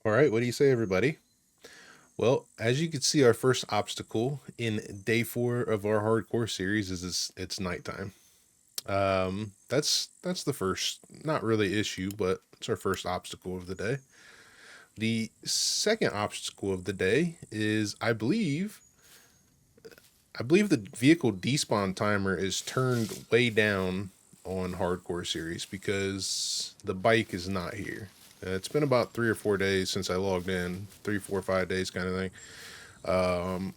All right, what do you say, everybody? Well, as you can see, our first obstacle in day 4 of our hardcore series is it's nighttime. That's the first, not really issue, but it's our first obstacle of the day. The second obstacle of the day is, I believe the vehicle despawn timer is turned way down on hardcore series because the bike is not here. It's been about 3 or 4 days since I logged in, 3, 4, 5 days kind of thing.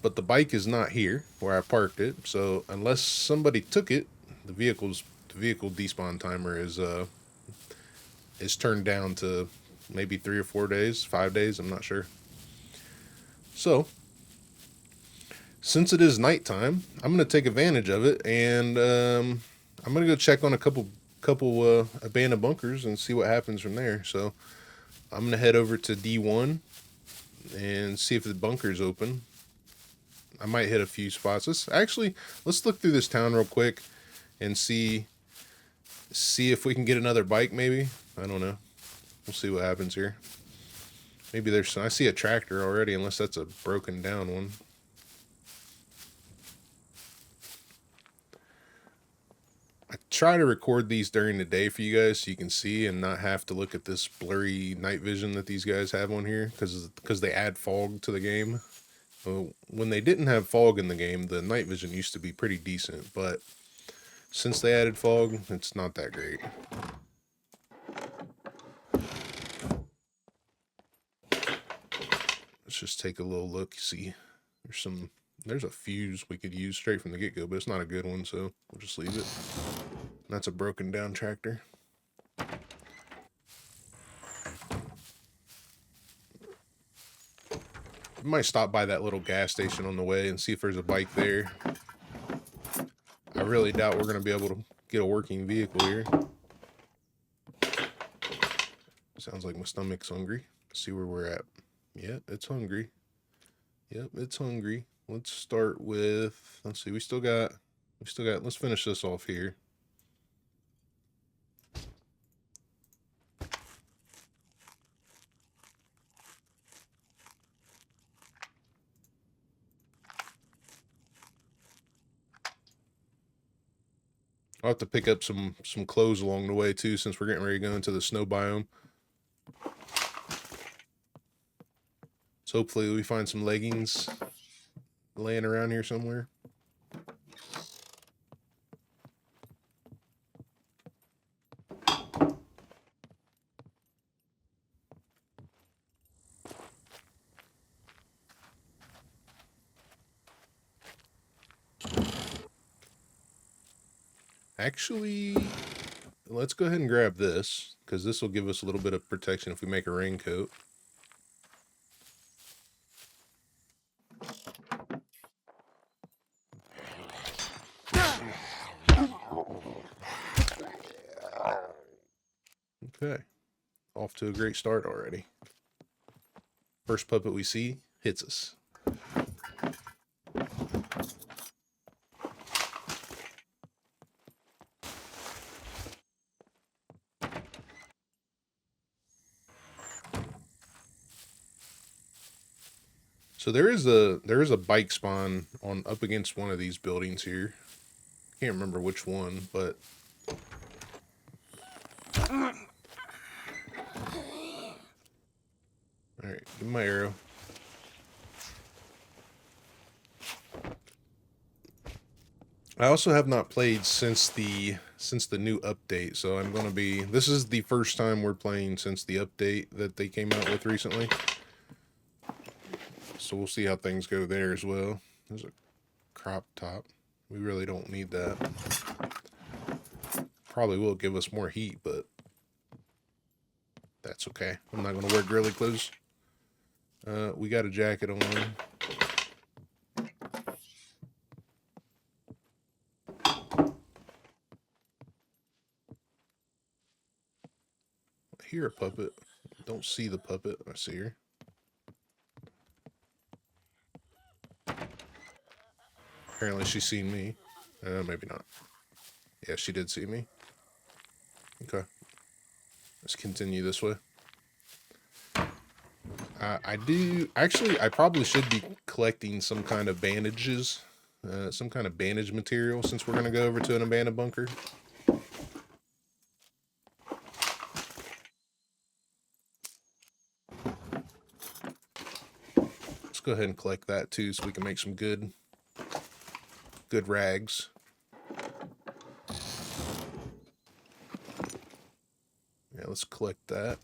But the bike is not here where I parked it. So unless somebody took it, the vehicle despawn timer is turned down to maybe 3 or 4 days, 5 days. I'm not sure. So since it is nighttime, I'm gonna take advantage of it, and I'm gonna go check on a couple abandoned bunkers and see what happens from there. So I'm gonna head over to D1 and see if the bunker's open. I might hit a few spots. Let's look through this town real quick and see if we can get another bike. Maybe, I don't know. We'll see what happens here. Maybe I see a tractor already, unless that's a broken down one. I try to record these during the day for you guys so you can see and not have to look at this blurry night vision that these guys have on here because they add fog to the game. When they didn't have fog in the game, the night vision used to be pretty decent, but since they added fog, it's not that great. Let's just take a little look, see. There's a fuse we could use straight from the get-go, but it's not a good one, so we'll just leave it. And that's a broken down tractor. We might stop by that little gas station on the way and see if there's a bike there. I really doubt we're going to be able to get a working vehicle here. Sounds like my stomach's hungry. Let's see where we're at. Yep, it's hungry. Yep, it's hungry. Let's start with, let's see, we still got, let's finish this off here. I'll have to pick up some clothes along the way too, since we're getting ready to go into the snow biome. So hopefully we find some leggings laying around here somewhere. Actually, let's go ahead and grab this, because this will give us a little bit of protection if we make a raincoat. Okay, off to a great start already. First puppet we see hits us. So there is a bike spawn on up against one of these buildings here. Can't remember which one, but alright, give me my arrow. I also have not played since the new update, so this is the first time we're playing since the update that they came out with recently. So we'll see how things go there as well. There's a crop top. We really don't need that. Probably will give us more heat, but that's okay. I'm not going to wear girly clothes. We got a jacket on. I hear a puppet. Don't see the puppet. I see her. Apparently she's seen me. Maybe not. Yeah, she did see me. Okay. Let's continue this way. I do actually. I probably should be collecting some kind of bandages, some kind of bandage material, since we're gonna go over to an abandoned bunker. Let's go ahead and collect that too, so we can make some good rags. Yeah, let's collect that.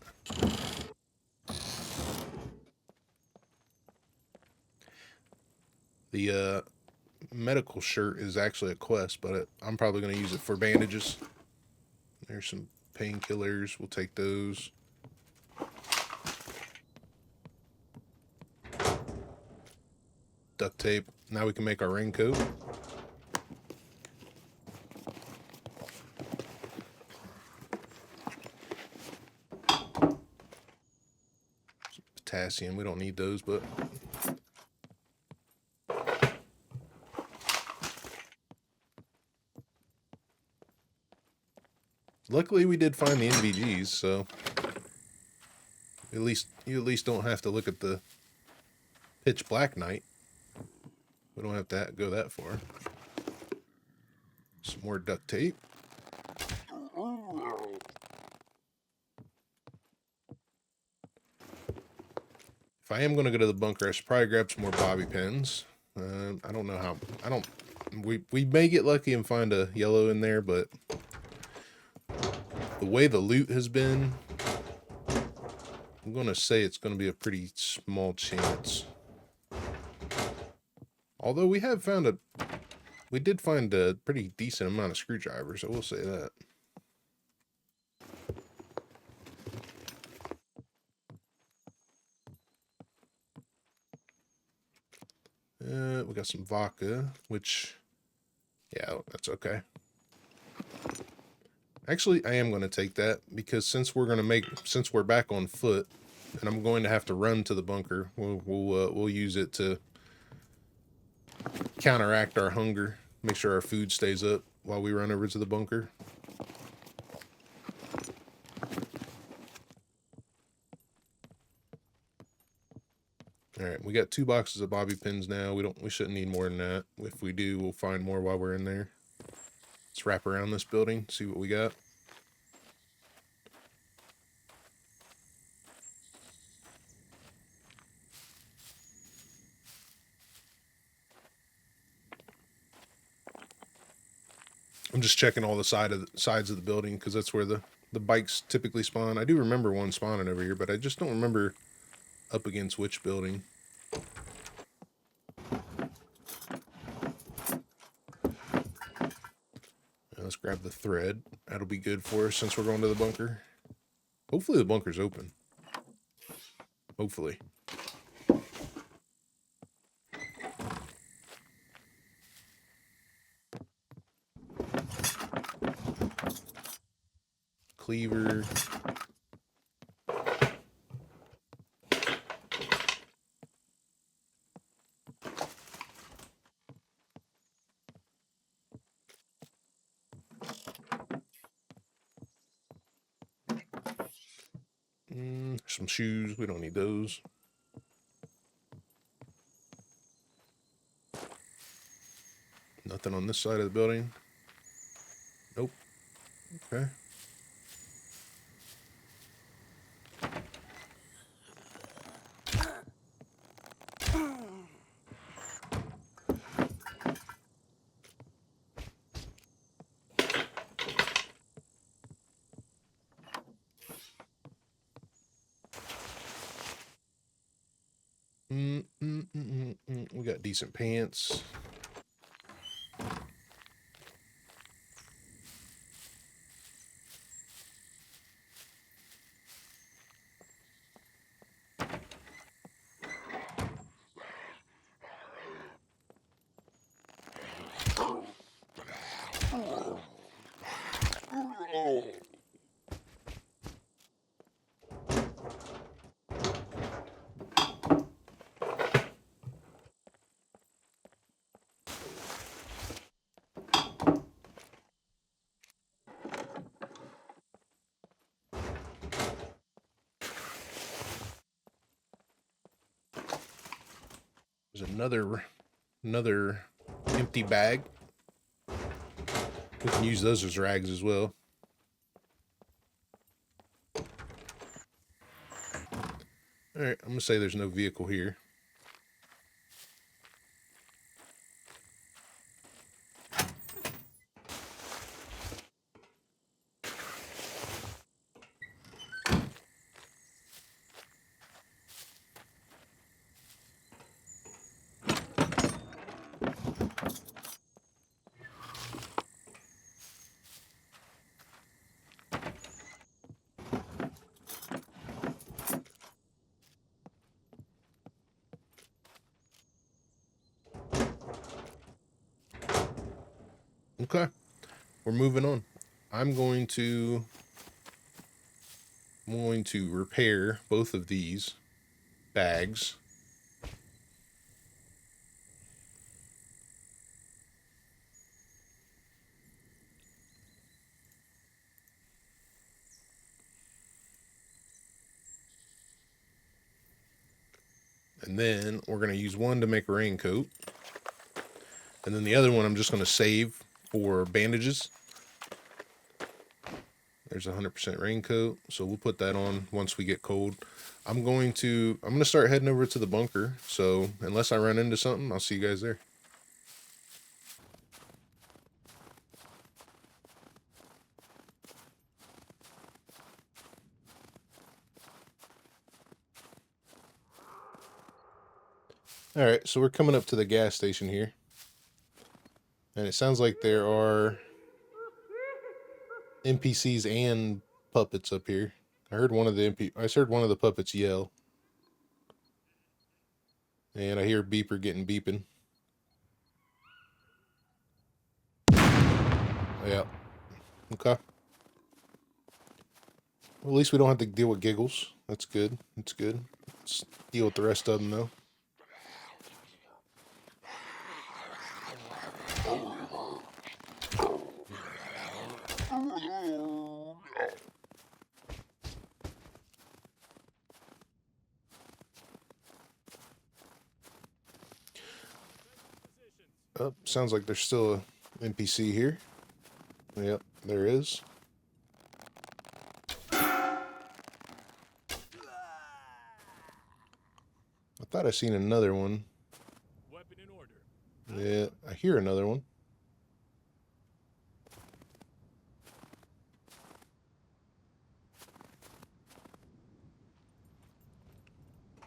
The medical shirt is actually a quest, but I'm probably going to use it for bandages. There's some painkillers. We'll take those. Duct tape. Now we can make our raincoat. Potassium. We don't need those, but... Luckily, we did find the NVGs, so you at least don't have to look at the pitch black night. We don't have to go that far. Some more duct tape. If I am going to go to the bunker, I should probably grab some more bobby pins. I don't know how. We may get lucky and find a yellow in there, but the way the loot has been, I'm going to say it's going to be a pretty small chance. Although we did find a pretty decent amount of screwdrivers, I will say that. We got some vodka, which, yeah, that's okay. Actually, I am going to take that, because since we're back on foot, and I'm going to have to run to the bunker, we'll use it to counteract our hunger, make sure our food stays up while we run over to the bunker. All right, we got 2 boxes of bobby pins now. We shouldn't need more than that. If we do, we'll find more while we're in there. Let's wrap around this building, see what we got. I'm just checking all the sides of the building, because that's where the bikes typically spawn. I do remember one spawning over here, but I just don't remember up against which building. Now let's grab the thread. That'll be good for us since we're going to the bunker. Hopefully the bunker's open. Hopefully. Cleaver. Some shoes. We don't need those. Nothing on this side of the building. Nope. Okay. We got decent pants. There's another empty bag. We can use those as rags as well. Alright, I'm gonna say there's no vehicle here. Okay, we're moving on. I'm going to repair both of these bags. And then we're going to use one to make a raincoat. And then the other one I'm just going to save for bandages. There's a 100% raincoat, so we'll put that on once we get cold. I'm going to start heading over to the bunker, so unless I run into something, I'll see you guys there. Alright, so we're coming up to the gas station here. And it sounds like there are NPCs and puppets up here. I heard one of the puppets yell. And I hear beeper getting beeping. Yeah. Okay. Well, at least we don't have to deal with giggles. That's good. That's good. Let's deal with the rest of them, though. Oh, sounds like there's still a NPC here. Yep, there is. I thought I seen another one. Weapon in order. Yeah, I hear another one.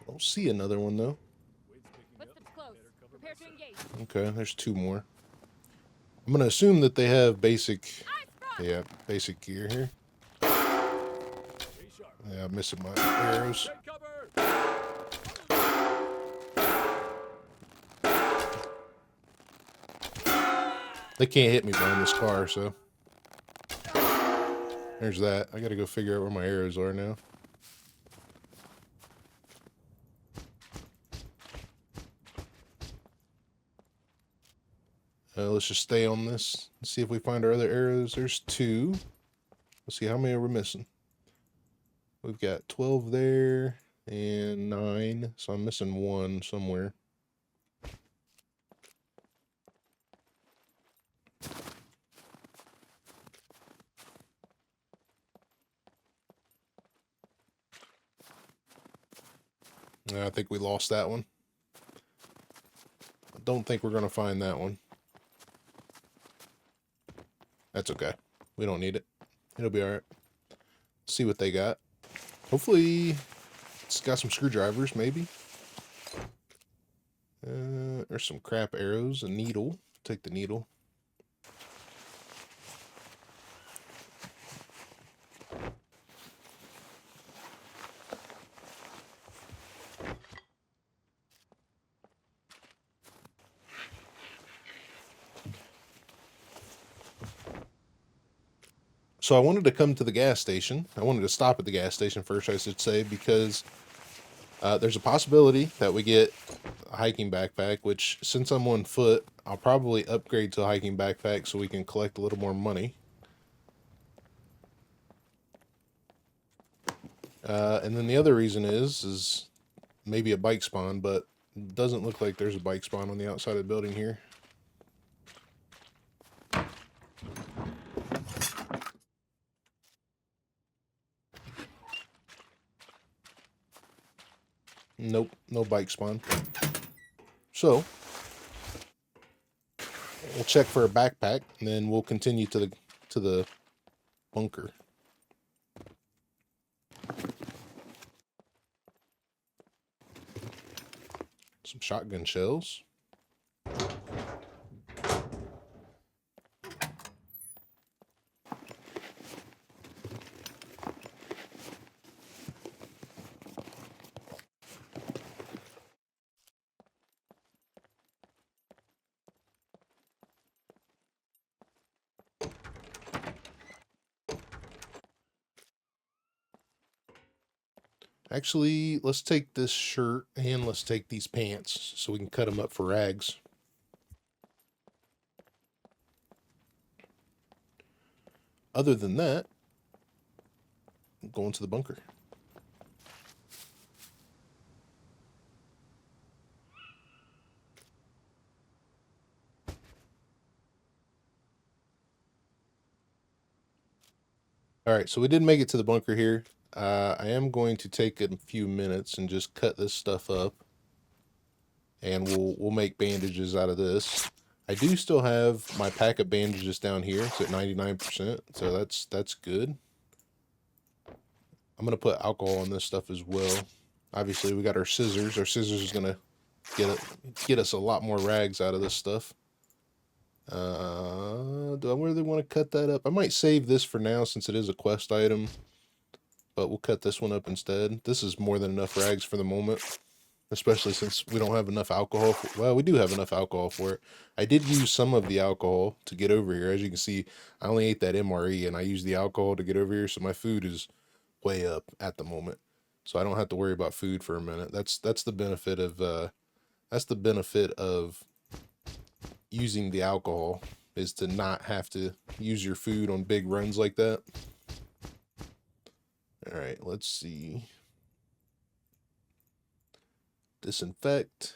I don't see another one, though. Footsteps close. Prepare to engage. Okay, there's two more. I'm going to assume that they have basic gear here. Yeah, I'm missing my arrows. They can't hit me behind this car, so. There's that. I gotta go figure out where my arrows are now. Let's just stay on this. Let's see if we find our other arrows. There's two. Let's see, how many are we missing? We've got 12 there and 9. So I'm missing one somewhere. I think we lost that one. I don't think we're going to find that one. That's okay. We don't need it. It'll be alright. See what they got. Hopefully, it's got some screwdrivers, maybe. There's some crap arrows, a needle. Take the needle. So I wanted to come to the gas station. I wanted to stop at the gas station first, I should say, because there's a possibility that we get a hiking backpack, which, since I'm on foot, I'll probably upgrade to a hiking backpack so we can collect a little more money. And then the other reason is maybe a bike spawn, but Doesn't look like there's a bike spawn on the outside of the building here. Nope, no bike spawn. So we'll check for a backpack, and then we'll continue to the bunker. Some shotgun shells. Actually, let's take this shirt and let's take these pants so we can cut them up for rags. Other than that, I'm going to the bunker. All right, so we did make it to the bunker here. I am going to take a few minutes and just cut this stuff up, and we'll make bandages out of this. I do still have my pack of bandages down here. It's at 99%, so that's good. I'm gonna put alcohol on this stuff as well. Obviously, we got our scissors. Our scissors is gonna get us a lot more rags out of this stuff. Do I really want to cut that up? I might save this for now since it is a quest item, but we'll cut this one up instead. This is more than enough rags for the moment, especially since we don't have enough alcohol. Well, we do have enough alcohol for it. I did use some of the alcohol to get over here. As you can see, I only ate that MRE and I used the alcohol to get over here, so my food is way up at the moment. So I don't have to worry about food for a minute. That's the benefit of using the alcohol, is to not have to use your food on big runs like that. All right, let's see. Disinfect.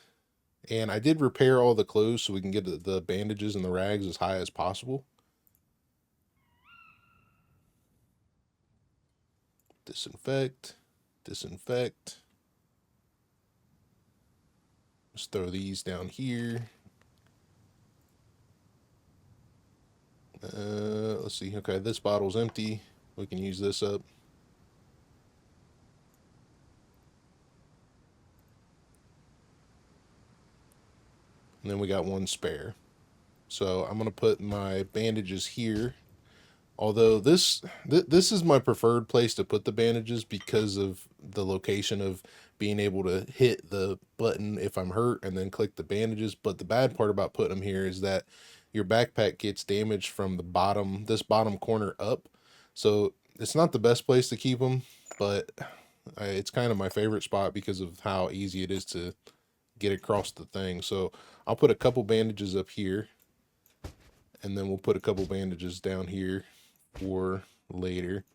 And I did repair all the clothes so we can get the bandages and the rags as high as possible. Disinfect. Disinfect. Let's throw these down here. Let's see. Okay, this bottle's empty. We can use this up. And then we got one spare. So I'm going to put my bandages here. Although this is my preferred place to put the bandages because of the location of being able to hit the button if I'm hurt and then click the bandages. But the bad part about putting them here is that your backpack gets damaged from the bottom, this bottom corner up. So it's not the best place to keep them, but it's kind of my favorite spot because of how easy it is to get across the thing. So I'll put a couple bandages up here, and then we'll put a couple bandages down here for later.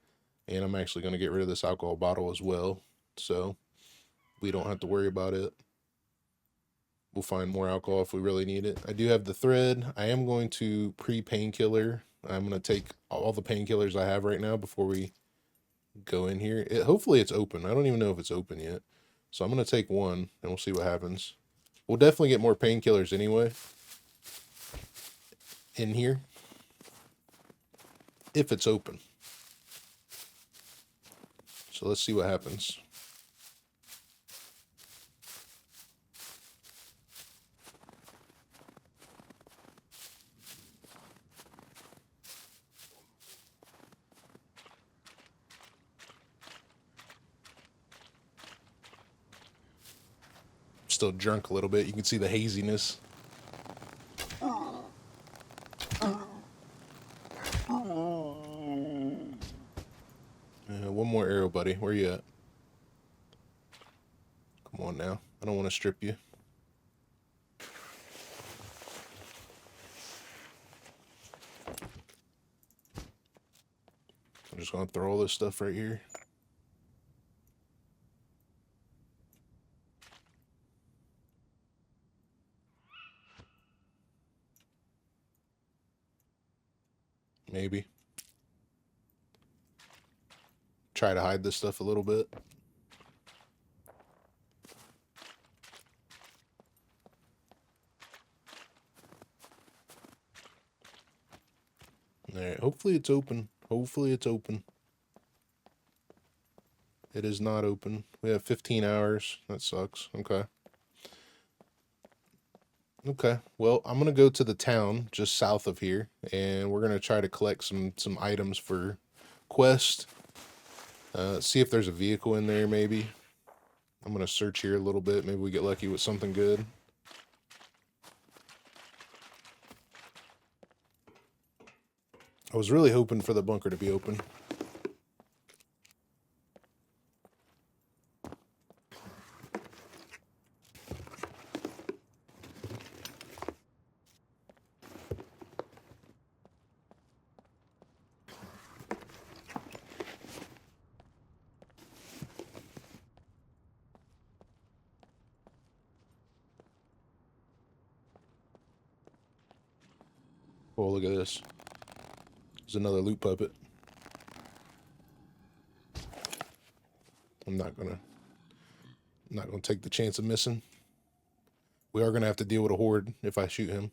And I'm actually going to get rid of this alcohol bottle as well, so we don't have to worry about it. We'll find more alcohol if we really need it. I do have the thread. I am going to pre-painkiller. I'm going to take all the painkillers I have right now before we go in here. Hopefully it's open. I don't even know if it's open yet. So I'm going to take one, and we'll see what happens. We'll definitely get more painkillers anyway in here if it's open. So let's see what happens. Still drunk a little bit. You can see the haziness. One more arrow, buddy. Where you at? Come on now. I don't want to strip you. I'm just going to throw all this stuff right here. Maybe. Try to hide this stuff a little bit. Alright, hopefully it's open. Hopefully it's open. It is not open. We have 15 hours. That sucks. Okay. Okay. Well, I'm going to go to the town just south of here, and we're going to try to collect some items for quest. See if there's a vehicle in there, maybe. I'm going to search here a little bit. Maybe we get lucky with something good. I was really hoping for the bunker to be open. Oh, look at this. There's another loot puppet. I'm not gonna take the chance of missing. We are gonna have to deal with a horde if I shoot him.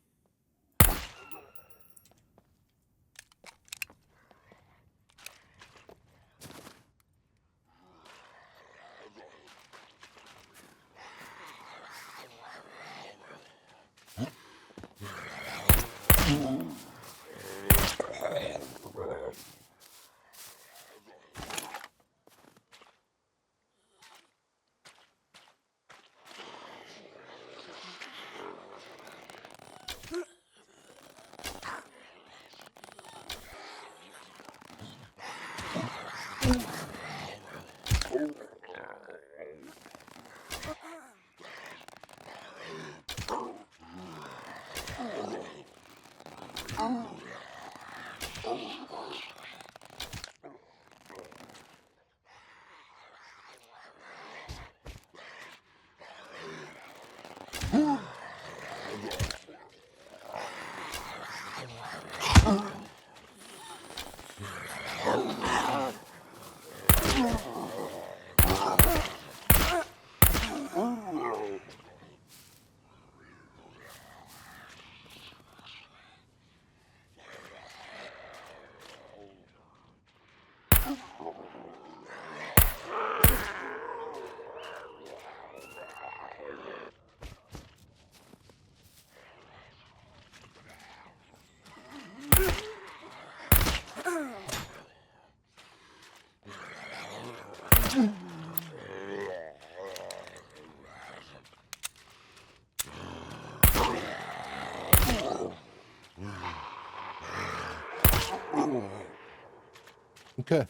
Okay.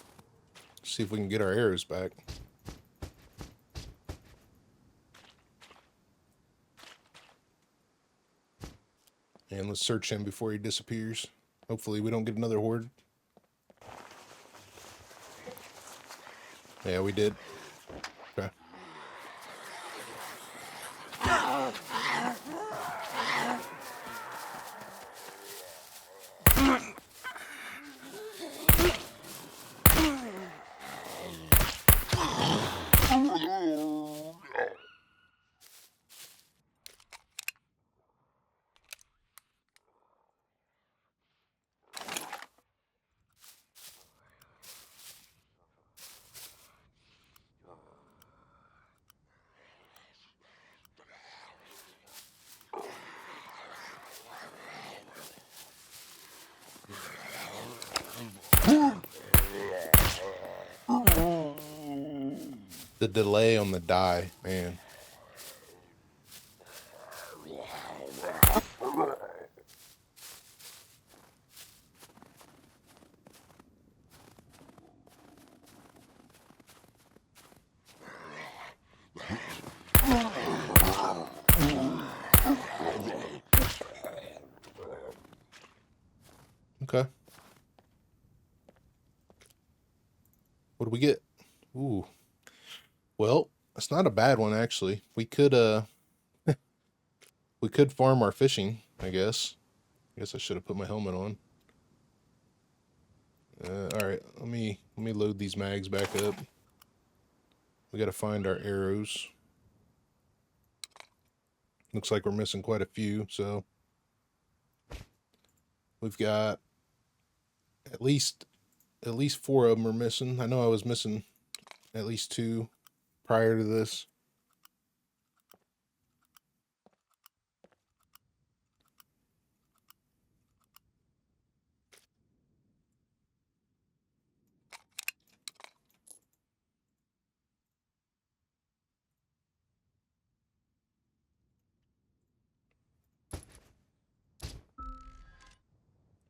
See if we can get our arrows back. And let's search him before he disappears. Hopefully we don't get another horde. Yeah, we did. Okay. The delay on the die, man. Okay. What do we get? Ooh. Well, it's not a bad one actually. We could we could farm our fishing, I guess. I guess I should have put my helmet on. All right, let me load these mags back up. We got to find our arrows. Looks like we're missing quite a few, so we've got at least 4 of them are missing. I know I was missing at least 2 prior to this.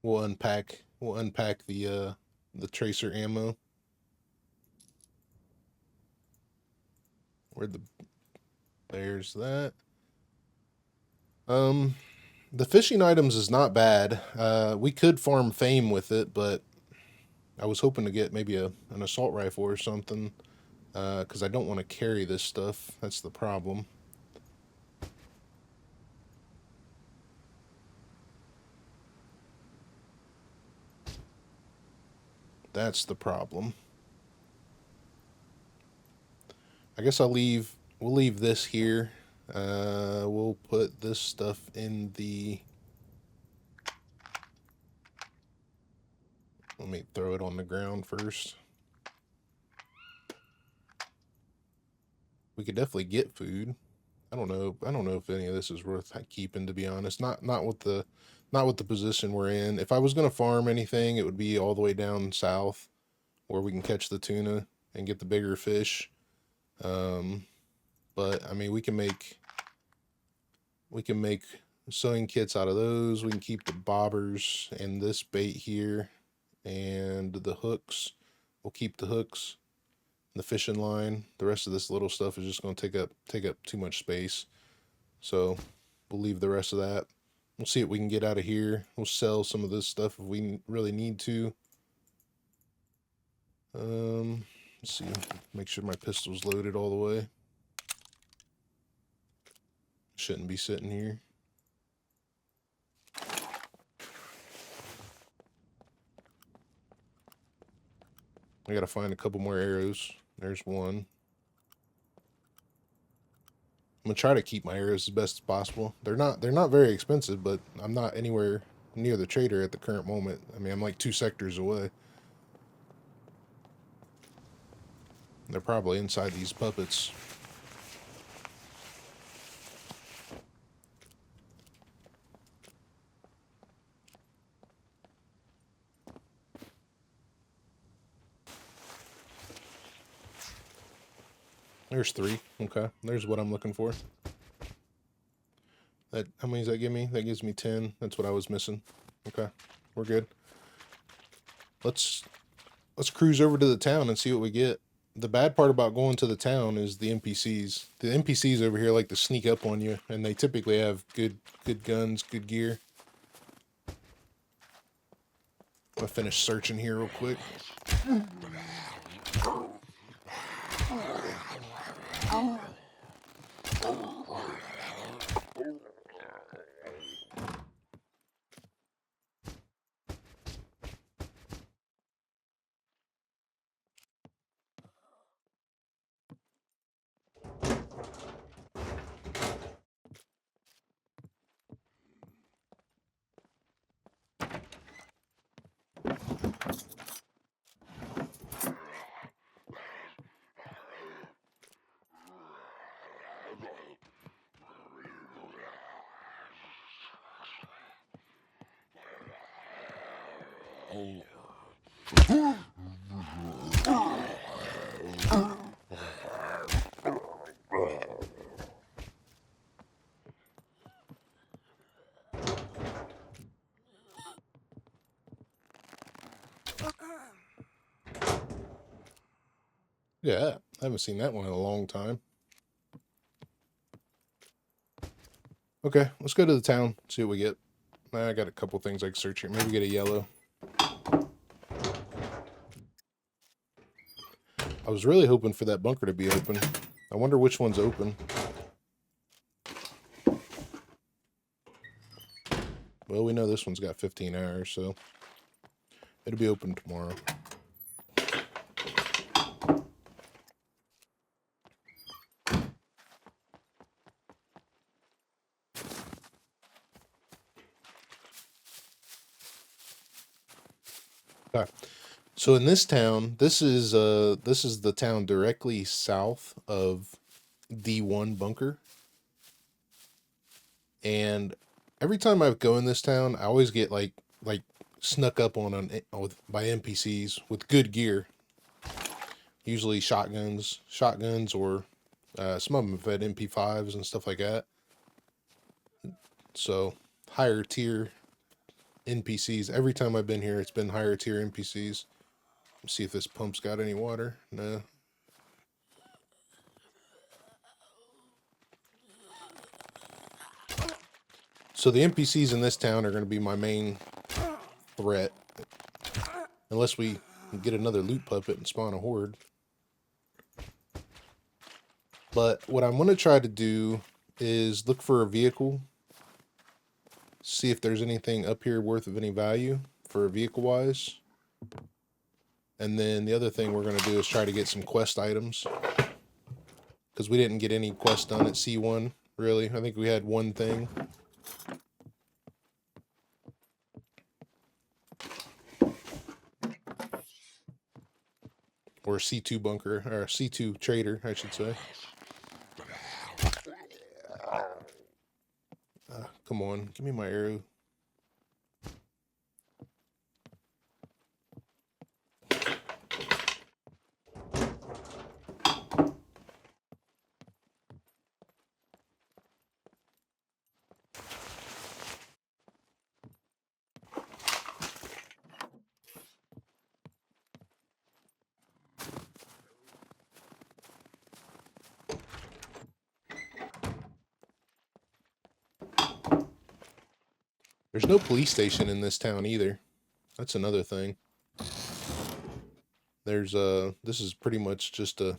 We'll unpack the tracer ammo. There's that. The fishing items is not bad. We could farm fame with it, but I was hoping to get maybe an assault rifle or something, because I don't want to carry this stuff. That's the problem. That's the problem. I guess we'll leave this here. We'll put this stuff in the... Let me throw it on the ground first. We could definitely get food. I don't know if any of this is worth keeping, to be honest. Not with the position we're in. If I was gonna farm anything, it would be all the way down south, where we can catch the tuna and get the bigger fish. But I mean, we can make sewing kits out of those. We can keep the bobbers and this bait here, and the hooks. We'll keep the hooks, the fishing line. The rest of this little stuff is just going to take up too much space, so we'll leave the rest of that. We'll see what we can get out of here. We'll sell some of this stuff if we really need to. Let's see, make sure my pistol's loaded all the way. Shouldn't be sitting here. I gotta find a couple more arrows. There's one. I'm gonna try to keep my arrows as best as possible. They're not very expensive, but I'm not anywhere near the trader at the current moment. I mean, I'm like 2 sectors away. They're probably inside these puppets. There's 3. Okay, there's what I'm looking for. How many does that give me? That gives me 10. That's what I was missing. Okay, we're good. Let's cruise over to the town and see what we get. The bad part about going to the town is the NPCs. The NPCs over here like to sneak up on you, and they typically have good guns, good gear. I'm gonna finish searching here real quick. Yeah, I haven't seen that one in a long time. Okay, let's go to the town, see what we get. I got a couple things I can search here. Maybe get a yellow. I was really hoping for that bunker to be open. I wonder which one's open. Well, we know this one's got 15 hours, so It'll be open tomorrow. Okay. So in this town, this is the town directly south of D1 bunker. And every time I go in this town, I always get like snuck up on by NPCs with good gear. Usually shotguns, or some of them have had MP5s and stuff like that. So higher tier NPCs. Every time I've been here, it's been higher tier NPCs. Let's see if this pump's got any water. No. So the NPCs in this town are going to be my main threat. Unless we get another loot puppet and spawn a horde. But what I'm going to try to do is look for a vehicle. See if there's anything up here worth of any value for vehicle-wise. And then the other thing we're going to do is try to get some quest items. Because we didn't get any quest done at C1, really. I think we had one thing. Or C2 bunker, or C2 trader, I should say. Come on, give me my arrow. There's no police station in this town either. That's another thing. There's this is pretty much just a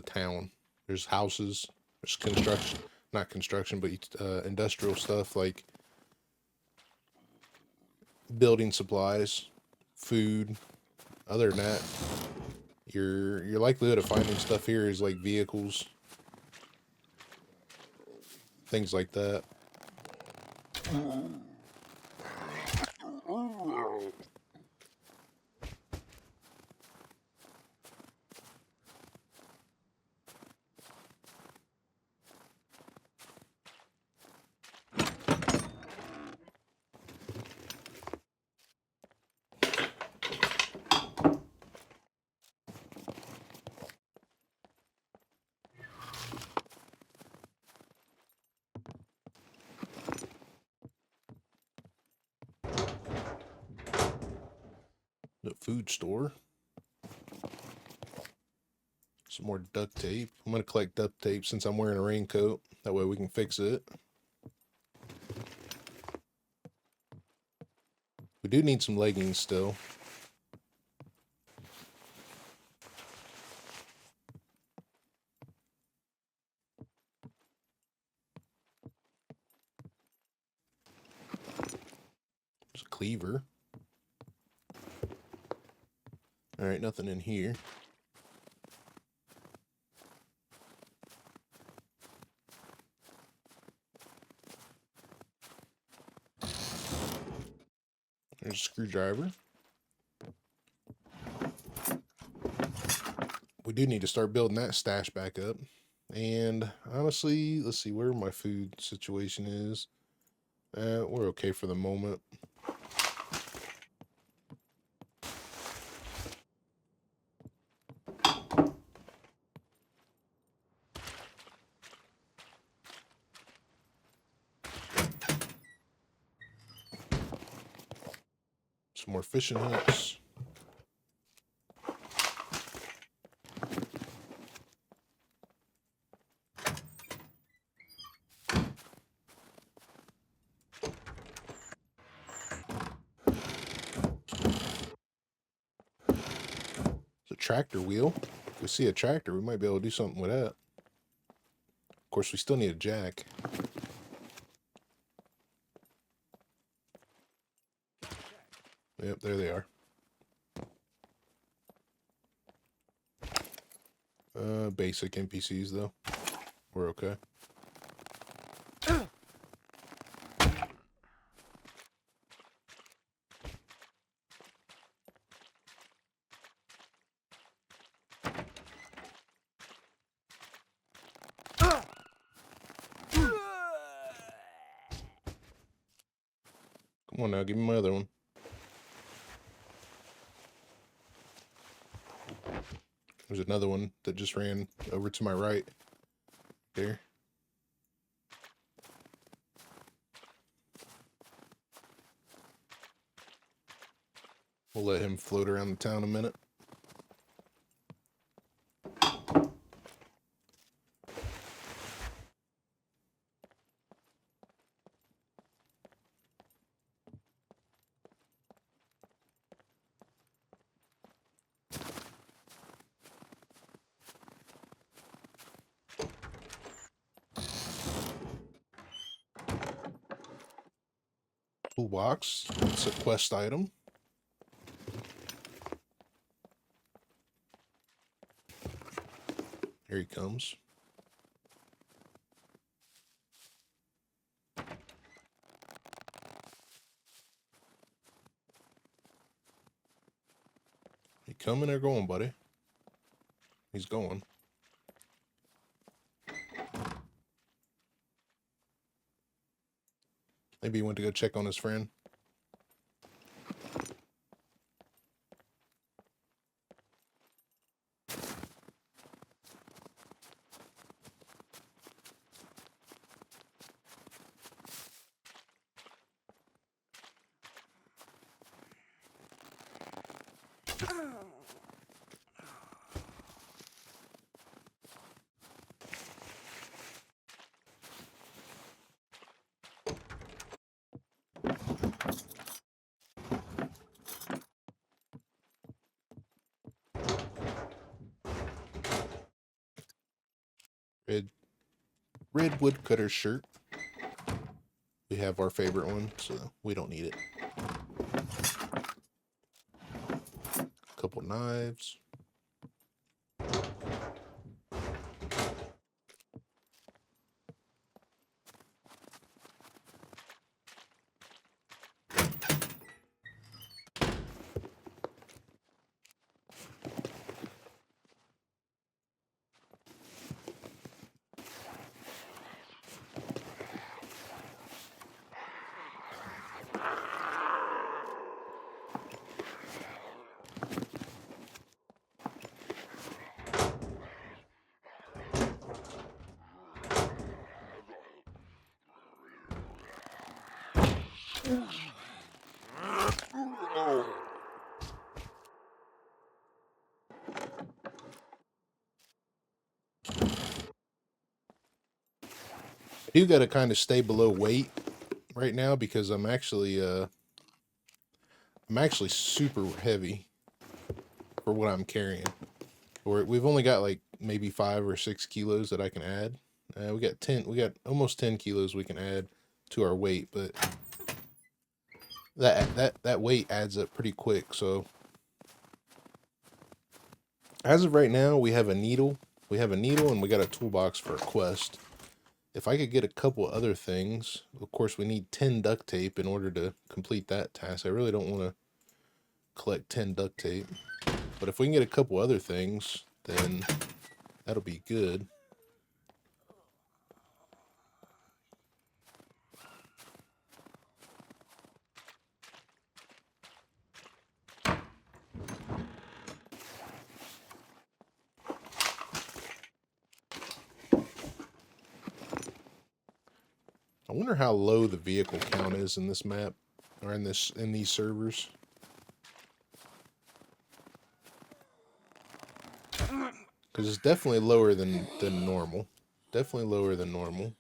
town. There's houses, there's construction, not construction, but industrial stuff like building supplies, food. Other than that, your likelihood of finding stuff here is like vehicles, things like that. The food store. Some more duct tape. I'm going to collect duct tape since I'm wearing a raincoat. That way we can fix it. We do need some leggings still. There's a cleaver. Alright, nothing in here. There's a screwdriver. We do need to start building that stash back up. And honestly, let's see where my food situation is. We're okay for the moment. Some more fishing hooks. It's a tractor wheel. If we see a tractor, we might be able to do something with that. Of course, we still need a jack. Yep, there they are. Basic NPCs though. We're okay. Come on now, give me my other one. There's another one that just ran over to my right. There. We'll let him float around the town a minute. Toolbox. It's a quest item. Here he comes. You coming or going, buddy? He's going. Maybe he went to go check on his friend. Red woodcutter shirt. We have our favorite one, so we don't need it. A couple knives. I do gotta kind of stay below weight right now because I'm actually super heavy for what I'm carrying. We've only got like maybe 5 or 6 kilos that I can add. We got almost 10 kilos we can add to our weight, but that weight adds up pretty quick. So as of right now, we have a needle. We have a needle and we got a toolbox for a quest. If I could get a couple other things, of course we need 10 duct tape in order to complete that task. I really don't want to collect 10 duct tape. But if we can get a couple other things, then that'll be good. I wonder how low the vehicle count is in this map, or in these servers. Because it's definitely lower than normal. Definitely lower than normal.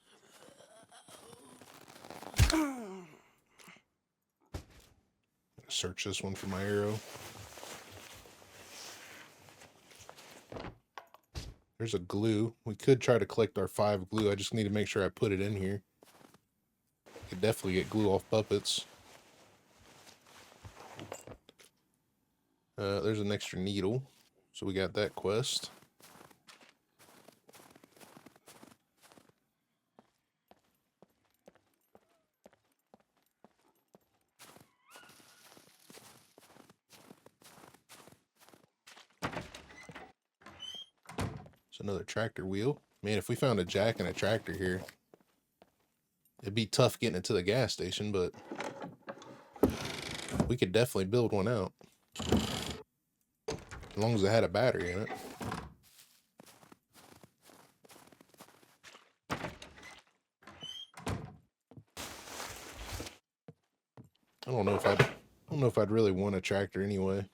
Search this one for my arrow. There's a glue. We could try to collect our 5 glue. I just need to make sure I put it in here. Could definitely get glue off puppets. There's an extra needle. So we got that quest. It's another tractor wheel. Man, if we found a jack and a tractor here, it'd be tough getting it to the gas station, but we could definitely build one out. As long as it had a battery in it. I don't know if I'd really want a tractor anyway.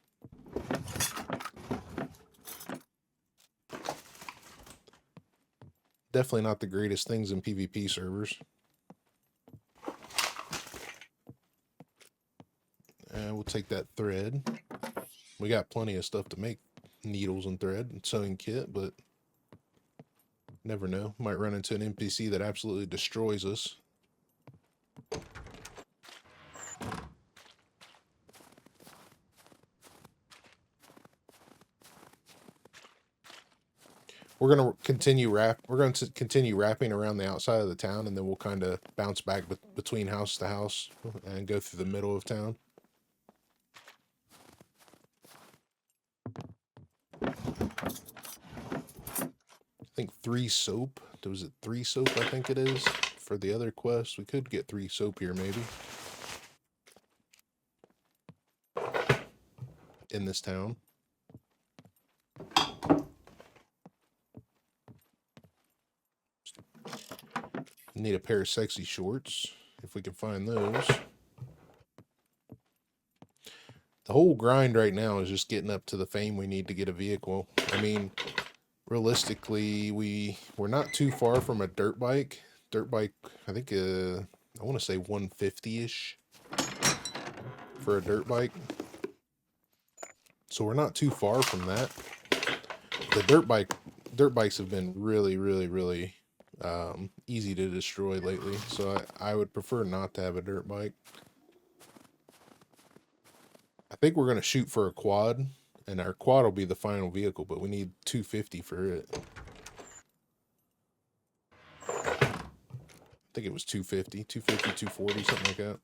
Definitely not the greatest things in PvP servers. And we'll take that thread. We got plenty of stuff to make needles and thread and sewing kit, but never know. Might run into an NPC that absolutely destroys us. We're going to continue wrapping around the outside of the town, and then we'll kind of bounce back between house to house and go through the middle of town. I think 3 soap. Was it 3 soap? I think it is for the other quest. We could get 3 soap here maybe in this town. Need a pair of sexy shorts if we can find those. The whole grind right now is just getting up to the fame we need to get a vehicle. I mean, realistically, we're not too far from a dirt bike. Dirt bike, I think I want to say 150-ish for a dirt bike. So we're not too far from that. The dirt bikes have been really easy to destroy lately, so I would prefer not to have a dirt bike. I think we're going to shoot for a quad, and our quad will be the final vehicle, but we need 250 for it. I think it was 250, 240, something like that.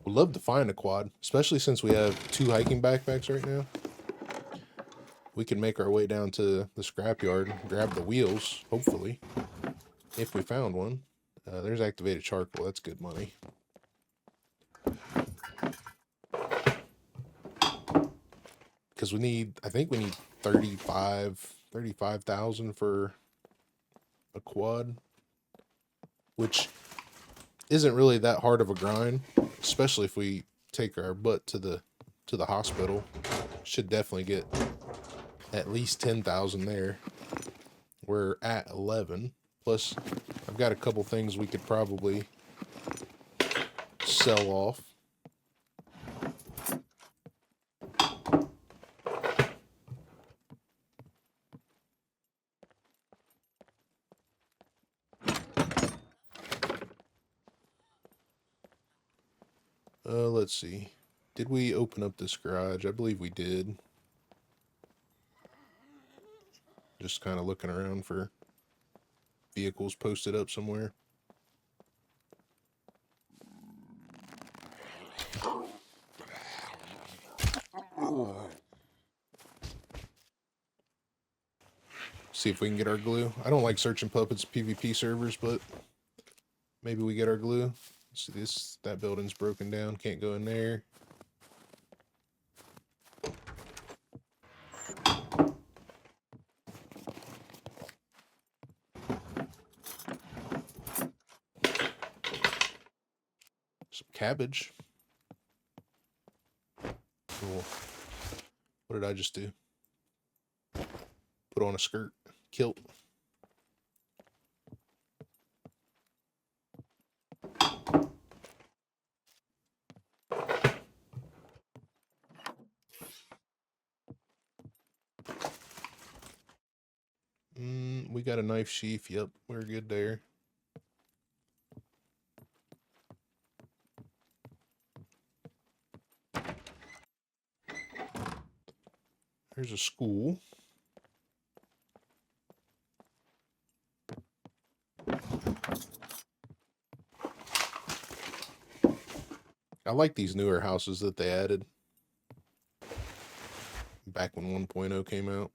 Would love to find a quad, especially since we have 2 hiking backpacks right now. We can make our way down to the scrapyard, grab the wheels, hopefully, if we found one. There's activated charcoal. That's good money. Because I think we need 35,000 for a quad, which isn't really that hard of a grind, especially if we take our butt to the hospital. Should definitely get at least 10,000 there. We're at 11. Plus, I've got a couple things we could probably sell off. Let's see. Did we open up this garage? I believe we did. Just kind of looking around for vehicles posted up somewhere. See if we can get our glue. I don't like searching puppets PvP servers, but maybe we get our glue. See this, that building's broken down, can't go in there. Some cabbage. Cool. What did I just do? Put on a skirt, kilt. We got a knife sheath. Yep, we're good there. There's a school. I like these newer houses that they added back when 1.0 came out.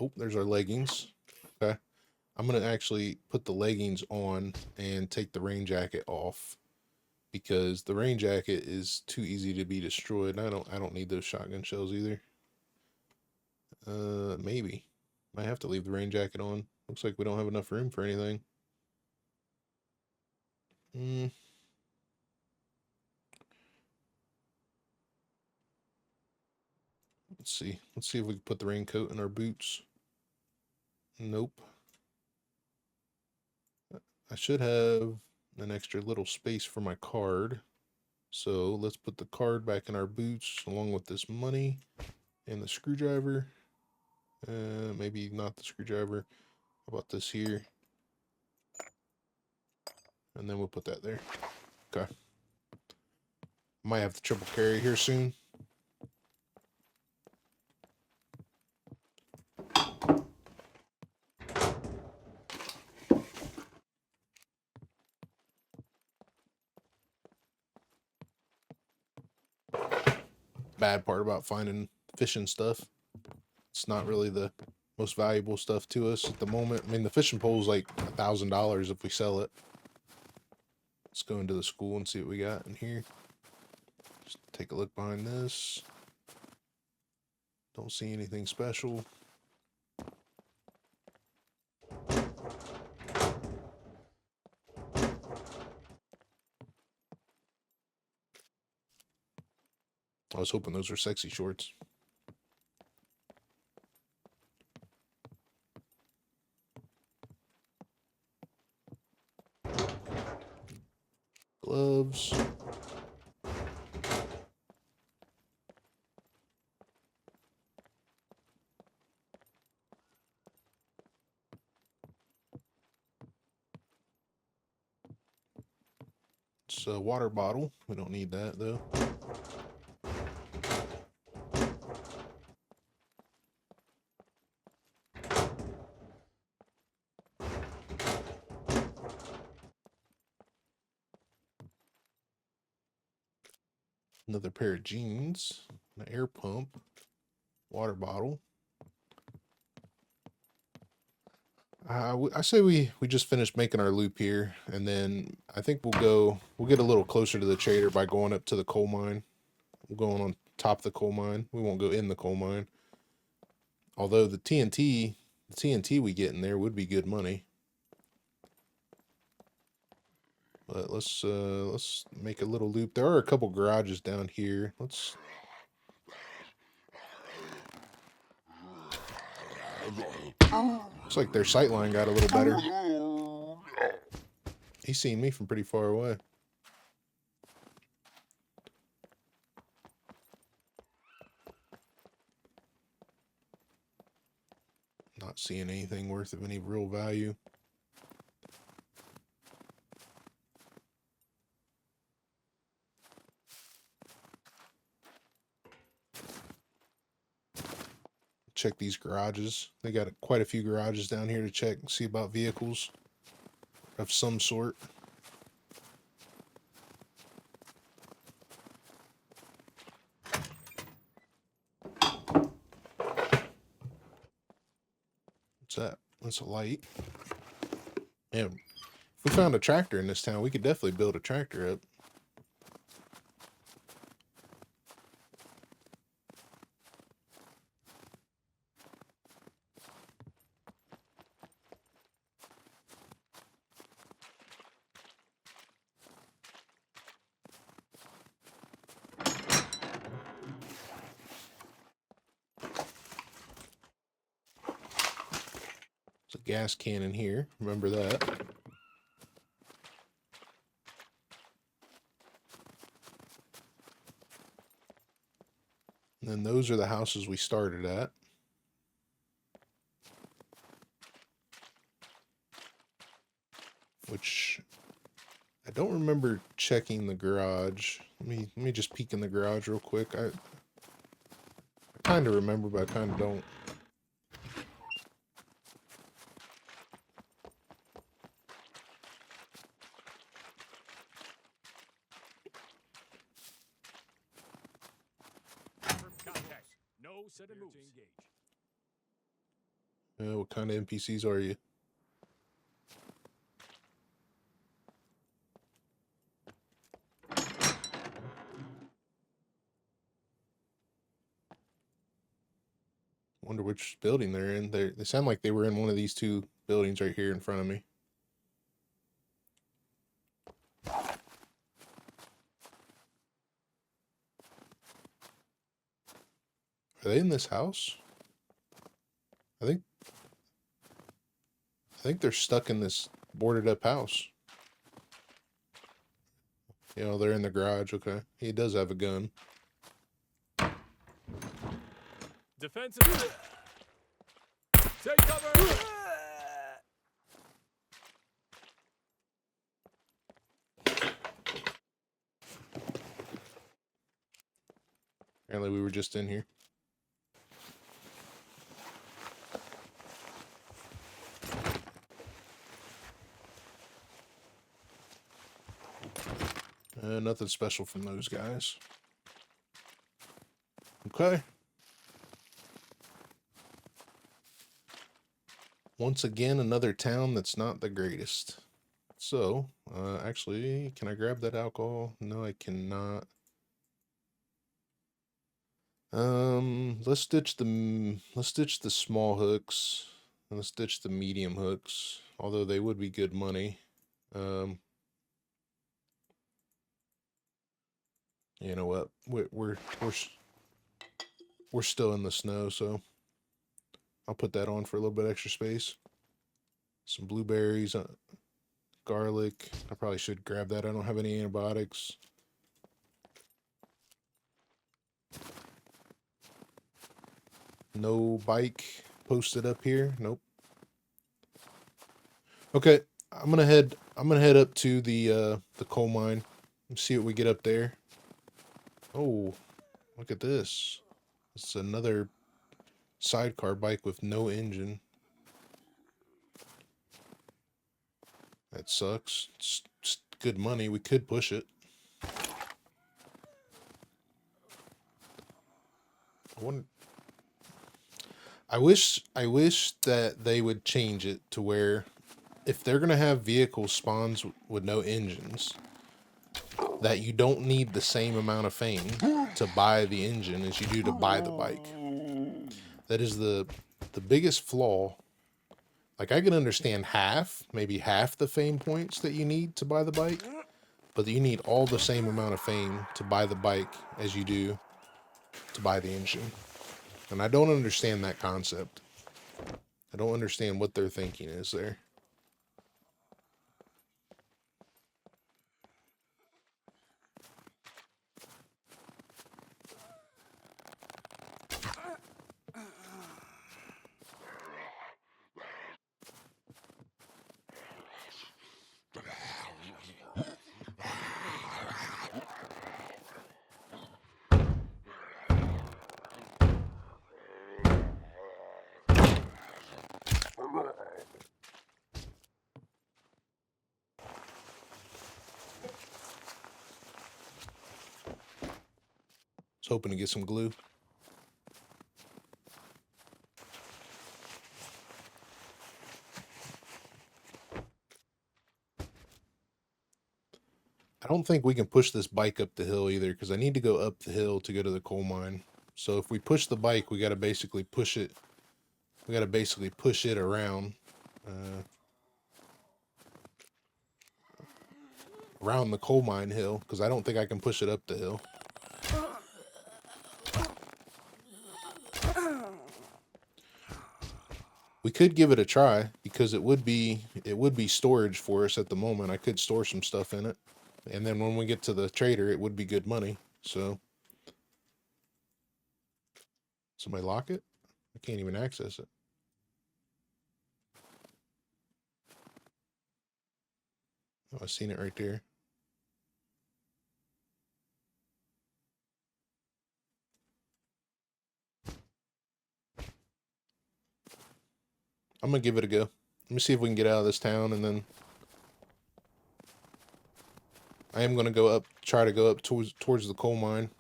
Oh, there's our leggings. Okay. I'm going to actually put the leggings on and take the rain jacket off because the rain jacket is too easy to be destroyed. I don't need those shotgun shells either. Maybe. Might have to leave the rain jacket on. Looks like we don't have enough room for anything. Let's see. Let's see if we can put the raincoat in our boots. Nope. I should have an extra little space for my card. So let's put the card back in our boots along with this money and the screwdriver. Maybe not the screwdriver. How about this here? And then we'll put that there. Okay. Might have to triple carry here soon. Bad part about finding fishing stuff. It's not really the most valuable stuff to us at the moment. I mean, the fishing pole is like $1,000 if we sell it. Let's go into the school and see what we got in here. Just take a look behind this. Don't see anything special. I was hoping those were sexy shorts. Gloves. It's a water bottle. We don't need that though. Another pair of jeans, an air pump, water bottle. I say we just finished making our loop here, and then I think we'll get a little closer to the trader by going up to the coal mine. We're going on top of the coal mine. We won't go in the coal mine. Although the TNT we get in there would be good money. But let's make a little loop. There are a couple garages down here. Looks like their sightline got a little better. He's seen me from pretty far away. Not seeing anything worth of any real value. Check these garages. They got quite a few garages down here to check and see about vehicles of some sort. What's that? That's a light. Yeah, if we found a tractor in this town, we could definitely build a tractor up. There's a gas can in here. Remember that. And then those are the houses we started at. which I don't remember checking the garage. Let me just peek in the garage real quick. I kind of remember, but I kind of don't. Confirm contact. No sudden moves. Engage. What kind of NPCs are you? Wonder which building they're in. They sound like they were in one of these two buildings right here in front of me. Are they in this house? I think they're stuck in this boarded up house. You know, they're in the garage. Okay. He does have a gun. Defensive. Take cover. Apparently we were just in here. Nothing special from those guys. Okay. Once again, another town that's not the greatest. So, actually, can I grab that alcohol? No, I cannot. Let's ditch the small hooks. And let's ditch the medium hooks, although they would be good money. You know what? We're still in the snow, so I'll put that on for a little bit extra space. Some blueberries, garlic. I probably should grab that. I don't have any antibiotics. No bike posted up here. Nope. Okay, I'm gonna head up to the coal mine and see what we get up there. Oh, look at this. It's another sidecar bike with no engine. That sucks. It's good money. We could push it. I wish that they would change it to where if they're gonna have vehicle spawns with no engines, that you don't need the same amount of fame to buy the engine as you do to buy the bike. That is the biggest flaw. Like, I can understand maybe half the fame points that you need to buy the bike, but you need all the same amount of fame to buy the bike as you do to buy the engine. And I don't understand that concept. I don't understand what their thinking is there. Was hoping to get some glue. I don't think we can push this bike up the hill either, because I need to go up the hill to go to the coal mine. So if we push the bike, we got to basically push it. We got to basically push it around. Around the coal mine hill, because I don't think I can push it up the hill. We could give it a try, because it would be storage for us at the moment. I could store some stuff in it, and then when we get to the trader, it would be good money. So, somebody lock it? I can't even access it. Oh, I seen it right there. I'm gonna give it a go. Let me see if we can get out of this town, and then I am gonna go up, try to go up towards the coal mine.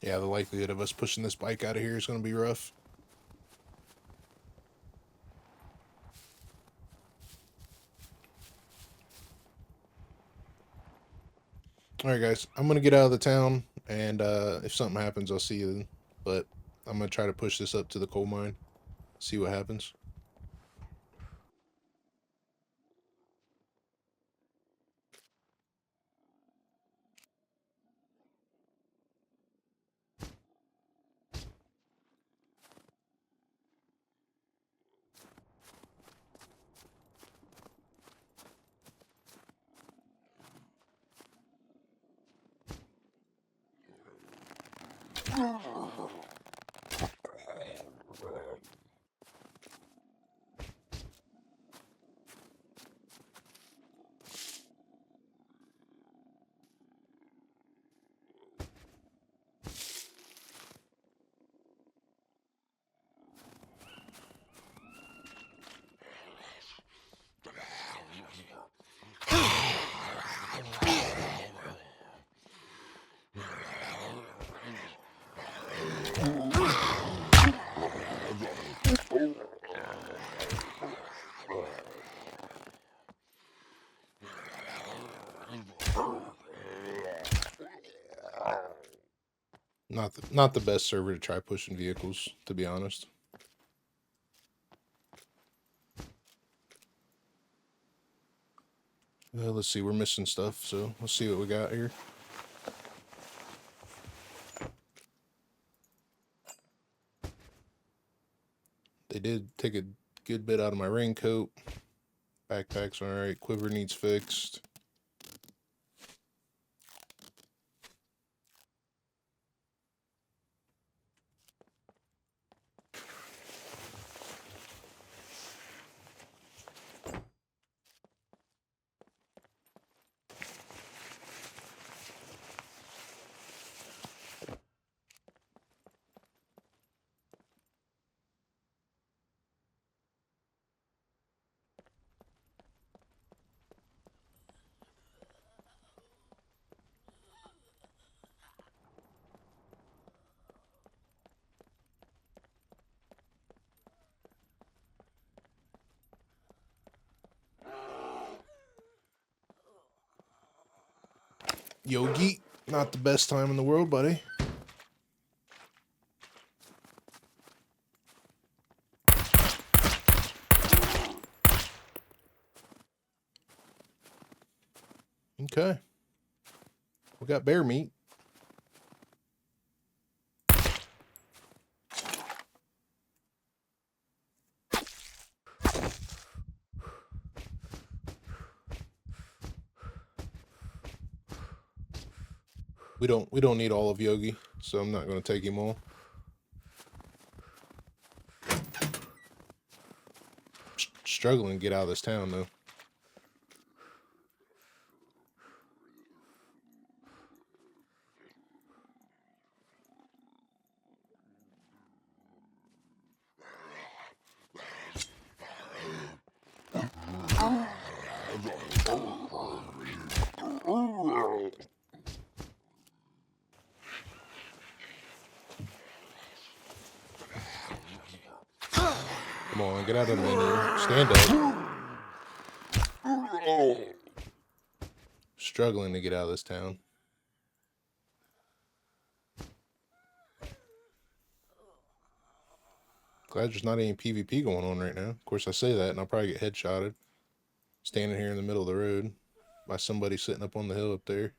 Yeah, the likelihood of us pushing this bike out of here is gonna be rough. Alright guys, I'm gonna get out of the town, and if something happens, I'll see you then. But I'm gonna try to push this up to the coal mine, see what happens. Not the best server to try pushing vehicles, to be honest. Let's see, we're missing stuff, so let's see what we got here. They did take a good bit out of my raincoat. Backpack's alright. Quiver needs fixed. Yogi, not the best time in the world, buddy. Okay. We got bear meat. We don't need all of Yogi, so I'm not going to take him all. Struggling to get out of this town though. Come on, get out of the menu. Stand up. Struggling to get out of this town. Glad there's not any PvP going on right now. Of course, I say that, and I'll probably get headshotted. Standing here in the middle of the road by somebody sitting up on the hill up there.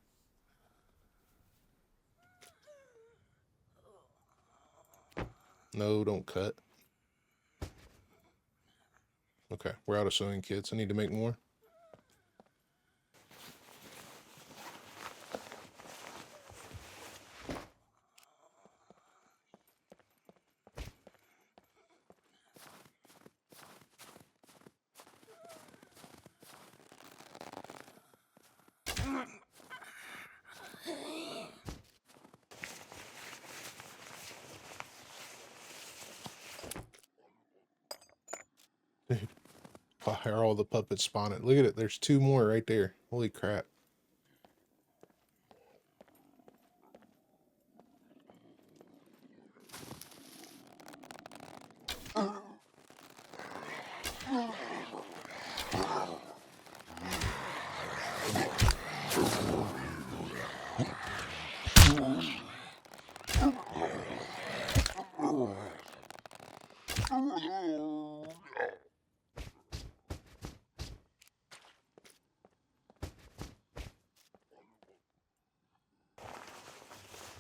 No, don't cut. Okay, we're out of sewing kits. I need to make more. Why are all the puppets spawning? Look at it. There's 2 more right there. Holy crap.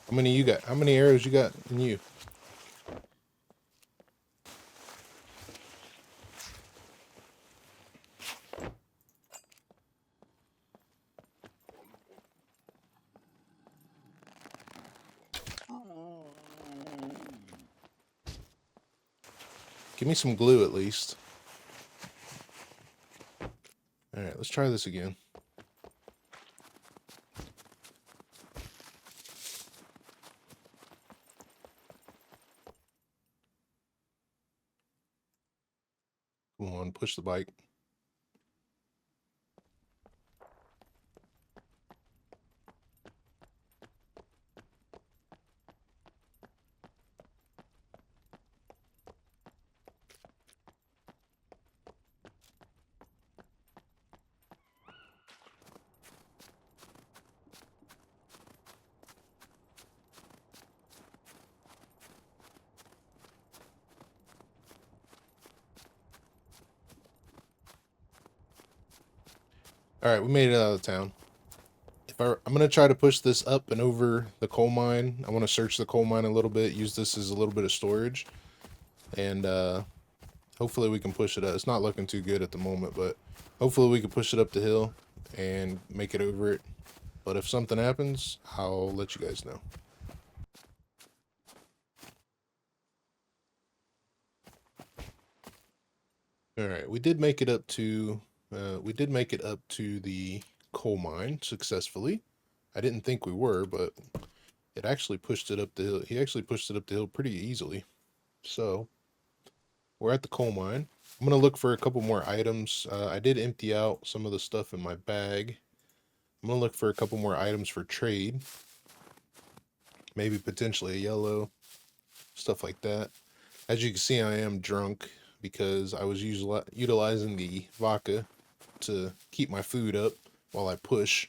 How many you got? How many arrows you got in you? Give me some glue at least. Alright, let's try this again. Come on, push the bike. Alright, we made it out of town. I'm going to try to push this up and over the coal mine. I want to search the coal mine a little bit, use this as a little bit of storage. And hopefully we can push it up. It's not looking too good at the moment, but hopefully we can push it up the hill and make it over it. But if something happens, I'll let you guys know. Alright, we did make it up to the coal mine successfully. I didn't think we were, but it actually pushed it up the hill. He actually pushed it up the hill pretty easily. So we're at the coal mine. I'm gonna look for a couple more items. I did empty out some of the stuff in my bag. I'm gonna look for a couple more items for trade. Maybe potentially a yellow, stuff like that. As you can see, I am drunk because I was utilizing the vodka to keep my food up while I push.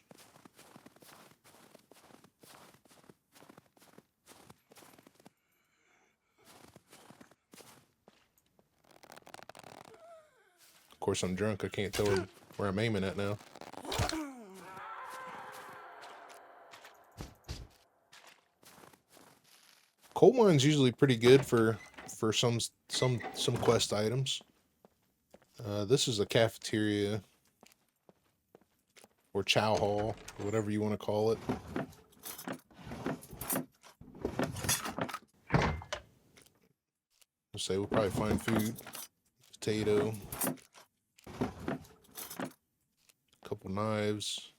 Of course, I'm drunk. I can't tell where I'm aiming at now. Coal mine's usually pretty good for some quest items. This is a cafeteria or chow hall, or whatever you want to call it. Let's say we'll probably find food, potato, a couple knives.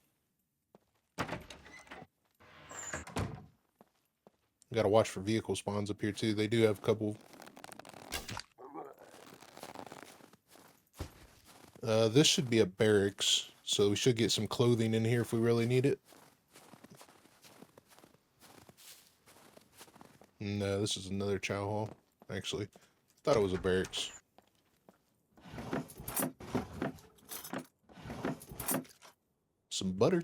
Gotta watch for vehicle spawns up here too. They do have a couple. This should be a barracks, so we should get some clothing in here if we really need it. No, this is another chow hall, actually. Thought it was a barracks. Some butter.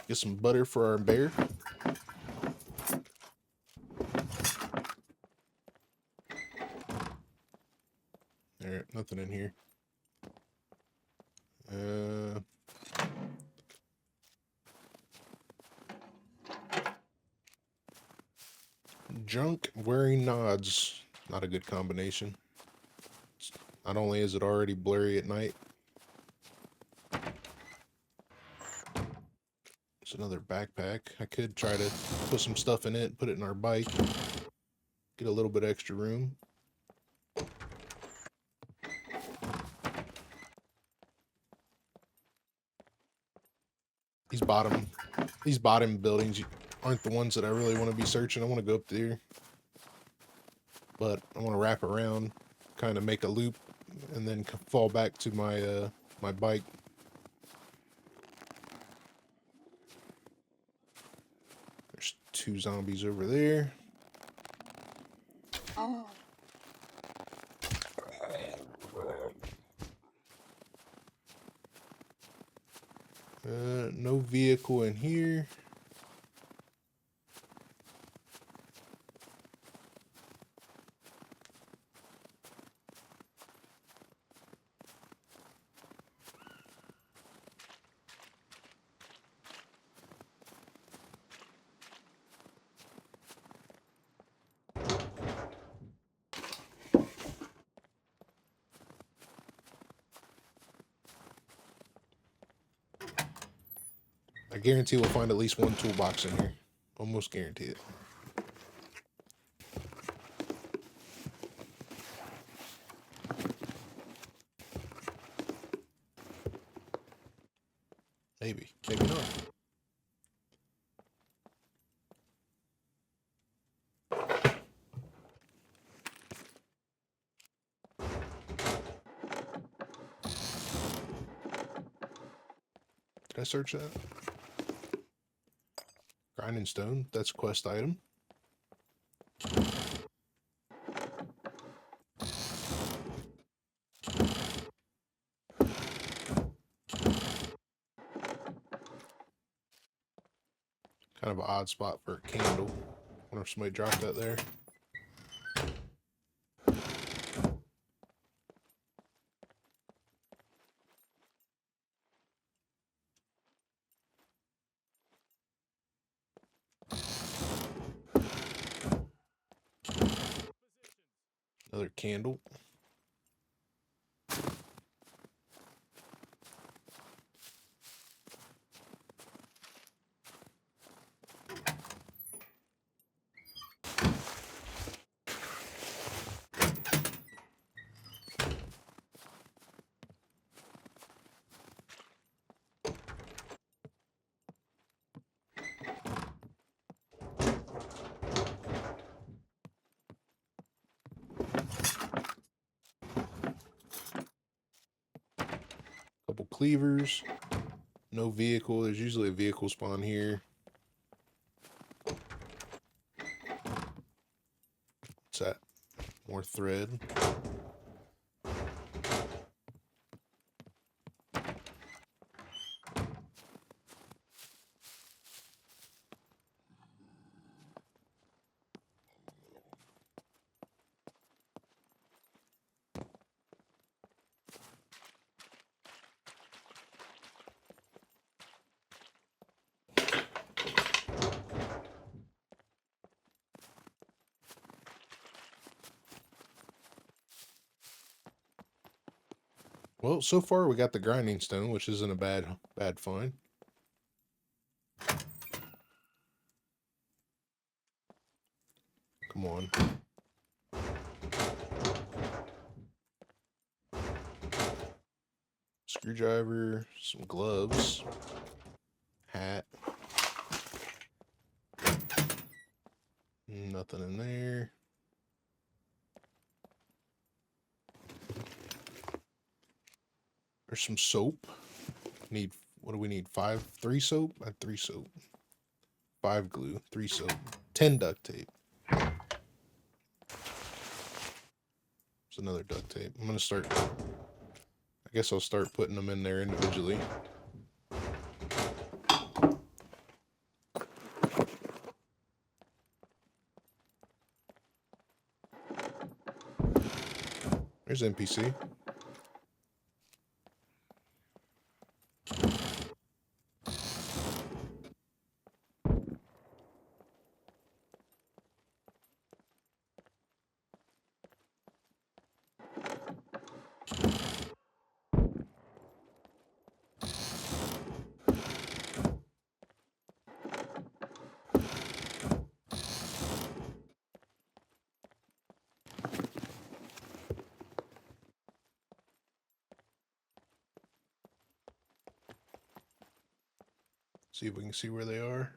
Get some butter for our bear. Alright, nothing in here. Drunk wearing nods. Not a good combination. Not only is it already blurry at night. It's another backpack. I could try to put some stuff in it, put it in our bike, get a little bit extra room. These bottom buildings aren't the ones that I really want to be searching. I want to go up there, but I want to wrap around, kind of make a loop, and then fall back to my my bike. There's 2 zombies over there. Oh. No vehicle in here. I guarantee we'll find at least one toolbox in here. Almost guarantee it. Maybe. Maybe not. Did I search that? Grinding stone. That's a quest item. Kind of an odd spot for a candle. Wonder if somebody dropped that there. Another candle. Couple cleavers. No vehicle. There's usually a vehicle spawn here. What's that? More thread. Well, so far we got the grinding stone, which isn't a bad find. Come on. Screwdriver, some gloves, hat. Nothing in there. There's some soap. Need, what do we need? 3 soap? 3 soap. 5 glue, 3 soap, 10 duct tape. There's another duct tape. I'm gonna start, I guess I'll start putting them in there individually. There's NPC. See if we can see where they are.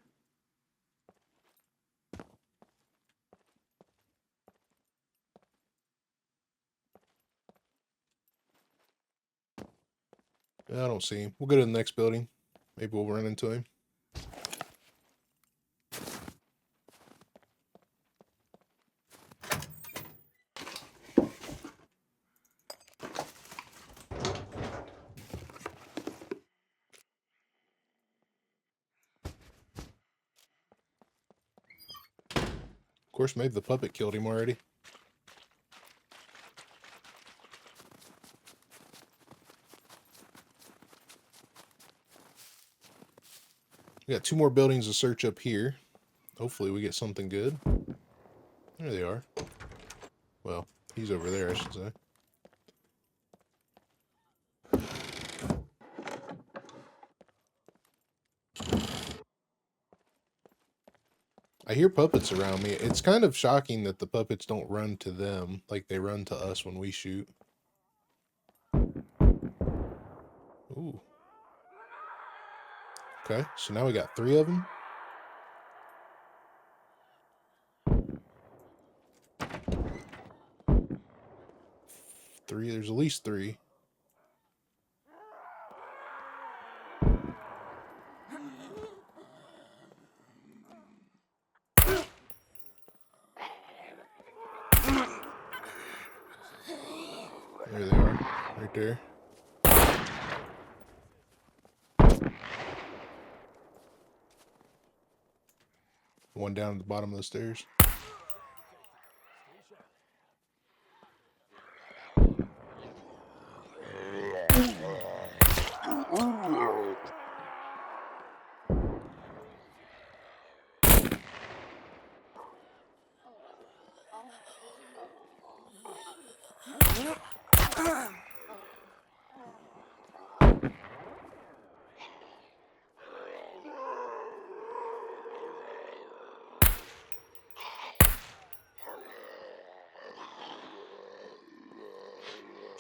I don't see him. We'll go to the next building. Maybe we'll run into him. Of course, maybe the puppet killed him already. We got 2 more buildings to search up here. Hopefully we get something good. There they are. Well, he's over there, I should say. I hear puppets around me. It's kind of shocking that the puppets don't run to them like they run to us when we shoot. Ooh. Okay, so now we got 3 of them. There's at least 3. There they are, right there. One down at the bottom of the stairs.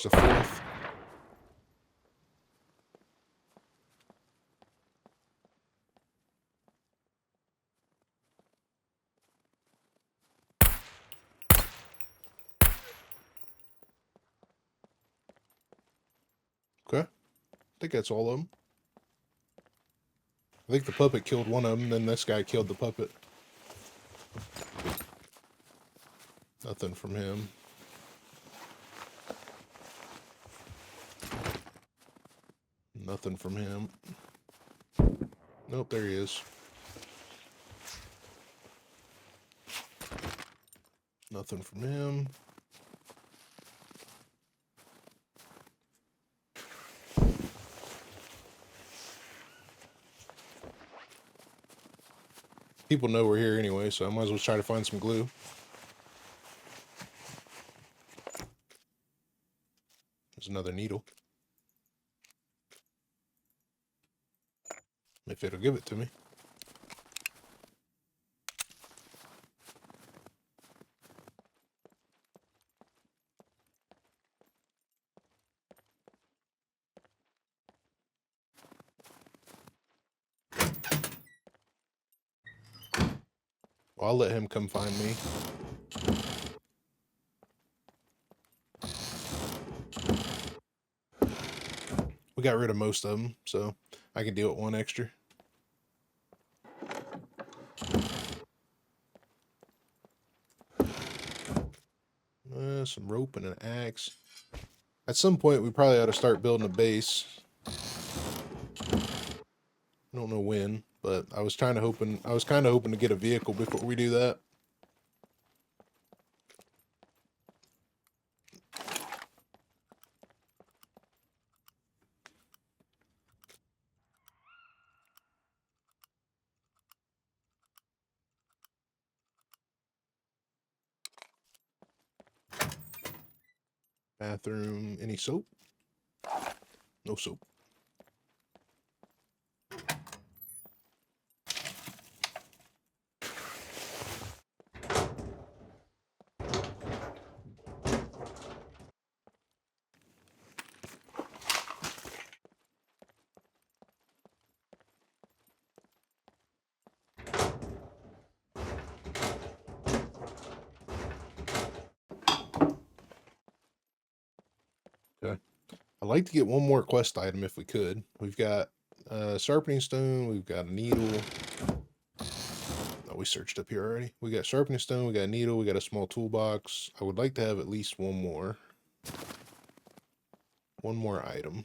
There's a 4th. Okay. I think that's all of them. I think the puppet killed one of them, then this guy killed the puppet. Nothing from him. Nothing from him. Nope, there he is. Nothing from him. People know we're here anyway, so I might as well try to find some glue. There's another needle. If it'll give it to me. Well, I'll let him come find me. We got rid of most of them, so I can deal with 1 extra. Some rope and an axe. At some point, we probably ought to start building a base. I don't know when, but I was kind of hoping to get a vehicle before we do that. Bathroom, any soap? No soap. I'd like to get one more quest item if we could. We've got sharpening stone, we've got a needle. Oh, we searched up here already. We got sharpening stone, we got a needle, we got a small toolbox. I would like to have at least one more. One more item.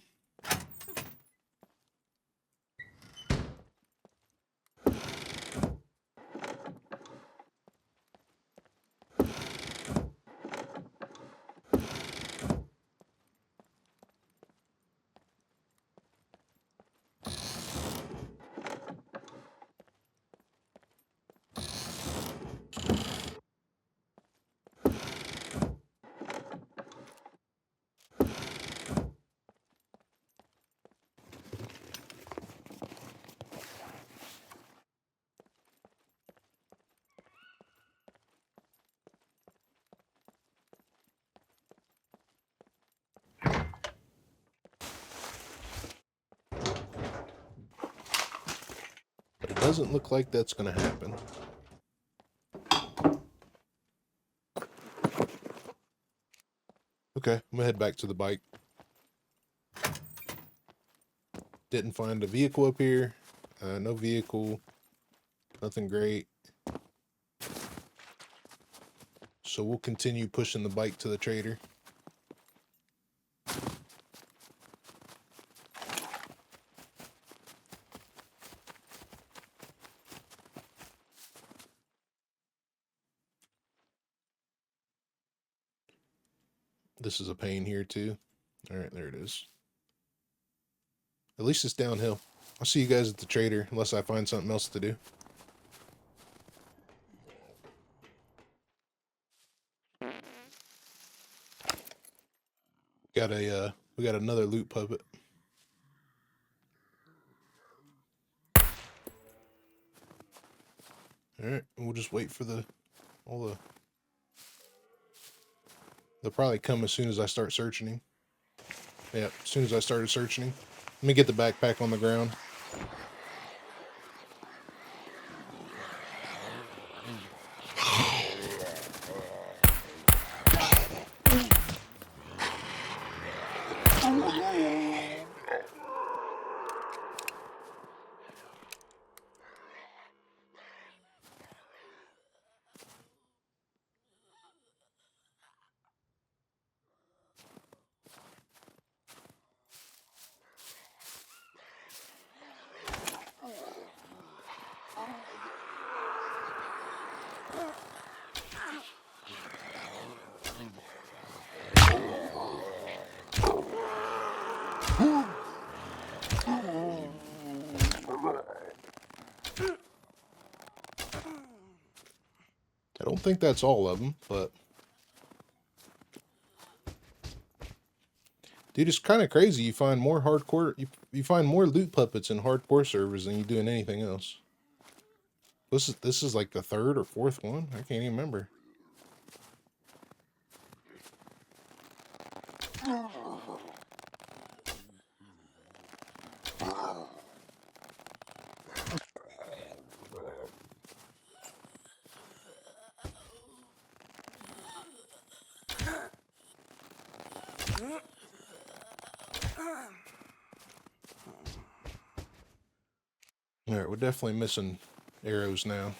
But it doesn't look like that's going to happen. Okay, I'm going to head back to the bike. Didn't find a vehicle up here. No vehicle. Nothing great. So we'll continue pushing the bike to the trader. This is a pain here too. All right, there it is. At least it's downhill. I'll see you guys at the trader unless I find something else to do. We got another loot puppet. All right, we'll just wait for they'll probably come as soon as I start searching. Yeah, as soon as I started searching. Let me get the backpack on the ground. I don't think that's all of them, but dude, it's kind of crazy. You find more hardcore, you find more loot puppets in hardcore servers than you do in anything else. This is like the third or fourth one. I can't even remember. All right, we're definitely missing arrows now.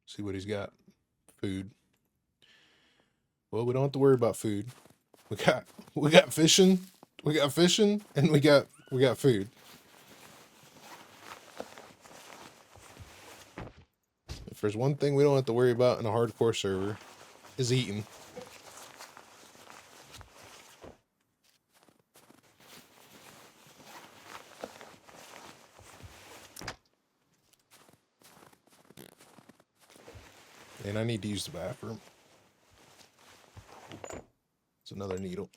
See what he's got. Food. Well, we don't have to worry about food. We got fishing. We got fishing, and we got food. If there's one thing we don't have to worry about in a hardcore server, is eating. And I need to use the bathroom. It's another needle.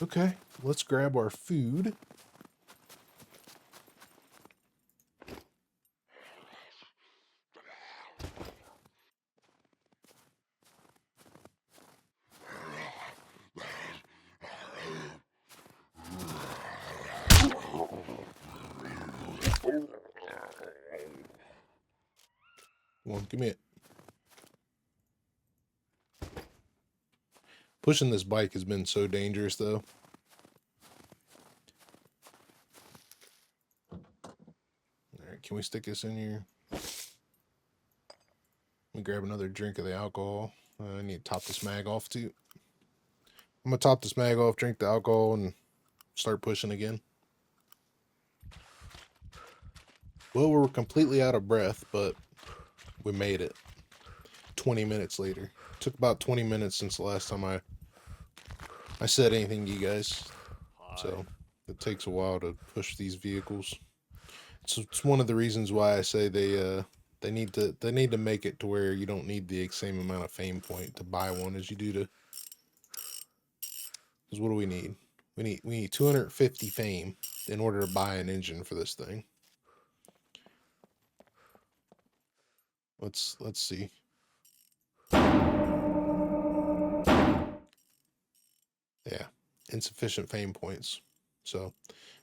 Okay, let's grab our food. Come on, give me it. Pushing this bike has been so dangerous, though. Alright, can we stick this in here? Let me grab another drink of the alcohol. I need to top this mag off, too. I'm going to top this mag off, drink the alcohol, and start pushing again. Well, we're completely out of breath, but we made it. 20 minutes later. Took about 20 minutes since the last time I said anything to you guys. So it takes a while to push these vehicles. It's one of the reasons why I say they need to make it to where you don't need the same amount of fame point to buy one as you do to. Because what do we need? We need 250 fame in order to buy an engine for this thing. Let's see. Yeah, insufficient fame points. So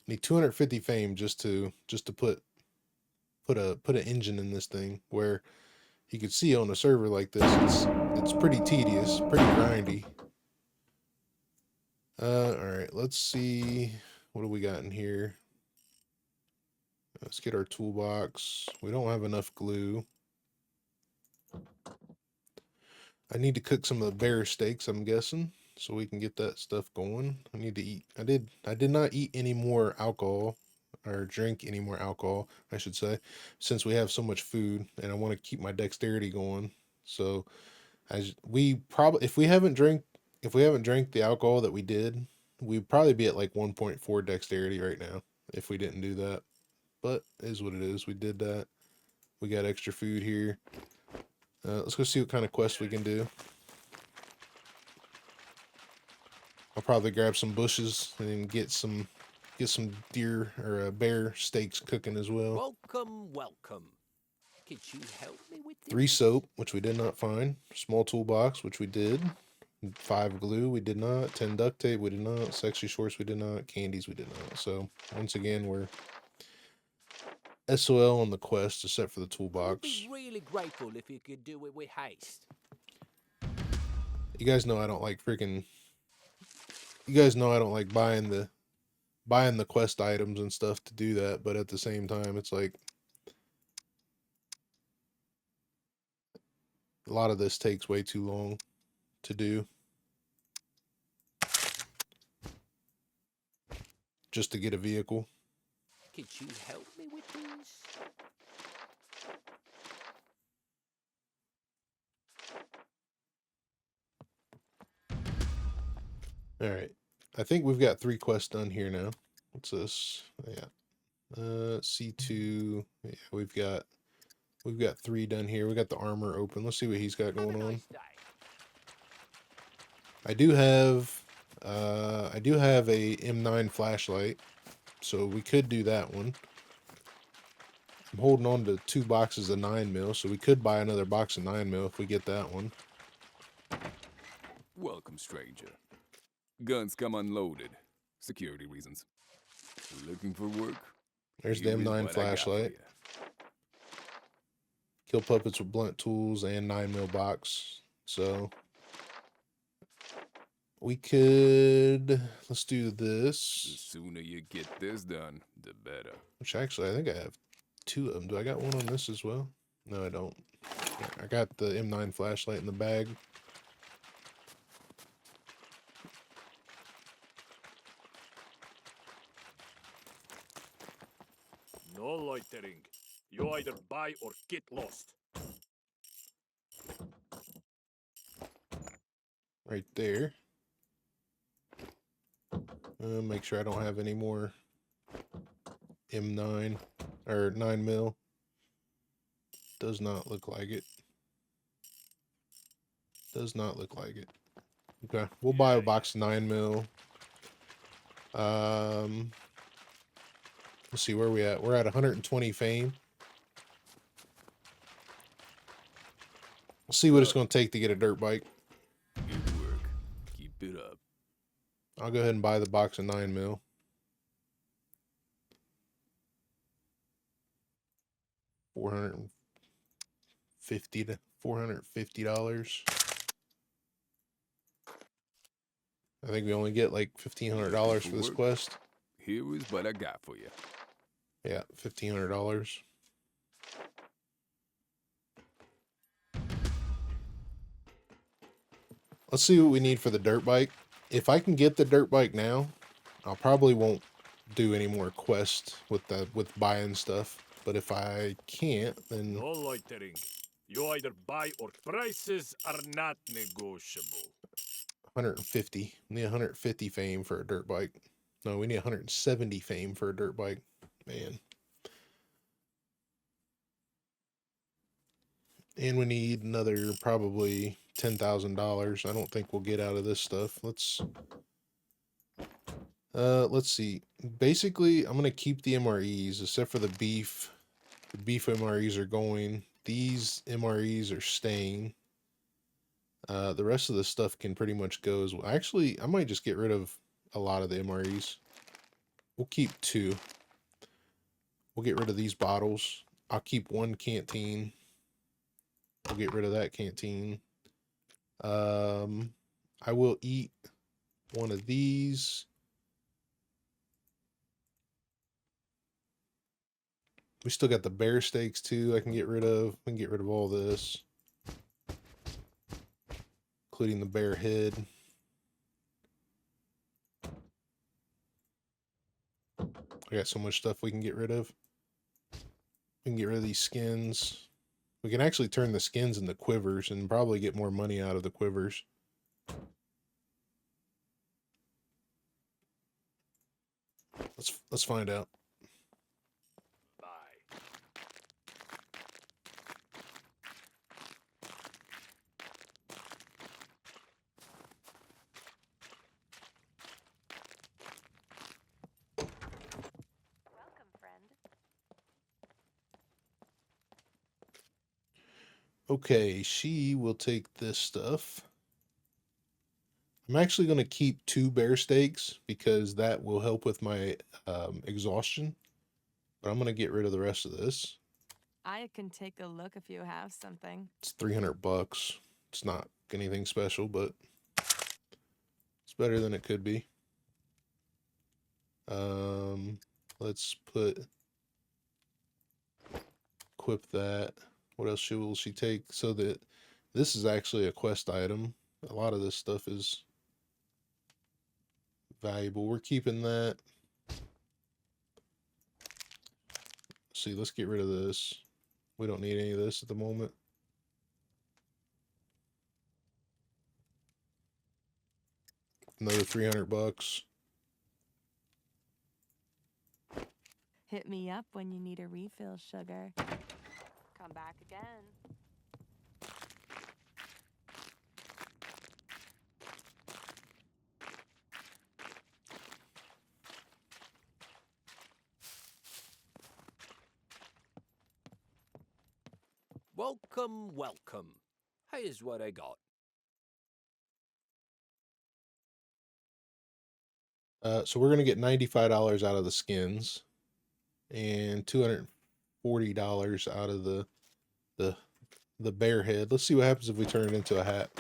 need 250 fame just to put an engine in this thing, where you could see on a server like this, it's pretty tedious, pretty grindy. All right, let's see what do we got in here. Let's get our toolbox. We don't have enough glue. I need to cook some of the bear steaks, I'm guessing, so we can get that stuff going. I need to eat. I did not eat any more alcohol, or drink any more alcohol, I should say, since we have so much food, and I want to keep my dexterity going. So, if we haven't drank the alcohol that we did, we'd probably be at like 1.4 dexterity right now if we didn't do that. But it is what it is. We did that. We got extra food here. Let's go see what kind of quest we can do. I'll probably grab some bushes and get some deer or bear steaks cooking as well. Welcome, welcome. Could you help me with this? 3 soap, which we did not find. Small toolbox, which we did. 5 glue, we did not. 10 duct tape, we did not. Sexy shorts, we did not. Candies, we did not. So once again, we're SOL on the quest, except for the toolbox. I'd be really grateful if you could do it with haste. You guys know I don't like freaking. You guys know I don't like buying the quest items and stuff to do that, but at the same time, it's like a lot of this takes way too long to do just to get a vehicle. Could you help me with this? All right, I think we've got 3 quests done here now. What's this? Yeah, C2. Yeah, we've got 3 done here. We got the armor open. Let's see what he's got going on. I do have a M9 flashlight, so we could do that one. I'm holding on to 2 boxes of 9mm, so we could buy another box of 9mm if we get that one. Welcome, stranger. Guns come unloaded. Security reasons. Looking for work? There's the Here is M9 what I got for flashlight. ya. Kill puppets with blunt tools and 9mm box. So we could, let's do The this. sooner you get this done, the better. Which actually, I think I have 2 of them. Do I got one on this as well? No, I don't. I got the M9 flashlight in the bag. No loitering. You either buy or get lost. Right there. Make sure I don't have any more M9 or 9mm. Does not look like it. Does not look like it. Okay, we'll buy a box of 9mm. Let's see where we at. We're at 120 fame. We'll see what it's going to take to get a dirt bike. Good work. Keep it up. I'll go ahead and buy the box of 9 mil. $450 to $450. I think we only get like $1,500 for this quest. Here is what I got for you. Yeah, $1,500. Let's see what we need for the dirt bike. If I can get the dirt bike now, I'll probably won't do any more quests with buying stuff. But if I can't, then No loitering. You either buy or prices are not negotiable. 150. We need 150 fame for a dirt bike. No, we need 170 fame for a dirt bike. Man. And we need another probably $10,000. I don't think we'll get out of this stuff. Let's see. Basically, I'm gonna keep the MREs except for the beef. The beef MREs are going. These MREs are staying. The rest of the stuff can pretty much go as well. Actually, I might just get rid of a lot of the MREs. We'll keep 2. We'll get rid of these bottles. I'll keep 1 canteen. We'll get rid of that canteen. I will eat 1 of these. We still got the bear steaks too I can get rid of. We can get rid of all this. Including the bear head. I got so much stuff we can get rid of. We can get rid of these skins. We can actually turn the skins into quivers and probably get more money out of the quivers. Let's find out. Bye. Welcome, friend. Okay, she will take this stuff. I'm actually going to keep 2 bear steaks because that will help with my exhaustion. But I'm going to get rid of the rest of this. I can take a look if you have something. It's $300. It's not anything special, but it's better than it could be. Let's equip that. What else will she take? So that this is actually a quest item. A lot of this stuff is valuable. We're keeping that. See, let's get rid of this. We don't need any of this at the moment. Another $300. Hit me up when you need a refill, sugar. Come back again. Welcome, welcome. Here's what I got. So we're gonna get $95 out of the skins, and $240 out of the bear head. Let's see what happens if we turn it into a hat.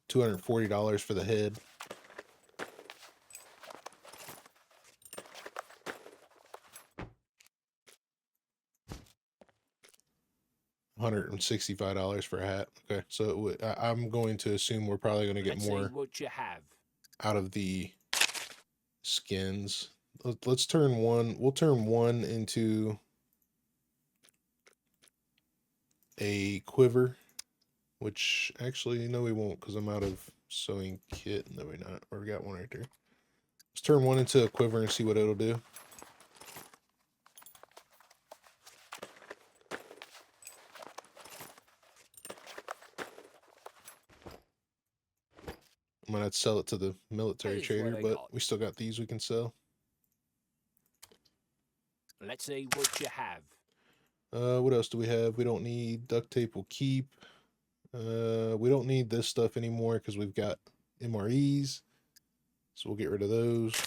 $240 for the head. $165 for a hat. Okay, so I'm going to assume we're probably going to get Let's see more what you have. out of the skins. Let's turn one. We'll turn one into a quiver, which actually, no, we won't because I'm out of sewing kit. No, we're not. Or we got one right there. Let's turn one into a quiver and see what it'll do. I'm gonna have to sell it to the military Here's what trader, I but got. we still got these we can sell. Let's see what you have. What else do we have? We don't need duct tape. We'll keep. We don't need this stuff anymore because we've got MREs, so we'll get rid of those.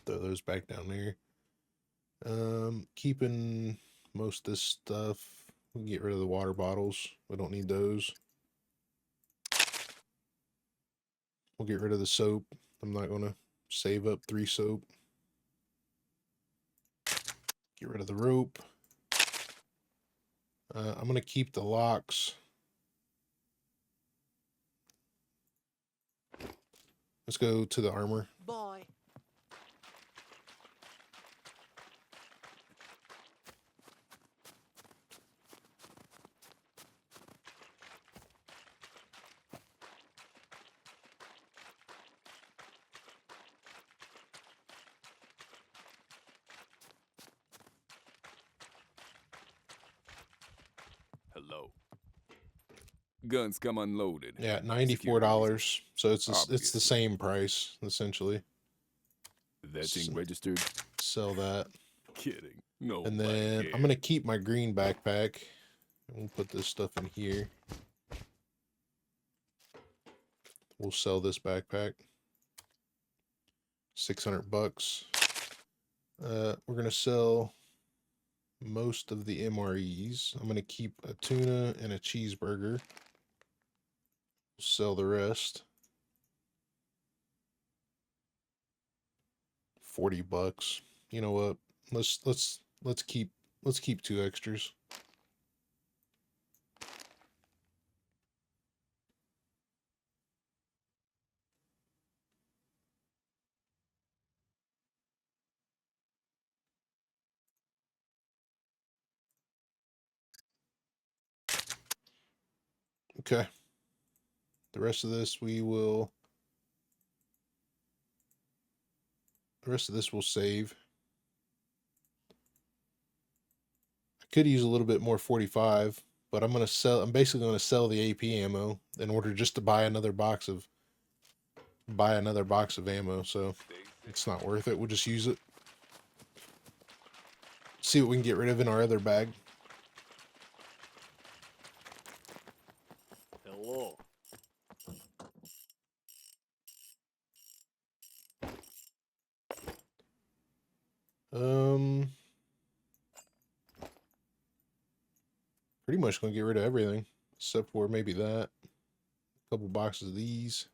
Throw those back down there. Keeping most of this stuff. We can get rid of the water bottles. We don't need those. We'll get rid of the soap. I'm not going to save up 3 soap. Get rid of the rope. I'm going to keep the locks. Let's go to the armor. Bye. Hello. Guns come unloaded. Yeah, Security $94. reasons. So it's the Obviously. same price essentially. That thing registered? Sell that. Kidding. No. And then I'm going to keep my green backpack. We'll put this stuff in here. We'll sell this backpack. $600. We're going to sell most of the MREs. I'm going to keep a tuna and a cheeseburger. Sell the rest. $40. You know what? Let's keep 2 extras. Okay. The rest of this we'll save. I could use a little bit more 45, but I'm basically going to sell the AP ammo in order just to buy another box of ammo, so it's not worth it. We'll just use it. See what we can get rid of in our other bag. Hello. Pretty much gonna get rid of everything except for maybe that. A couple boxes of these.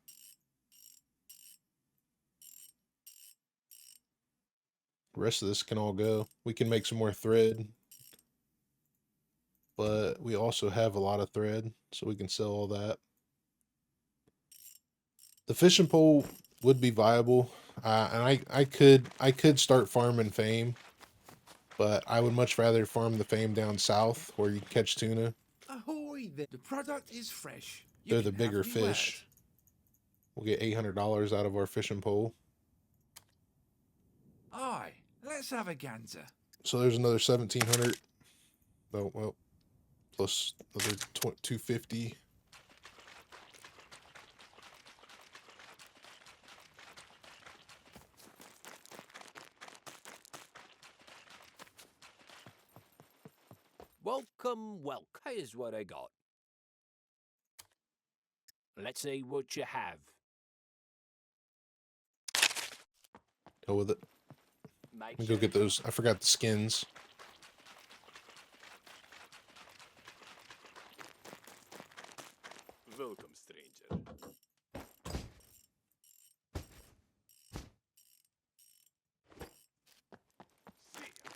The rest of this can all go. We can make some more thread, but we also have a lot of thread, so we can sell all that. The fishing pole would be viable, and I could start farming fame, but I would much rather farm the fame down south where you can catch tuna. Ahoy! The product is fresh. You They're the can have bigger me fish. We'll get $800 out of our fishing pole. word. Aye, let's have a gander. So there's another 1,700. Oh well, plus another 250. Welcome. Here's what I got. Let's see what you have. Go with it. Let me go get those. I forgot the skins. Welcome, stranger. See ya.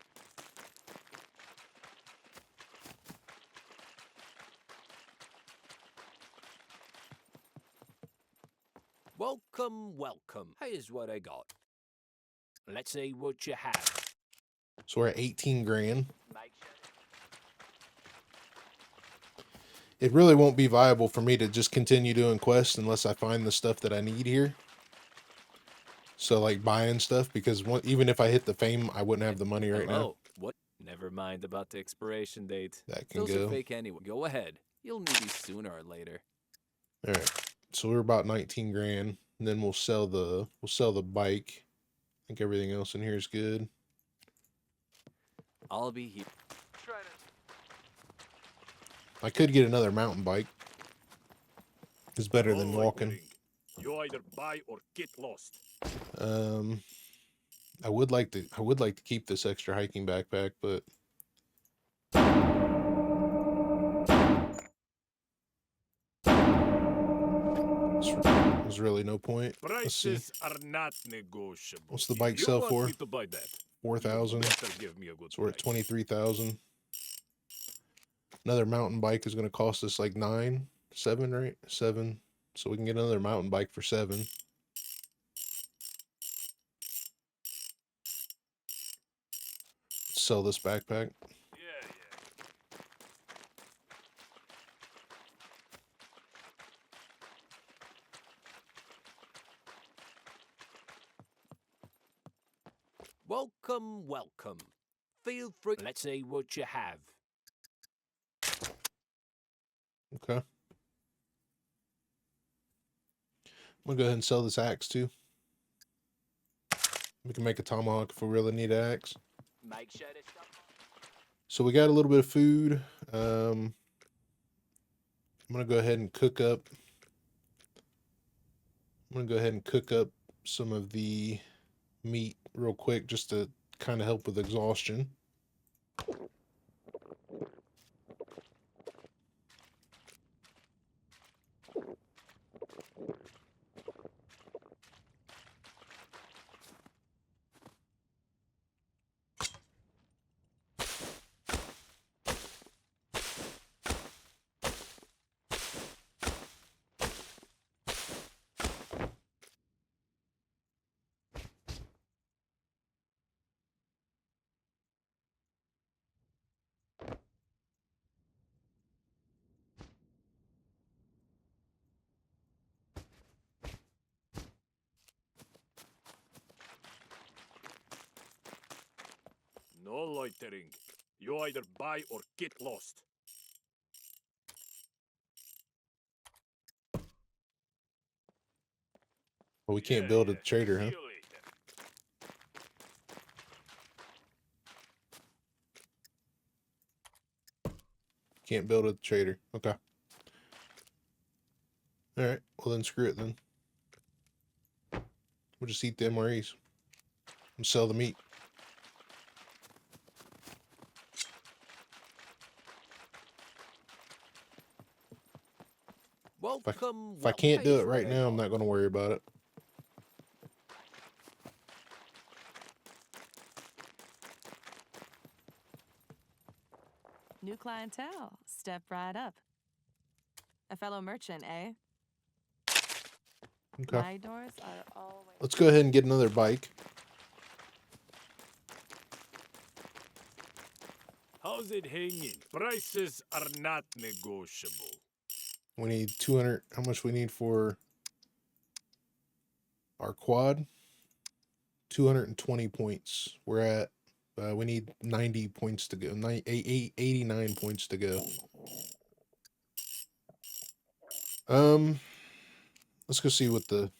Welcome. Here's what I got. Let's see what you have. So we're at 18 grand. It really won't be viable for me to just continue doing quests unless I find the stuff that I need here. So like buying stuff, because even if I hit the fame, I wouldn't have the money right now. What? Never mind about the expiration date. That can Those go. are fake anyway. Go ahead. You'll need these sooner or later. All right. So we're about 19 grand. And then we'll sell the bike. I think everything else in here is good. I'll be here. I could get another mountain bike. It's better than No walking. loitering. You either buy or get lost. I would like to keep this extra hiking backpack, but there's really no point. Let's see. Prices are not negotiable. What's the If bike you sell want for? me to buy that, 4,000. you better give me a good So we're at price. 23,000. Another mountain bike is going to cost us like 7, right? 7. So we can get another mountain bike for 7. Sell this backpack. Yeah. Welcome, welcome. Feel free. Let's see what you have. Okay. I'm going to go ahead and sell this axe too. We can make a tomahawk if we really need an axe. Make sure to stop. So we got a little bit of food. I'm going to go ahead and cook up. I'm going to go ahead and cook up some of the meat real quick just to kind of help with exhaustion. No loitering. You either buy or get lost. But we can't build a Yeah. trader, See huh? you later. Can't build a trader. Okay. Alright. Well, then screw it then. We'll just eat the MREs. And sell the meat. Welcome. If I can't do it right now, I'm not going to worry about it. New clientele. Step right up. A fellow merchant, eh? Okay. My doors are always... Let's go ahead and get another bike. How's it hanging? Prices are not negotiable. We need 200. How much we need for our quad? 220 points. We're at, we need 90 points to go. 89 points to go. Let's go see what the,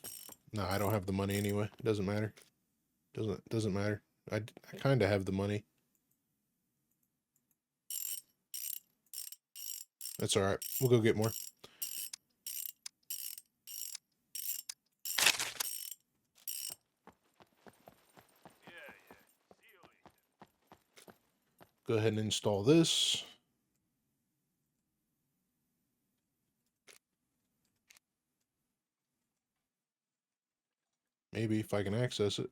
no, I don't have the money anyway. It doesn't matter. Doesn't matter. I kind of have the money. That's all right. We'll go get more. Go ahead and install this. Maybe if I can access it.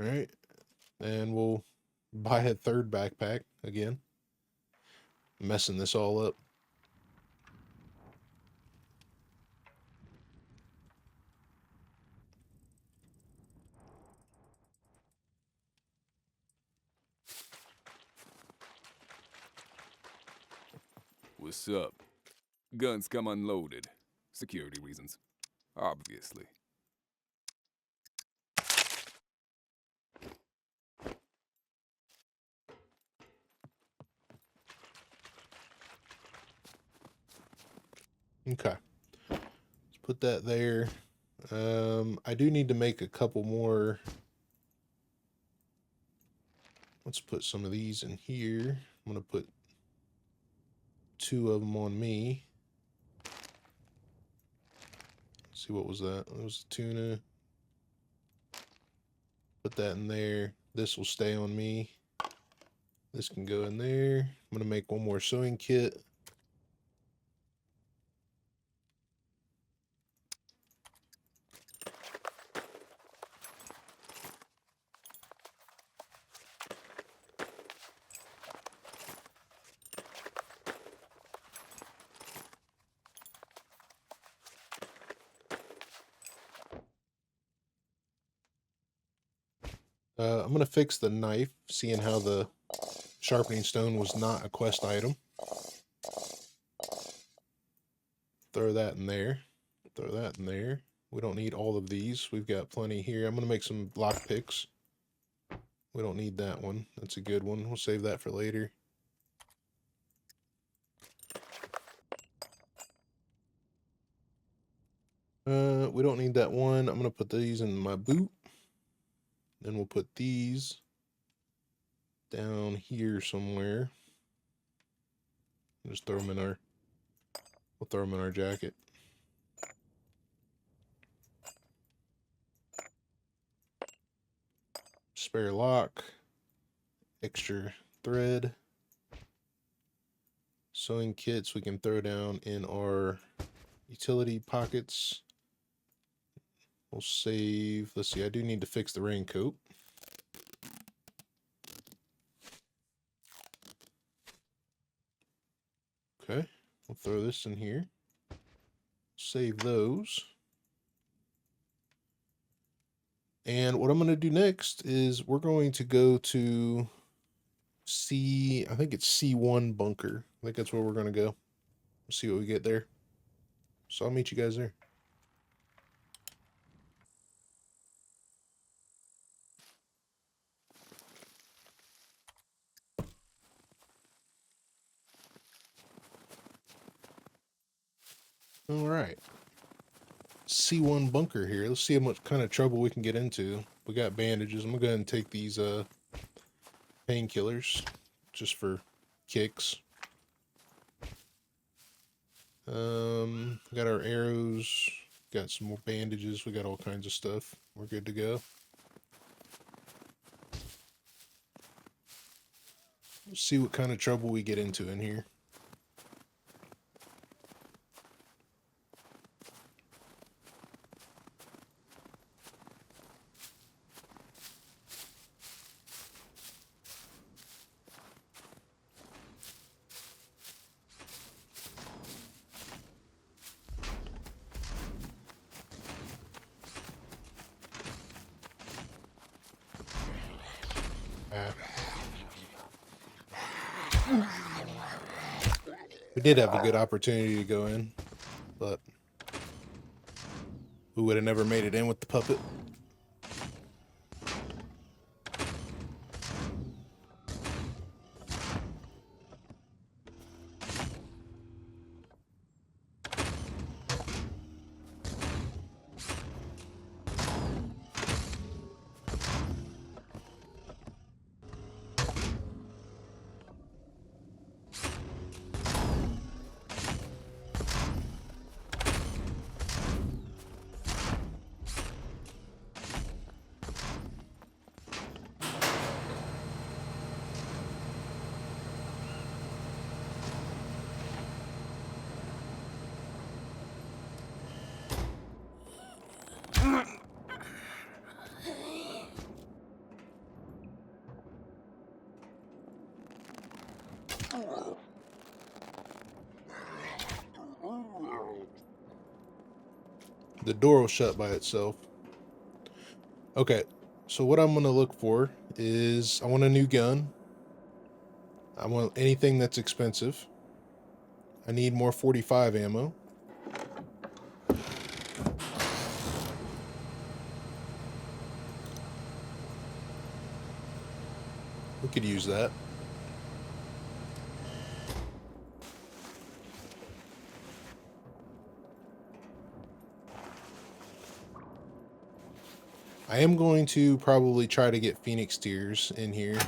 All right. And we'll buy a third backpack again. Messing this all up. What's up? Guns come unloaded. Security reasons. Obviously. Okay. Let's put that there. I do need to make a couple more. Let's put some of these in here. I'm going to put 2 of them on me. Let's see, what was that? That was tuna. Put that in there. This will stay on me. This can go in there. I'm going to make one more sewing kit. I'm going to fix the knife, seeing how the sharpening stone was not a quest item. Throw that in there. Throw that in there. We don't need all of these. We've got plenty here. I'm going to make some lock picks. We don't need that one. That's a good one. We'll save that for later. We don't need that one. I'm going to put these in my boot. Then we'll put these down here somewhere. Just throw them in our, we'll throw them in our jacket. Spare lock, extra thread, sewing kits we can throw down in our utility pockets. We'll save, let's see, I do need to fix the raincoat. Okay, we'll throw this in here. Save those. And what I'm going to do next is we're going to go to I think it's C1 bunker. I think that's where we're going to go. We'll see what we get there. So I'll meet you guys there. All right. C1 bunker here. Let's see how much kind of trouble we can get into. We got bandages. I'm going to go ahead and take these painkillers just for kicks. Got our arrows. Got some more bandages. We got all kinds of stuff. We're good to go. Let's see what kind of trouble we get into in here. We did have a good opportunity to go in, but we would have never made it in with the puppet. The door will shut by itself. Okay, so what I'm going to look for is I want a new gun. I want anything that's expensive. I need more 45 ammo. We could use that. I am going to probably try to get Phoenix tiers in here.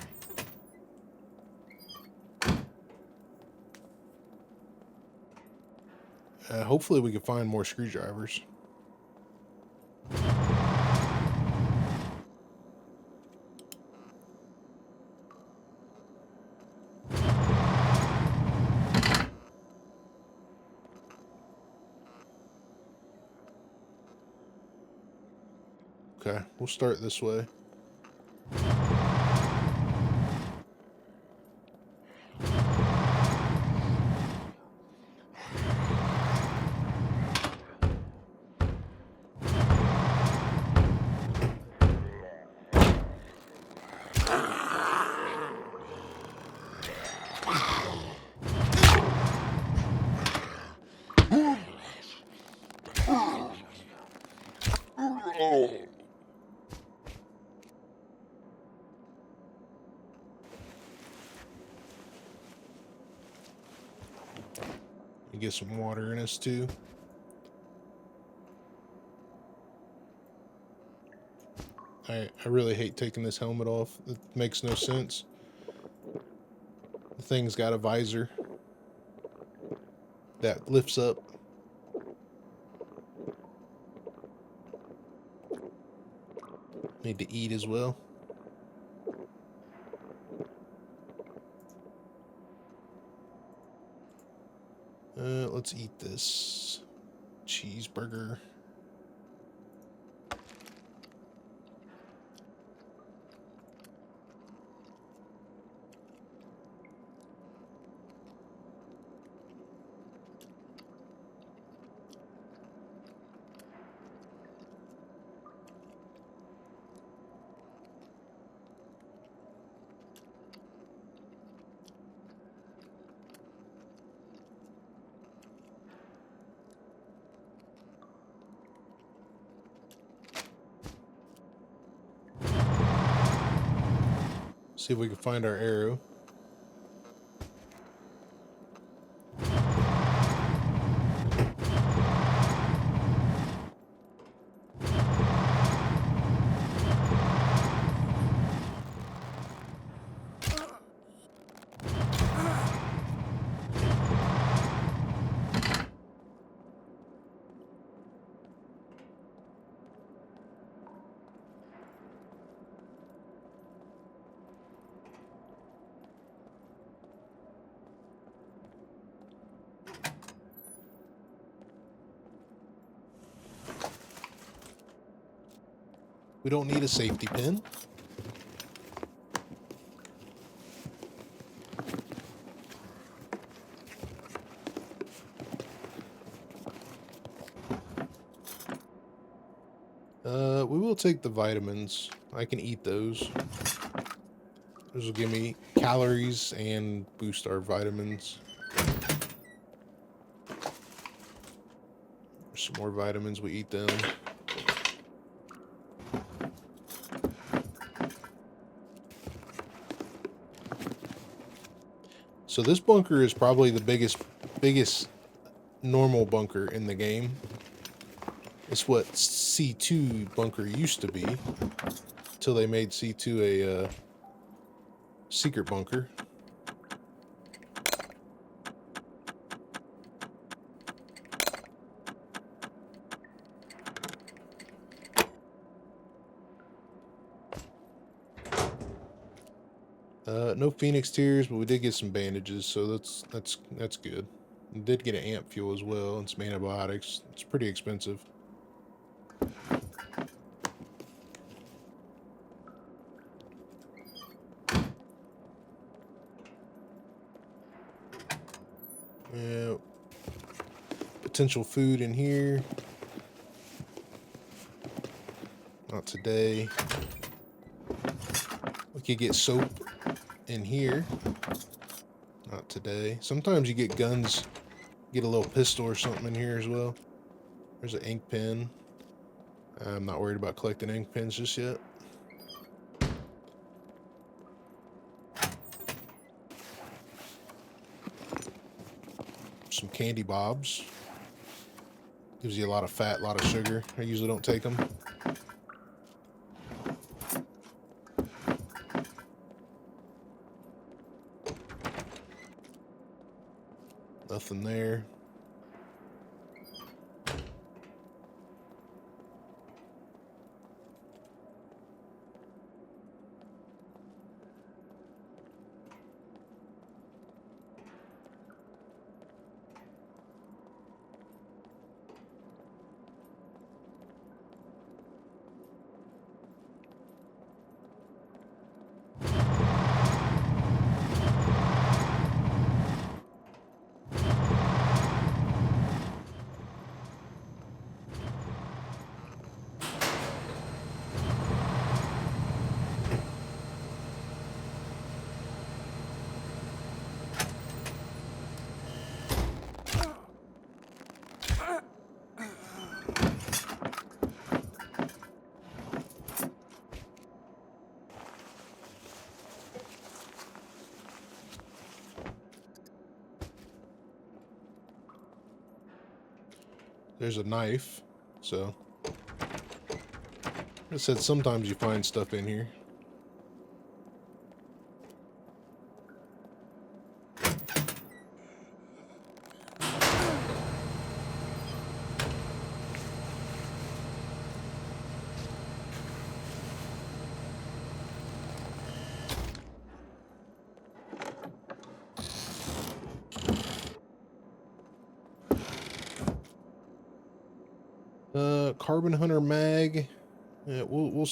Hopefully we can find more screwdrivers. Okay, we'll start this way. And get some water in us too. I really hate taking this helmet off. It makes no sense. The thing's got a visor that lifts up. Need to eat as well. Let's eat this cheeseburger. See if we can find our arrow. We don't need a safety pin. We will take the vitamins. I can eat those. Those will give me calories and boost our vitamins. Some more vitamins, we eat them. So this bunker is probably the biggest normal bunker in the game. It's what C2 bunker used to be, until they made C2 a secret bunker. No Phoenix tears, but we did get some bandages, so that's good. We did get an amp fuel as well and some antibiotics. It's pretty expensive. Yeah. Potential food in here. Not today. We could get soap in here. Not today. Sometimes you get guns, get a little pistol or something in here as well. There's an ink pen. I'm not worried about collecting ink pens just yet. Some candy bobs. Gives you a lot of fat, a lot of sugar. I usually don't take them. Nothing there. There's a knife, so it said sometimes you find stuff in here. Carbon Hunter mag. Yeah, we'll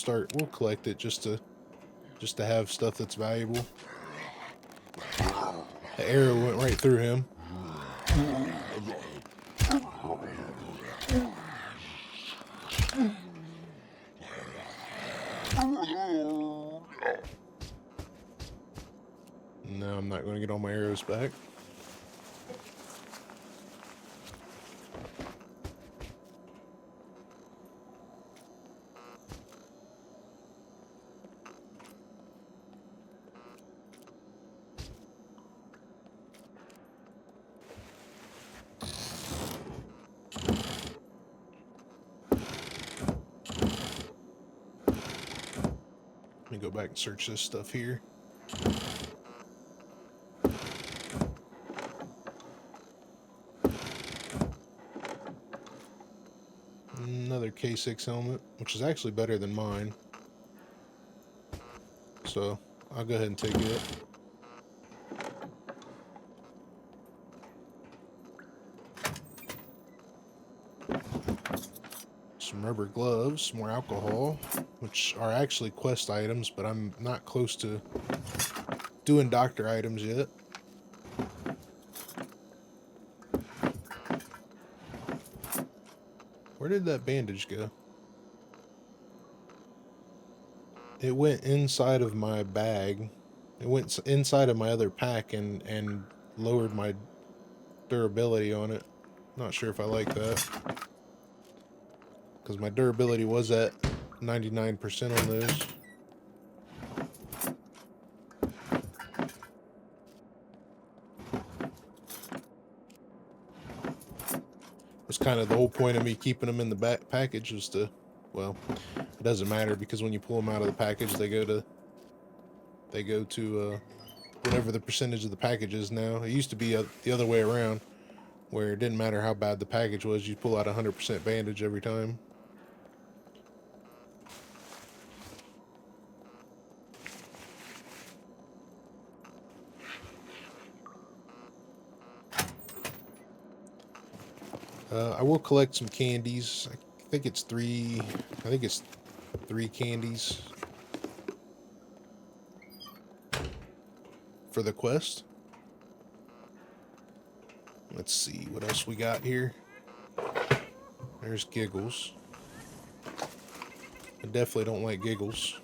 collect it just to have stuff that's valuable. The arrow went right through him. No, I'm not going to get all my arrows back. Let me go back and search this stuff here. Another K6 helmet, which is actually better than mine. So I'll go ahead and take it. Some rubber gloves, some more alcohol, which are actually quest items, but I'm not close to doing doctor items yet. Where did that bandage go? It went inside of my bag. It went inside of my other pack and lowered my durability on it. Not sure if I like that, because my durability was at 99% on those. It's kind of the whole point of me keeping them in the back package was to, well, it doesn't matter because when you pull them out of the package, they go to whatever the percentage of the package is now. It used to be the other way around, where it didn't matter how bad the package was, you pull out 100% bandage every time. I will collect some candies. I think it's three candies for the quest. Let's see what else we got here. There's Giggles. I definitely don't like Giggles.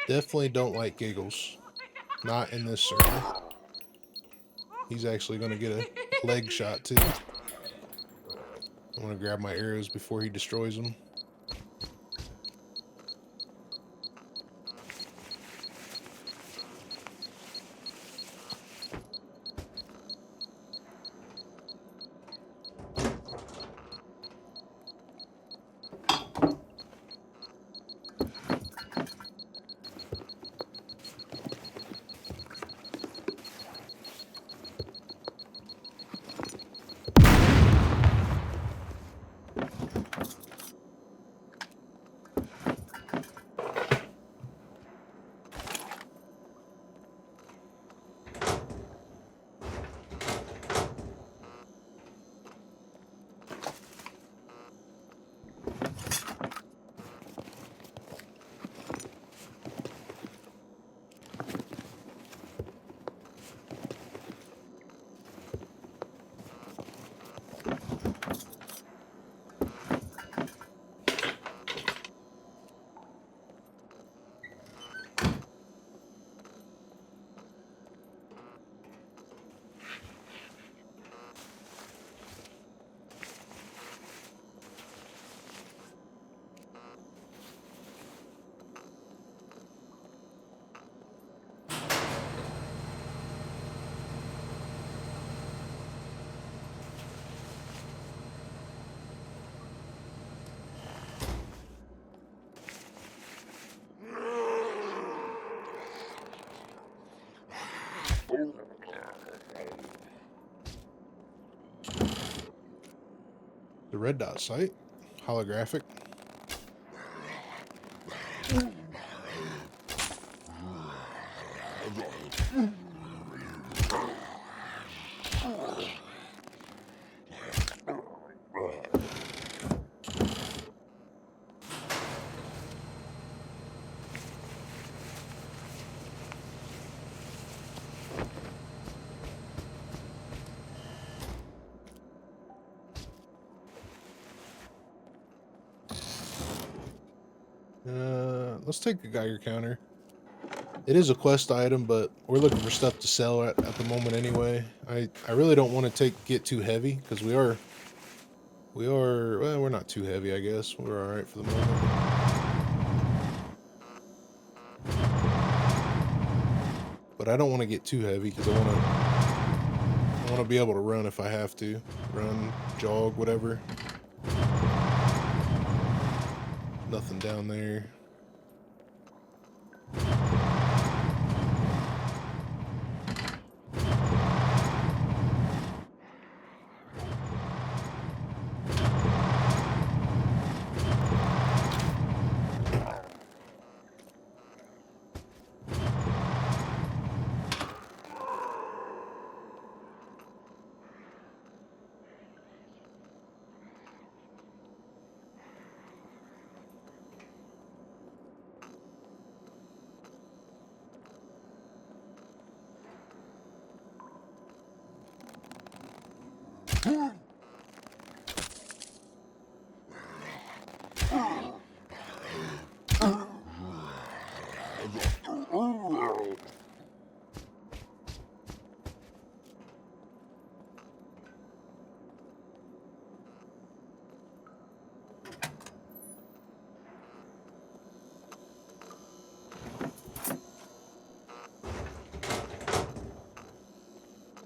Definitely don't like giggles. Not in this server. He's actually going to get a leg shot too. I want to grab my arrows before he destroys them. The red dot sight. Holographic. Let's take the Geiger counter. It is a quest item, but we're looking for stuff to sell at the moment anyway. I really don't want to get too heavy because we are well, we're not too heavy, I guess. We're all right for the moment. But I don't want to get too heavy because I want to be able to run if I have to. Run, jog, whatever. Nothing down there.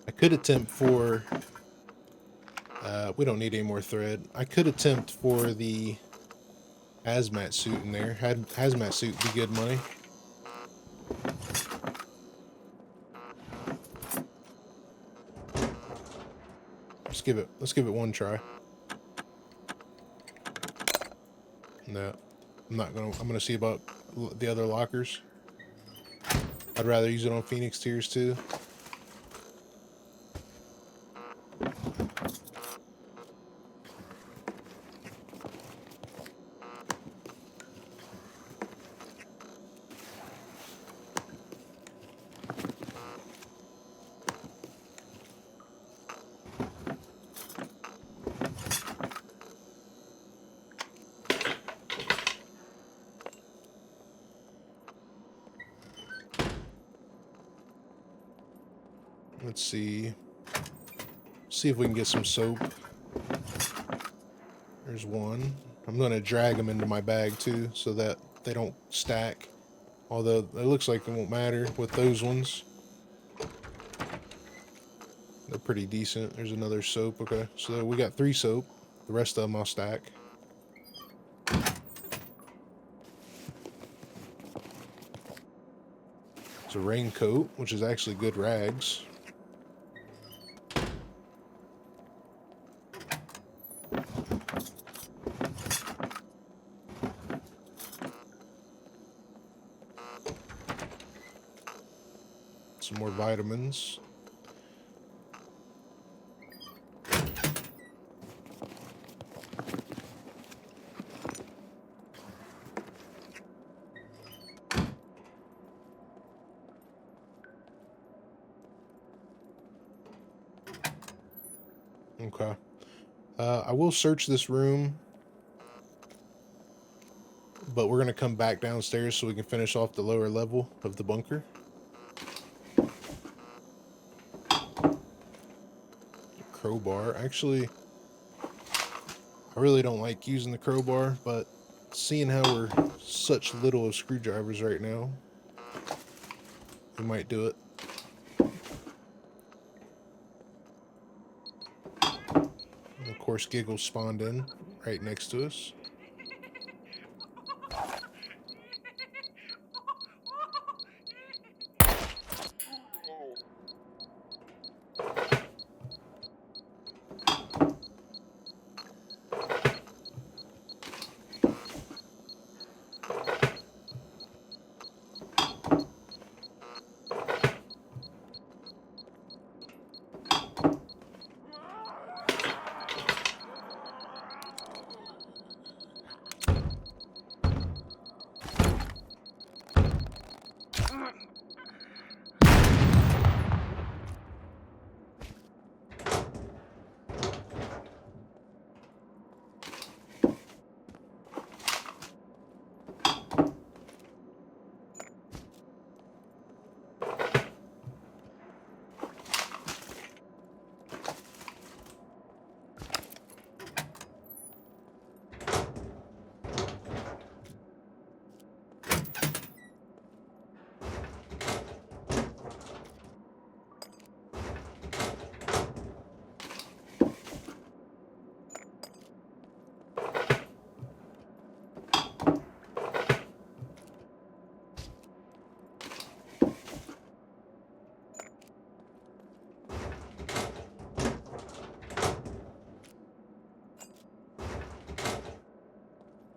I could attempt for, we don't need any more thread. I could attempt for the hazmat suit in there. Hazmat suit would be good money. Let's give it one try. No, I'm gonna see about the other lockers. I'd rather use it on Phoenix tiers too. Let's see. See if we can get some soap. There's one. I'm going to drag them into my bag too so that they don't stack. Although it looks like it won't matter with those ones. They're pretty decent. There's another soap. Okay, so we got 3 soap. The rest of them I'll stack. It's a raincoat, which is actually good rags. Some more vitamins. Okay. I will search this room, but we're going to come back downstairs so we can finish off the lower level of the bunker. Crowbar. Actually, I really don't like using the crowbar, but seeing how we're such little of screwdrivers right now, we might do it. And of course, Giggle spawned in right next to us.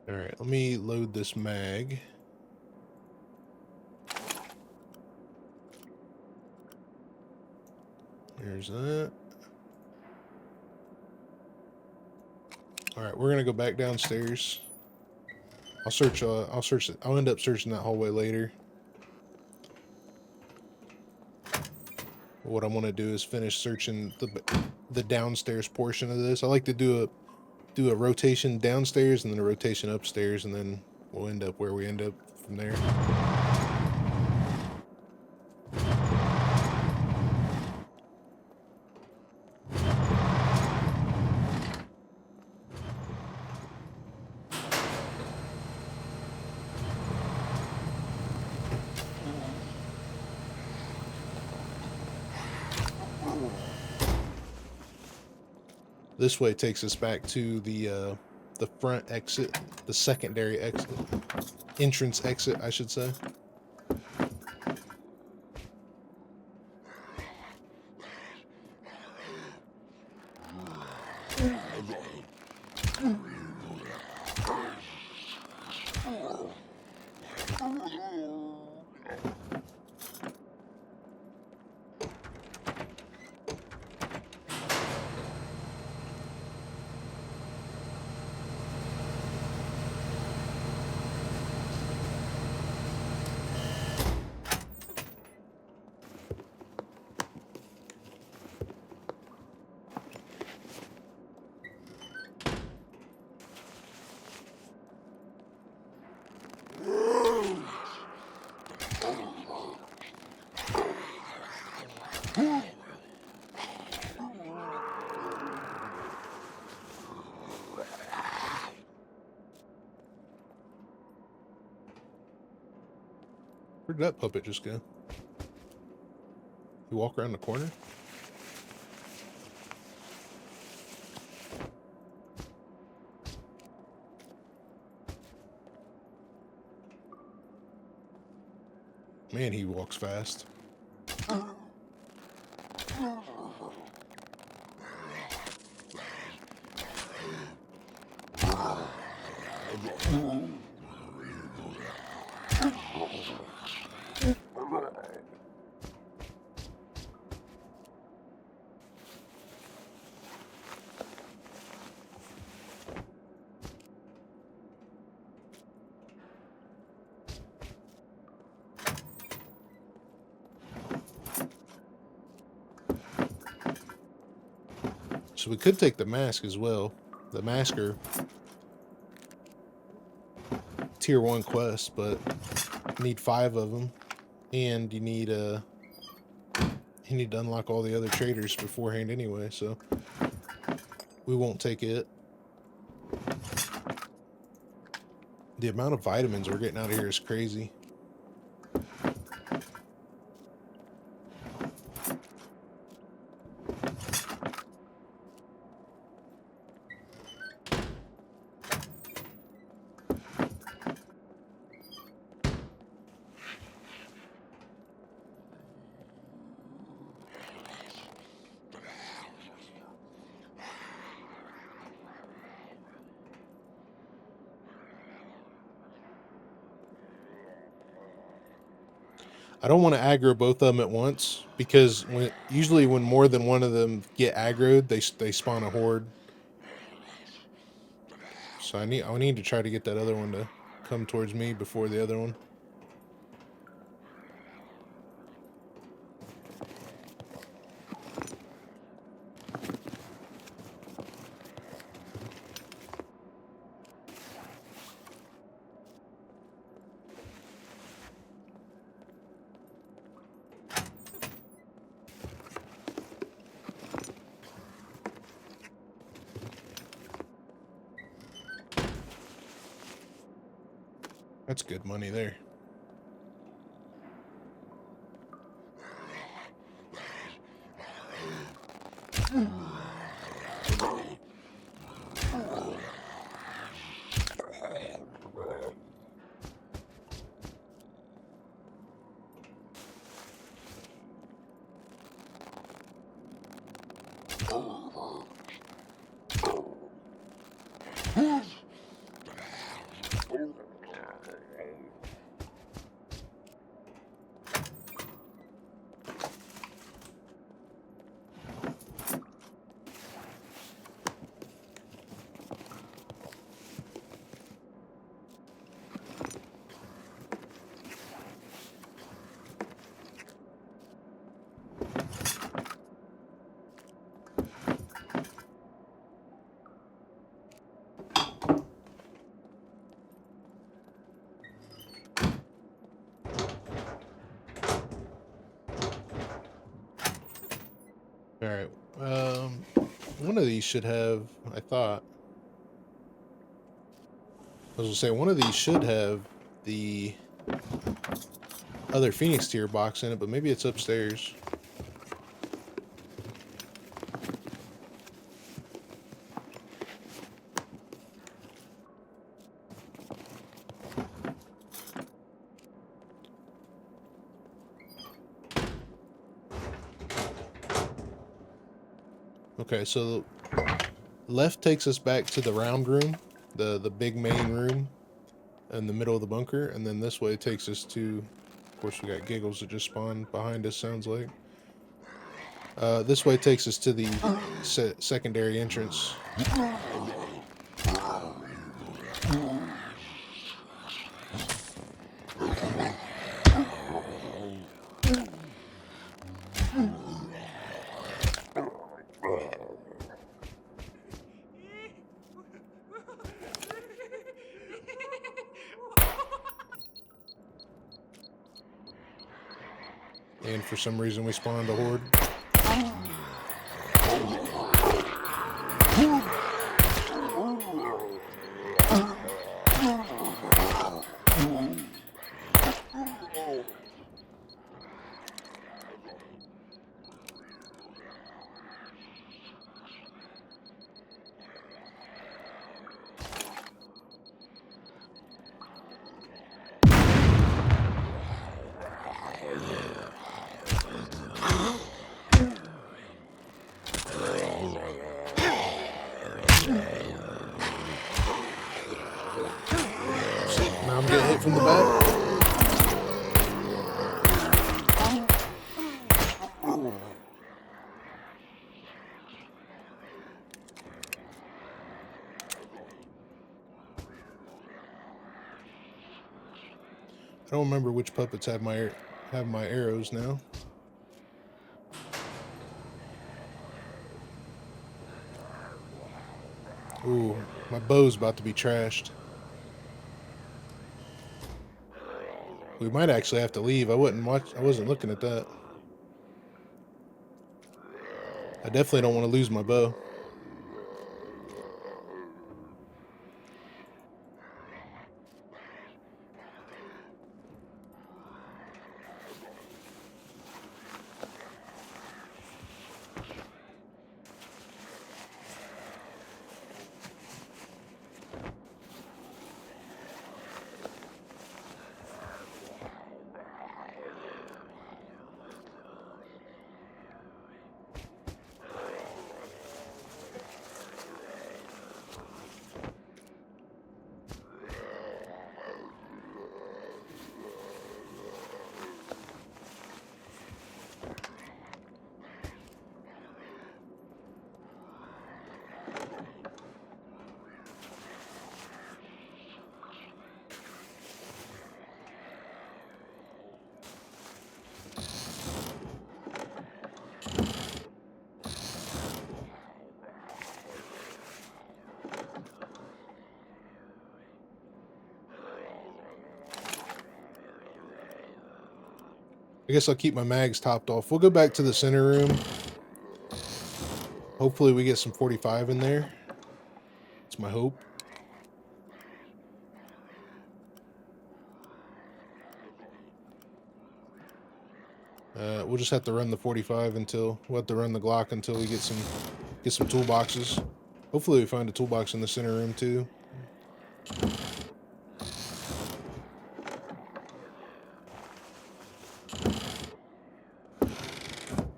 Alright, let me load this mag. There's that. Alright, we're gonna go back downstairs. I'll end up searching that hallway later. What I'm gonna do is finish searching the downstairs portion of this. I like to do a rotation downstairs and then a rotation upstairs, and then we'll end up where we end up from there. This way takes us back to the front exit, the secondary exit, entrance exit, I should say. Where'd that puppet just go? You walk around the corner? Man, he walks fast. So we could take the mask as well. The masker. Tier 1 quest, but you need 5 of them. And you need to unlock all the other traders beforehand anyway, so we won't take it. The amount of vitamins we're getting out of here is crazy. I don't want to aggro both of them at once because usually when more than one of them get aggroed, they spawn a horde. So I need to try to get that other one to come towards me before the other one. That's good money there. All right. One of these should have, I thought. I was gonna say one of these should have the other Phoenix tier box in it, but maybe it's upstairs. Okay, so left takes us back to the round room, the big main room in the middle of the bunker, and then this way takes us to, of course we got giggles that just spawned behind us, sounds like. This way takes us to the secondary entrance. And for some reason we spawned a horde. Now I'm getting hit from the back. I don't remember which puppets have my arrows now. Ooh, my bow's about to be trashed. We might actually have to leave. I wasn't looking at that. I definitely don't want to lose my bow. I guess I'll keep my mags topped off. We'll go back to the center room. Hopefully we get some 45 in there. It's my hope. We'll just have to run the 45 until we'll have to run the Glock until we get some toolboxes. Hopefully we find a toolbox in the center room too.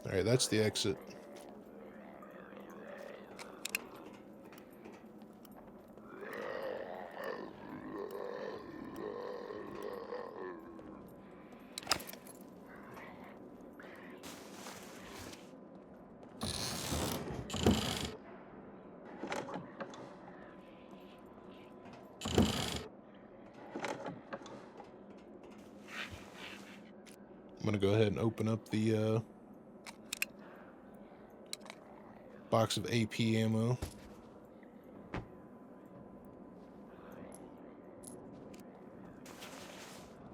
All right, that's the exit. I'm gonna go ahead and open up the box of AP ammo.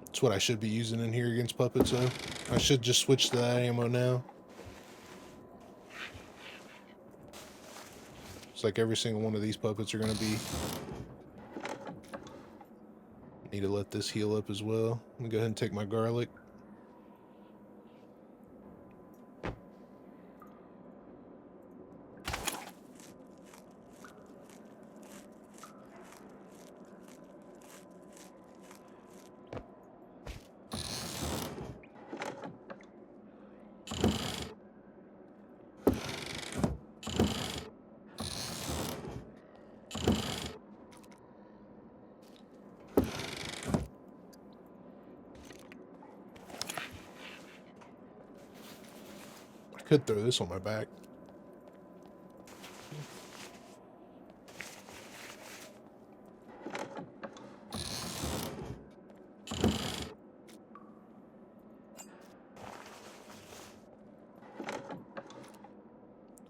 That's what I should be using in here against puppets, though. I should just switch to that ammo now. It's like every single one of these puppets are gonna be. Need to let this heal up as well. I'm gonna go ahead and take my garlic. Could throw this on my back.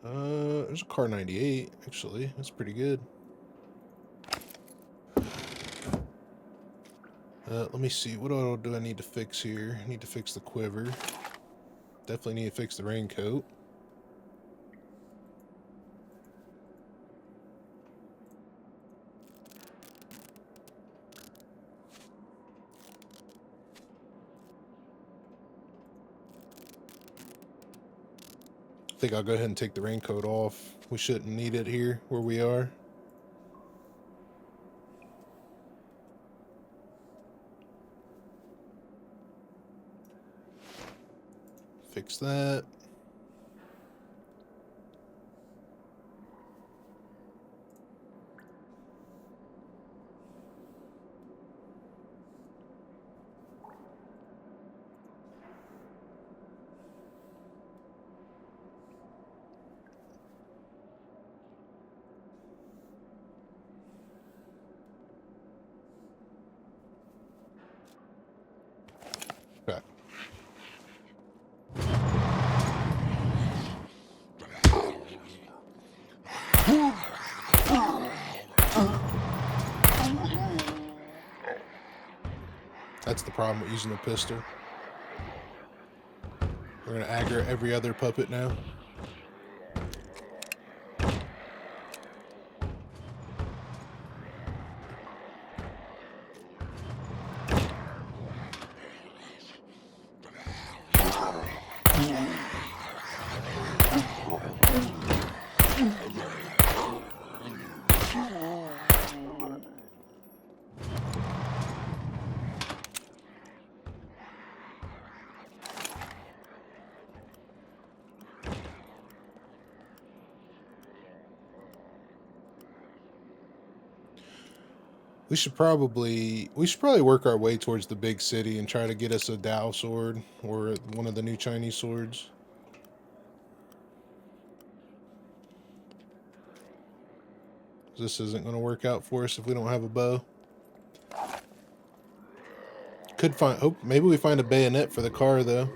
There's a car 98 actually. That's pretty good. Let me see. What do I need to fix here? I need to fix the quiver. Definitely need to fix the raincoat. I think I'll go ahead and take the raincoat off. We shouldn't need it here where we are. Fix that. Okay. That's the problem with using a pistol. We're gonna aggro every other puppet now. We should probably work our way towards the big city and try to get us a Dao sword or one of the new Chinese swords. This isn't going to work out for us if we don't have a bow. Could find, oh, maybe we find a bayonet for the car though.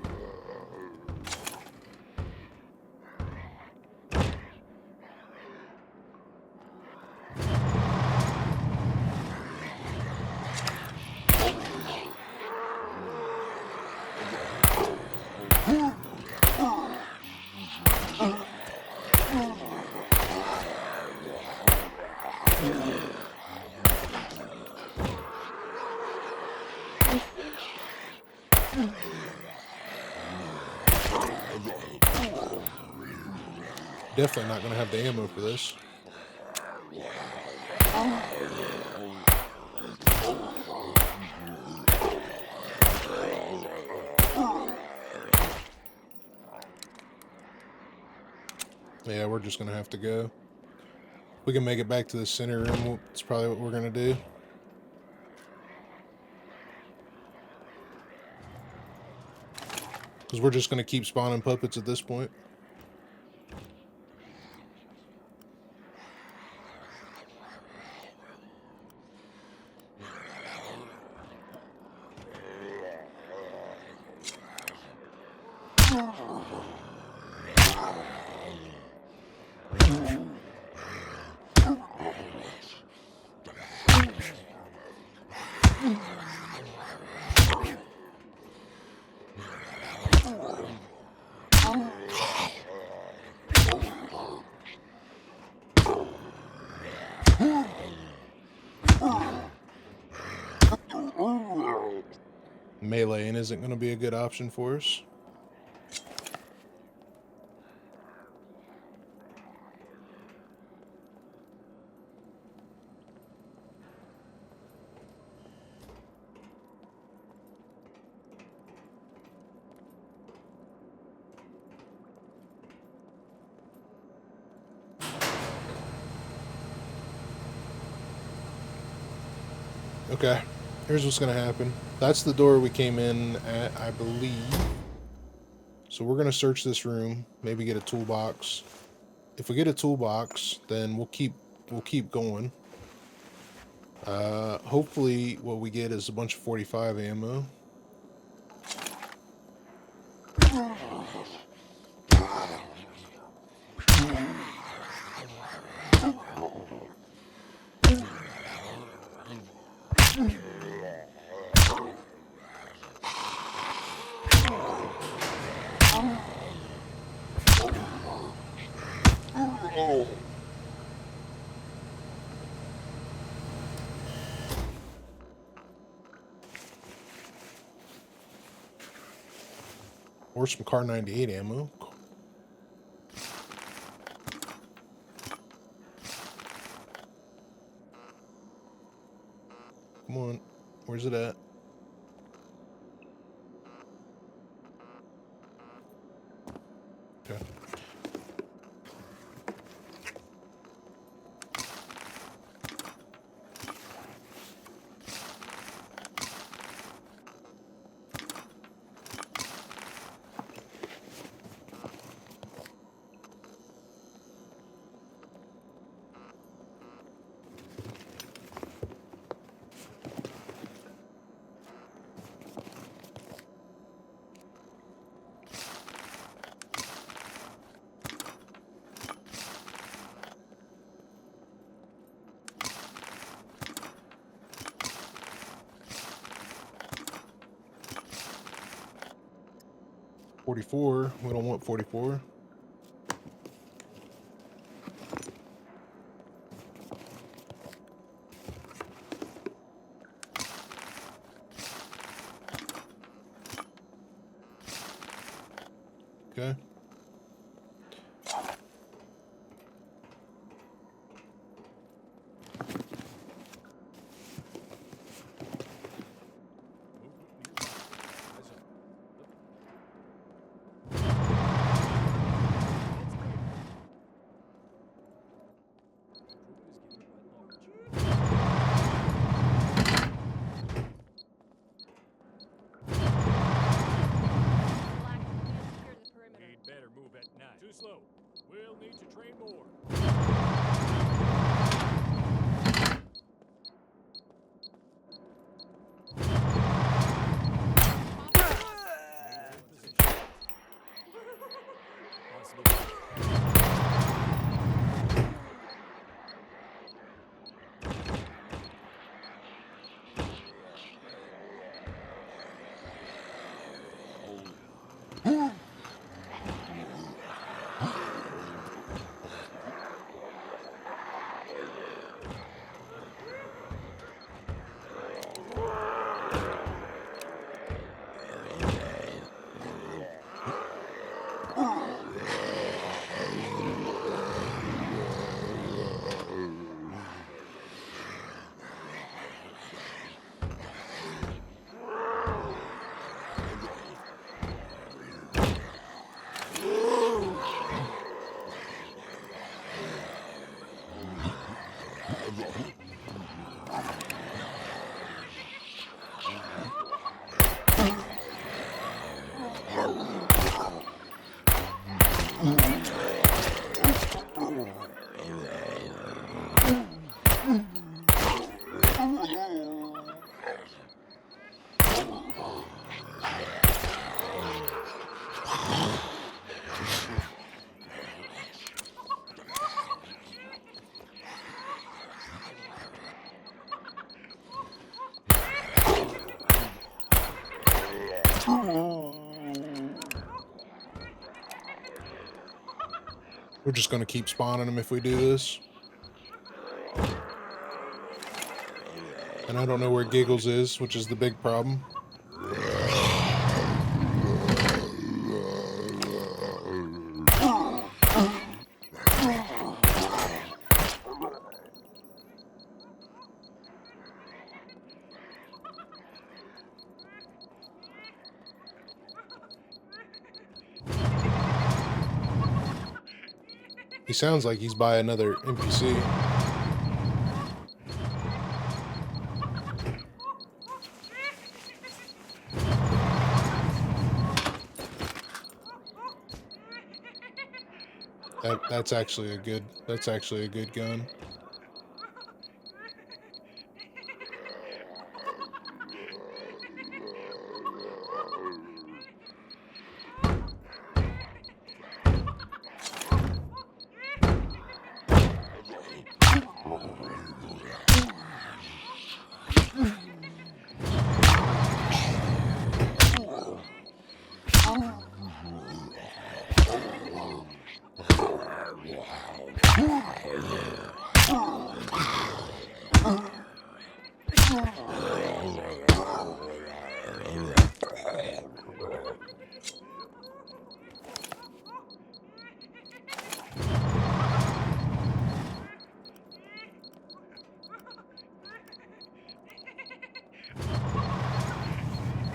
Definitely not going to have the ammo for this. Yeah, we're just going to have to go. We can make it back to the center room. That's probably what we're going to do. Because we're just going to keep spawning puppets at this point. Meleeing isn't going to be a good option for us. Okay, here's what's going to happen. That's the door we came in at, I believe. So we're going to search this room, maybe get a toolbox. If we get a toolbox, then we'll keep going. Hopefully what we get is a bunch of 45 ammo. Or some Car 98 ammo. Come on, where's it at? Okay. $44. We don't want 44. Okay. Need better move at night. Too slow. We'll need to train more. We're just going to keep spawning them if we do this. And I don't know where Giggles is, which is the big problem. He sounds like he's by another NPC. That's actually a good gun.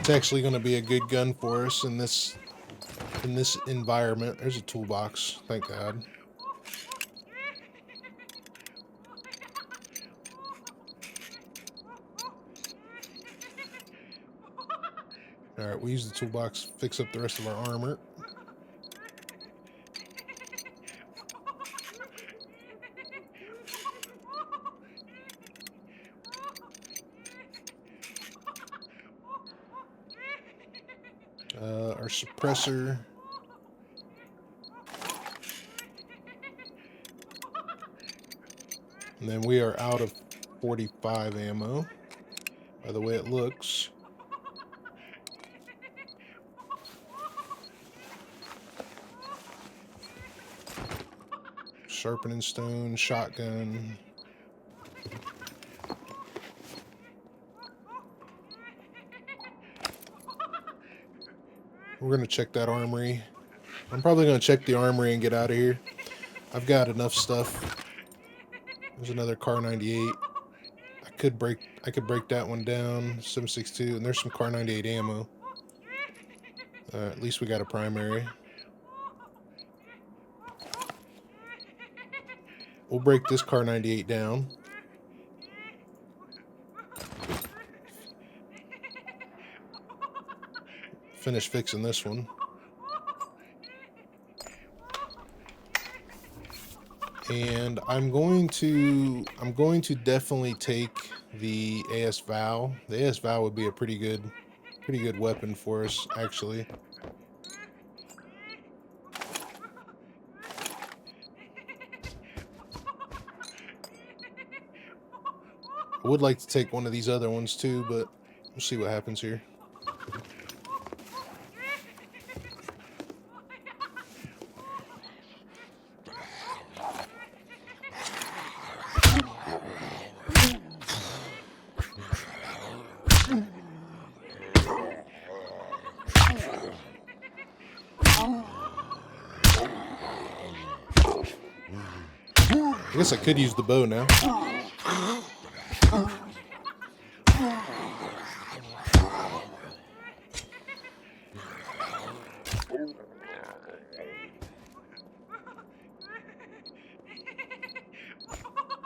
It's actually going to be a good gun for us in this in this environment. There's a toolbox, thank God. Alright, we use the toolbox to fix up the rest of our armor. Our suppressor. And then we are out of 45 ammo, by the way it looks. Sharpening stone, shotgun. We're going to check that armory. I'm probably going to check the armory and get out of here. I've got enough stuff. There's another Car 98. I could break that one down. 7.62, and there's some Car 98 ammo. At least we got a primary. We'll break this Car 98 down. Finish fixing this one. And I'm going to definitely take the AS Val. The AS Val would be a pretty good weapon for us, actually. I would like to take one of these other ones too, but we'll see what happens here. I guess I could use the bow now.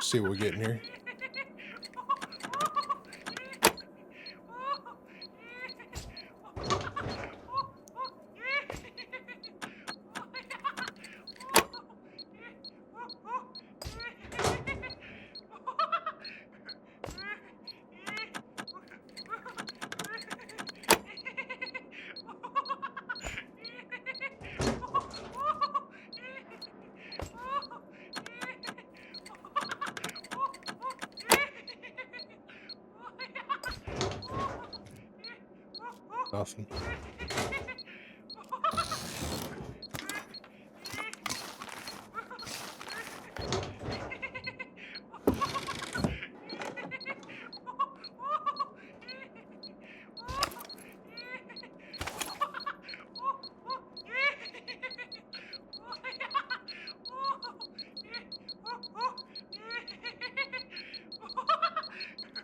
See what we're getting here. Nothing.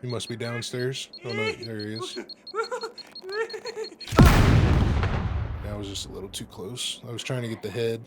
He must be downstairs. Oh no, there he is. That was just a little too close. I was trying to get the head.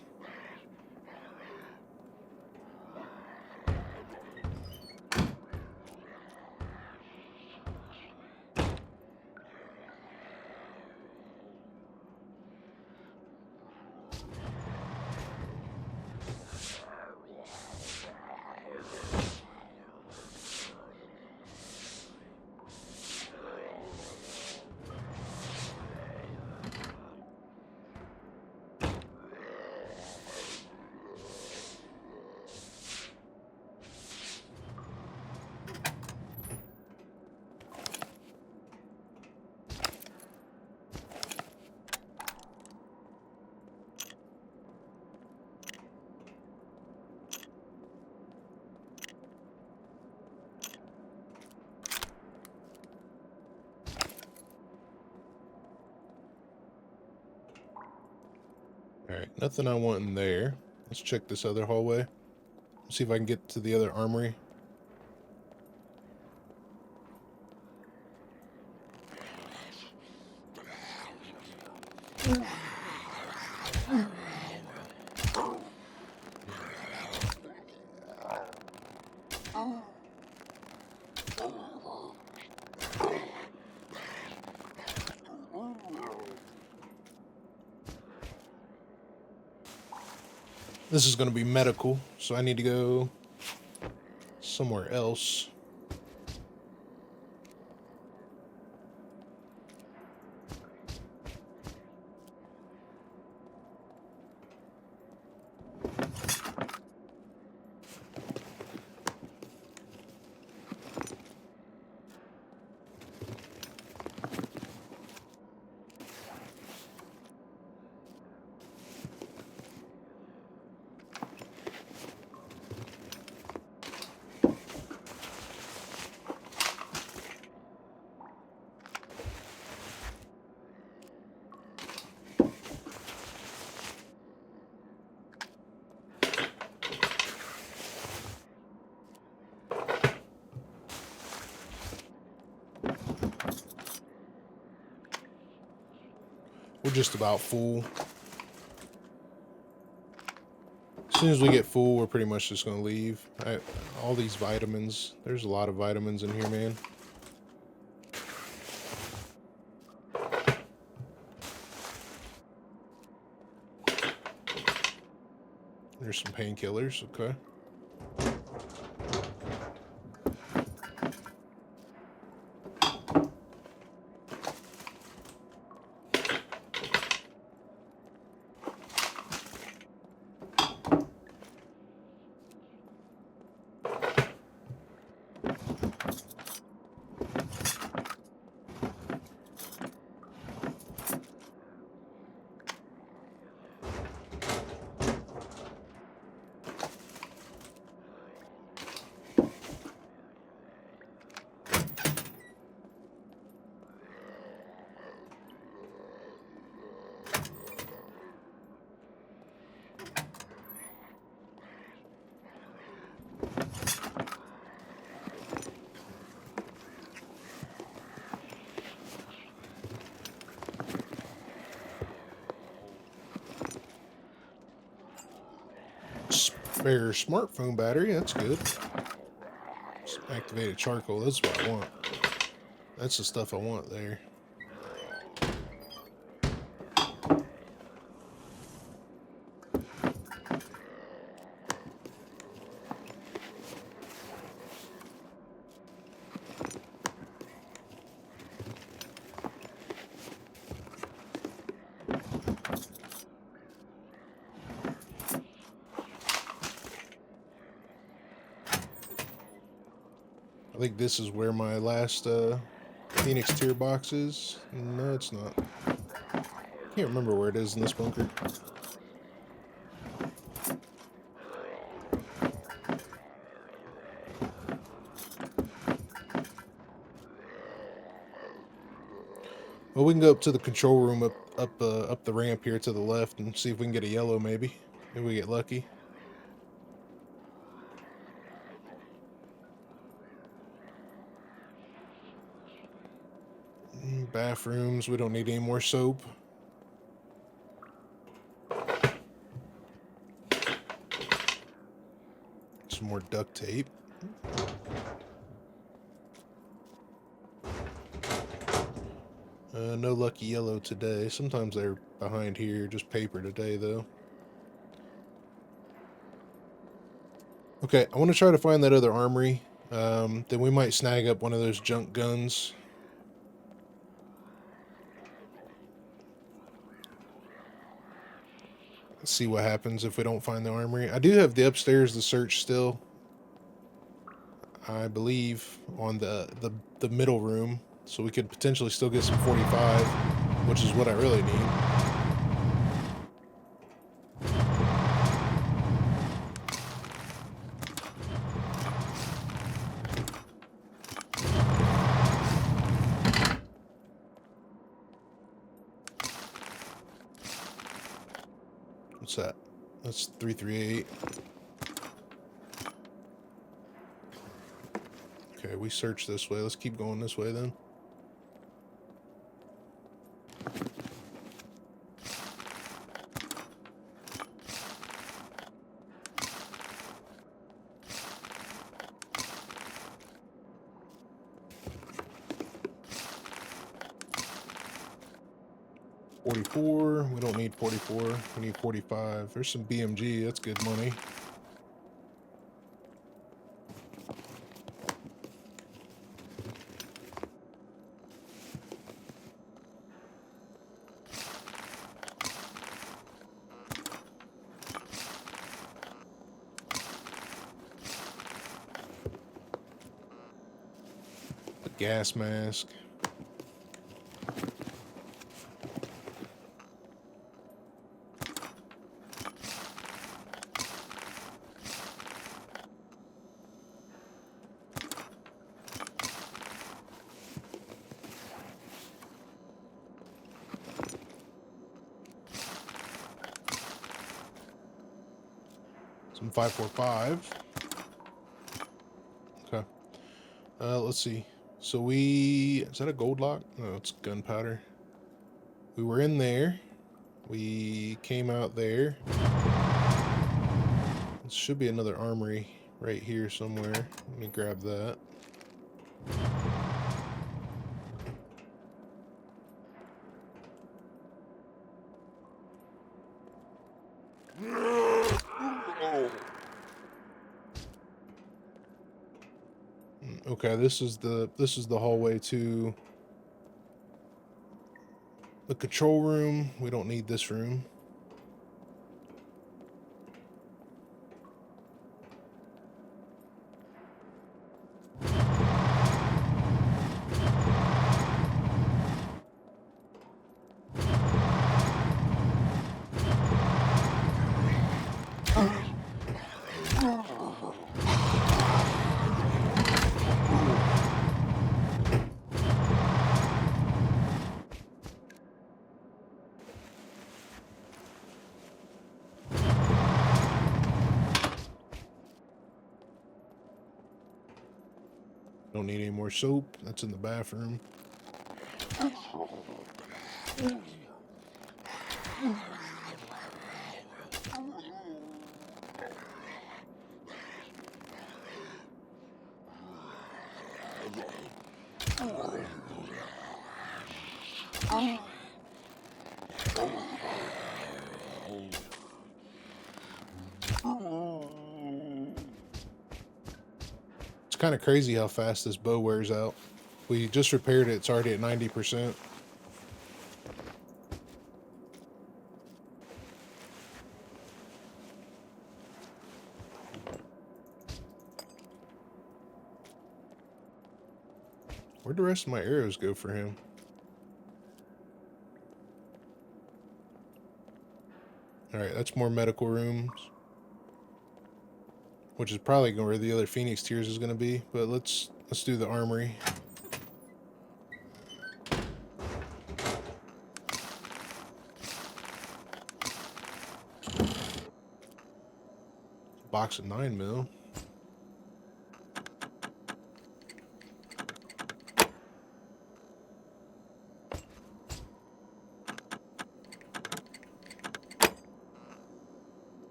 Alright, nothing I want in there. Let's check this other hallway. See if I can get to the other armory. This is going to be medical, so I need to go somewhere else. We're just about full. As soon as we get full, we're pretty much just going to leave. All these vitamins. There's a lot of vitamins in here, man. There's some painkillers, okay. Spare smartphone battery, that's good. Activated charcoal, that's what I want. That's the stuff I want there. I think this is where my last Phoenix tier box is. No, it's not. Can't remember where it is in this bunker. Well, we can go up to the control room up the ramp here to the left and see if we can get a yellow maybe. Maybe we get lucky. Bathrooms, we don't need any more soap. Some more duct tape. No lucky yellow today. Sometimes they're behind here, just paper today though. Okay, I want to try to find that other armory. Then we might snag up one of those junk guns. Let's see what happens if we don't find the armory. I do have the upstairs to search still. I believe on the middle room. So we could potentially still get some 45, which is what I really need. What's that? That's 338. Okay, we searched this way. Let's keep going this way then. 44. We don't need 44. We need 45. There's some BMG. That's good money. A gas mask. Some 545. Okay. Let's see. So is that a gold lock? No, it's gunpowder. We were in there. We came out there. There should be another armory right here somewhere. Let me grab that. Okay, this is the hallway to the control room. We don't need this room. Don't need any more soap. That's in the bathroom. It's kind of crazy how fast this bow wears out. We just repaired it. It's already at 90%. Where'd the rest of my arrows go for him? Alright, that's more medical rooms. Which is probably where the other Phoenix tiers is going to be. But let's do the armory. Box of 9mm.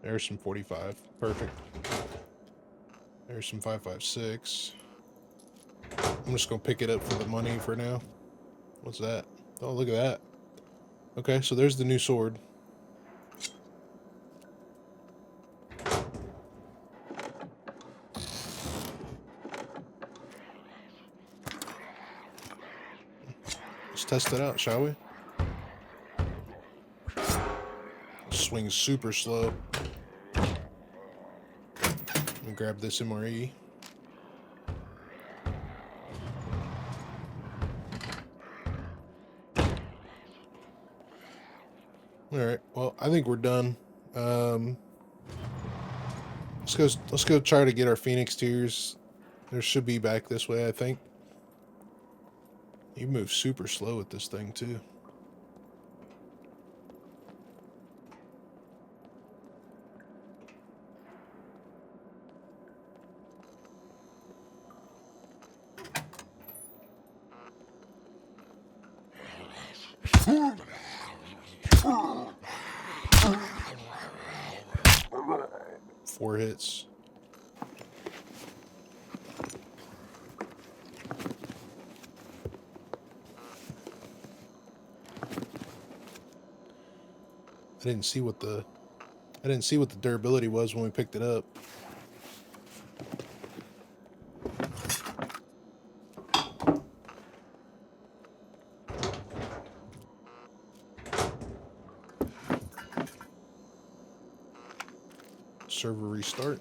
There's some 45. Perfect. There's some 5.56. I'm just going to pick it up for the money for now. What's that? Oh, look at that. Okay, so there's the new sword. Let's test it out, shall we? Swings super slow. Let me grab this MRE. Alright, well, I think we're done. Let's go try to get our Phoenix tiers. There should be back this way, I think. You move super slow with this thing, too. 4 hits. I didn't see what the durability was when we picked it up. Server restart.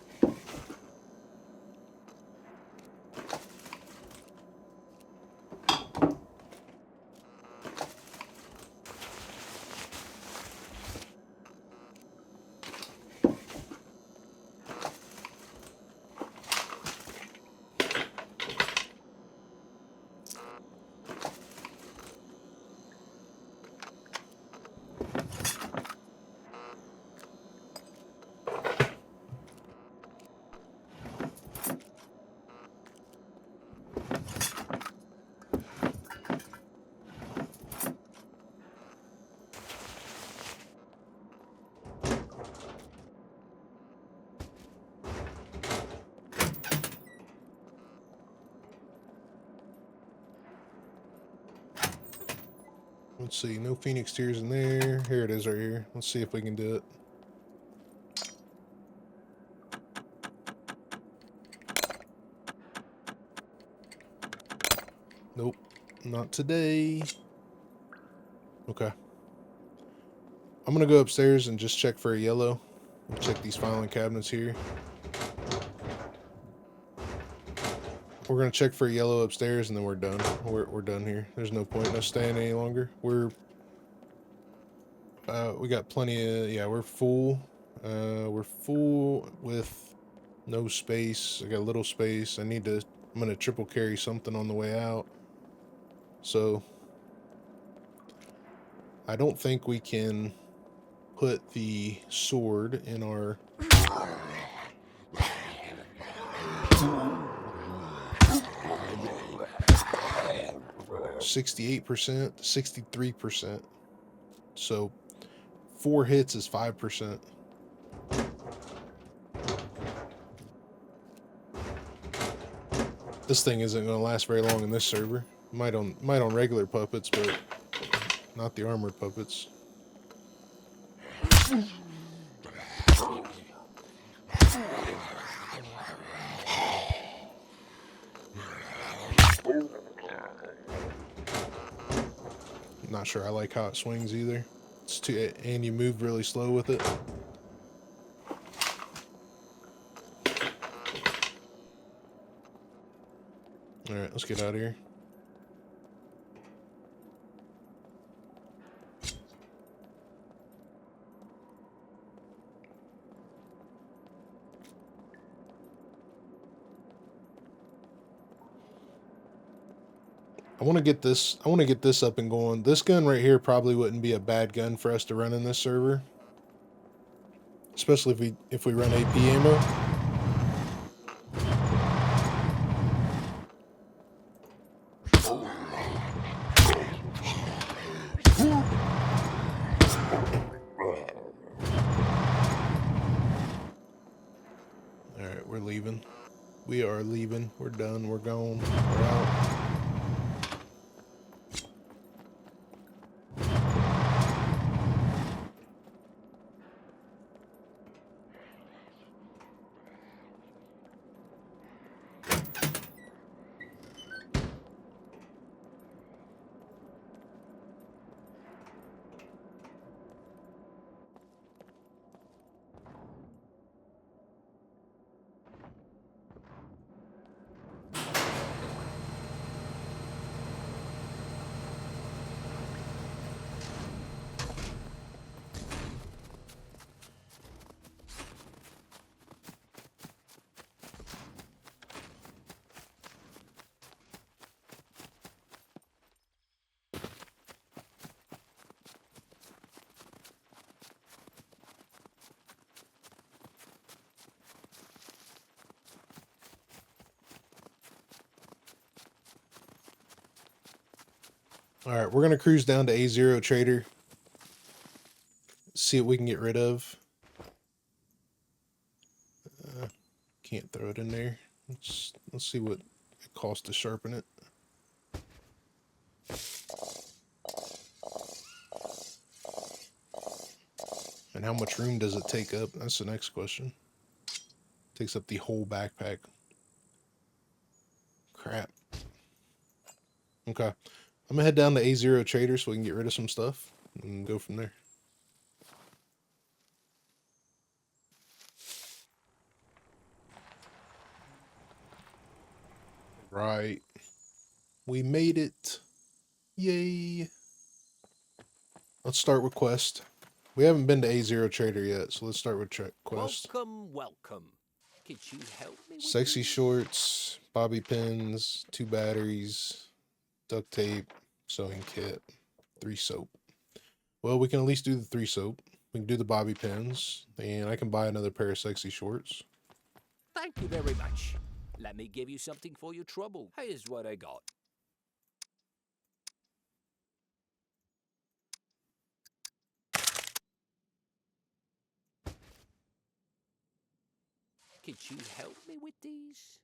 Let's see, no Phoenix tears in there. Here it is right here. Let's see if we can do it. Nope, not today. Okay. I'm gonna go upstairs and just check for a yellow. Check these filing cabinets here. We're gonna check for a yellow upstairs and then we're done. We're done here. There's no point in us staying any longer. We got plenty of, yeah, we're full. We're full with no space. I got a little space. I'm gonna triple carry something on the way out. So I don't think we can put the sword in our 68%, 63%. So 4 hits is 5%. This thing isn't going to last very long in this server. Might on regular puppets, but not the armored puppets. Not sure I like how it swings either. It's too, and you move really slow with it. All right, let's get out of here. I want to get this up and going. This gun right here probably wouldn't be a bad gun for us to run in this server, especially if we run AP ammo. All right, we're leaving. We are leaving. We're done. We're gone. We're out. All right, we're going to cruise down to A0 Trader. See what we can get rid of. Can't throw it in there. Let's see what it costs to sharpen it. And how much room does it take up? That's the next question. Takes up the whole backpack. Crap. Okay. I'm gonna head down to A0 Trader so we can get rid of some stuff and go from there. Right. We made it. Yay. Let's start with quest. We haven't been to A0 Trader yet, so let's start with quest. Welcome, welcome. Could you help me with Sexy these? shorts, bobby pins, 2 batteries, duct tape, sewing kit, 3 soap. Well, we can at least do the 3 soap. We can do the bobby pins, and I can buy another pair of sexy shorts. Thank you very much. Let me give you something for your trouble. Here's what I got. Could you help me with these?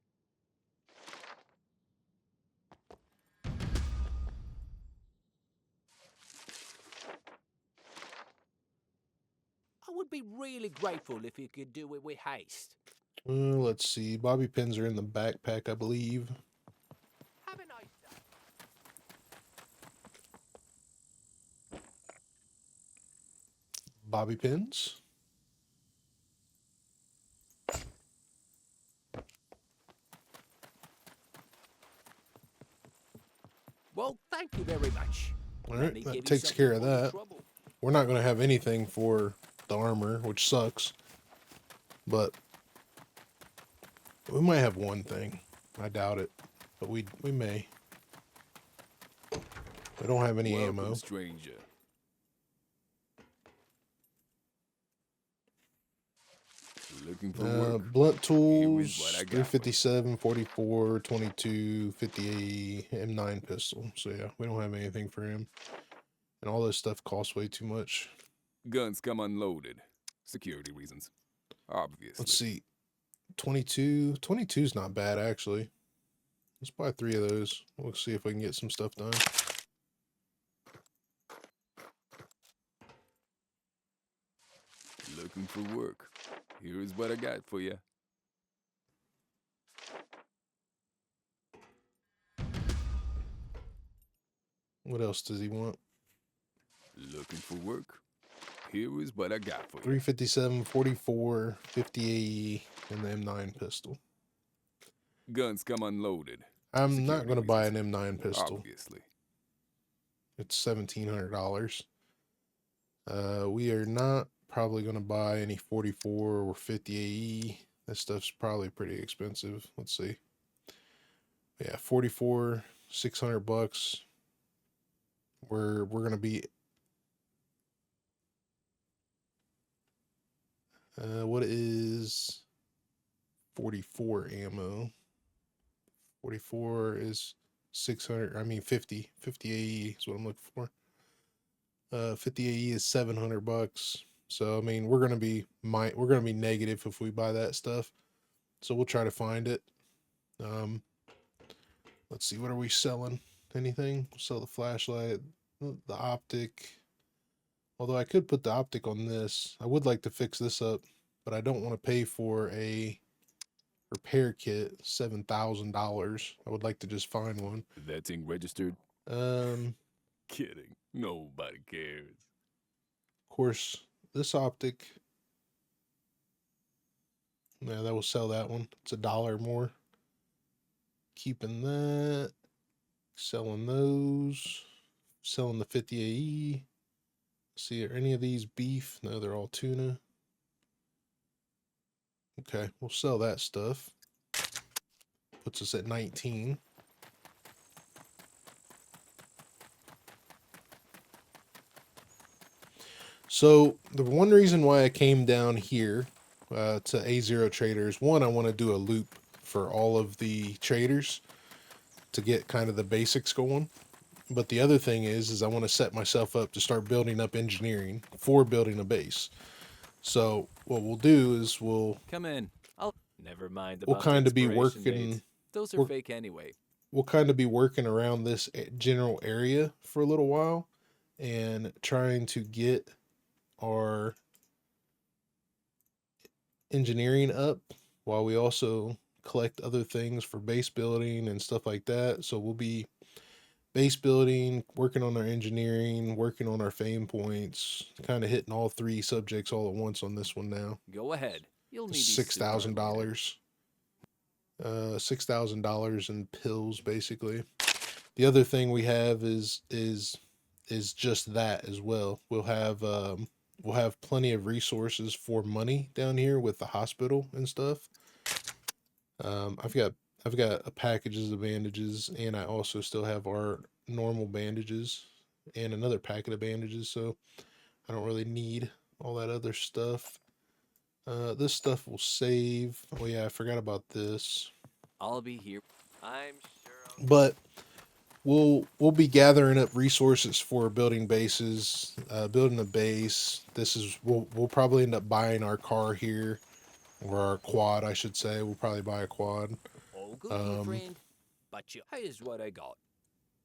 I would be really grateful if you could do it with haste. Let's see. Bobby pins are in the backpack, I believe. Have a nice day. Bobby pins. Well, thank you very much. All Let right, me give that you takes something care of for your that. trouble. We're not going to have anything for the armor, which sucks. But we might have one thing. I doubt it, but we may. We don't have any Welcome, ammo. stranger. Looking for work? Blunt Here is tools, what I got for you. 357, 44, 22, 58, M9 pistol. So yeah, we don't have anything for him. And all this stuff costs way too much. Guns come unloaded. Security reasons. Obviously. Let's see. 22. 22's not bad, actually. Let's buy 3 of those. We'll see if we can get some stuff done. Looking for work? Here's what I got for you. What else does he want? Looking for work? Here is what I got for you. 357, 44, 50 AE, and the M9 pistol. Guns come unloaded. I'm not Security going to buy an reasons. M9 pistol. Obviously. It's $1,700. We are not probably going to buy any 44 or 50 AE. That stuff's probably pretty expensive. Let's see. Yeah, 44, $600. We're going to be what is 44 ammo? 44 is 600. I mean 50 AE is what I'm looking for. 50 AE is $700. So I mean we're gonna be negative if we buy that stuff. So we'll try to find it. Let's see, what are we selling? Anything? Sell the flashlight, the optic. Although I could put the optic on this. I would like to fix this up, but I don't want to pay for a repair kit, $7,000. I would like to just find one. That thing registered? Of Kidding. Nobody cares. course, this optic. Yeah, that will sell that one. It's $1 more. Keeping that. Selling those. Selling the 50 AE. See, are any of these beef? No, they're all tuna. Okay, we'll sell that stuff. Puts us at 19. So the one reason why I came down here to A0 Traders, one, I want to do a loop for all of the traders to get kind of the basics going. But the other thing is I want to set myself up to start building up engineering for building a base. So what we'll do is we'll Come in. Never mind we'll about kind of be expiration working. dates. Those are we're- fake anyway. We'll kind of be working around this general area for a little while, and trying to get our engineering up while we also collect other things for base building and stuff like that. So we'll be base building, working on our engineering, working on our fame points, kind of hitting all three subjects all at once on this one now. Go ahead. You'll need these sooner or later. $6,000. $6,000 in pills, basically. The other thing we have is just that as well. We'll have plenty of resources for money down here with the hospital and stuff. I've got packages of bandages, and I also still have our normal bandages and another packet of bandages, so I don't really need all that other stuff. This stuff will save. Oh yeah, I forgot about this. I'll be here. I'm sure. But we'll be gathering up resources for building bases, building a base. We'll probably end up buying our car here, or our quad, I should say. We'll probably buy a quad. All good, my friend. But you, here's what I got.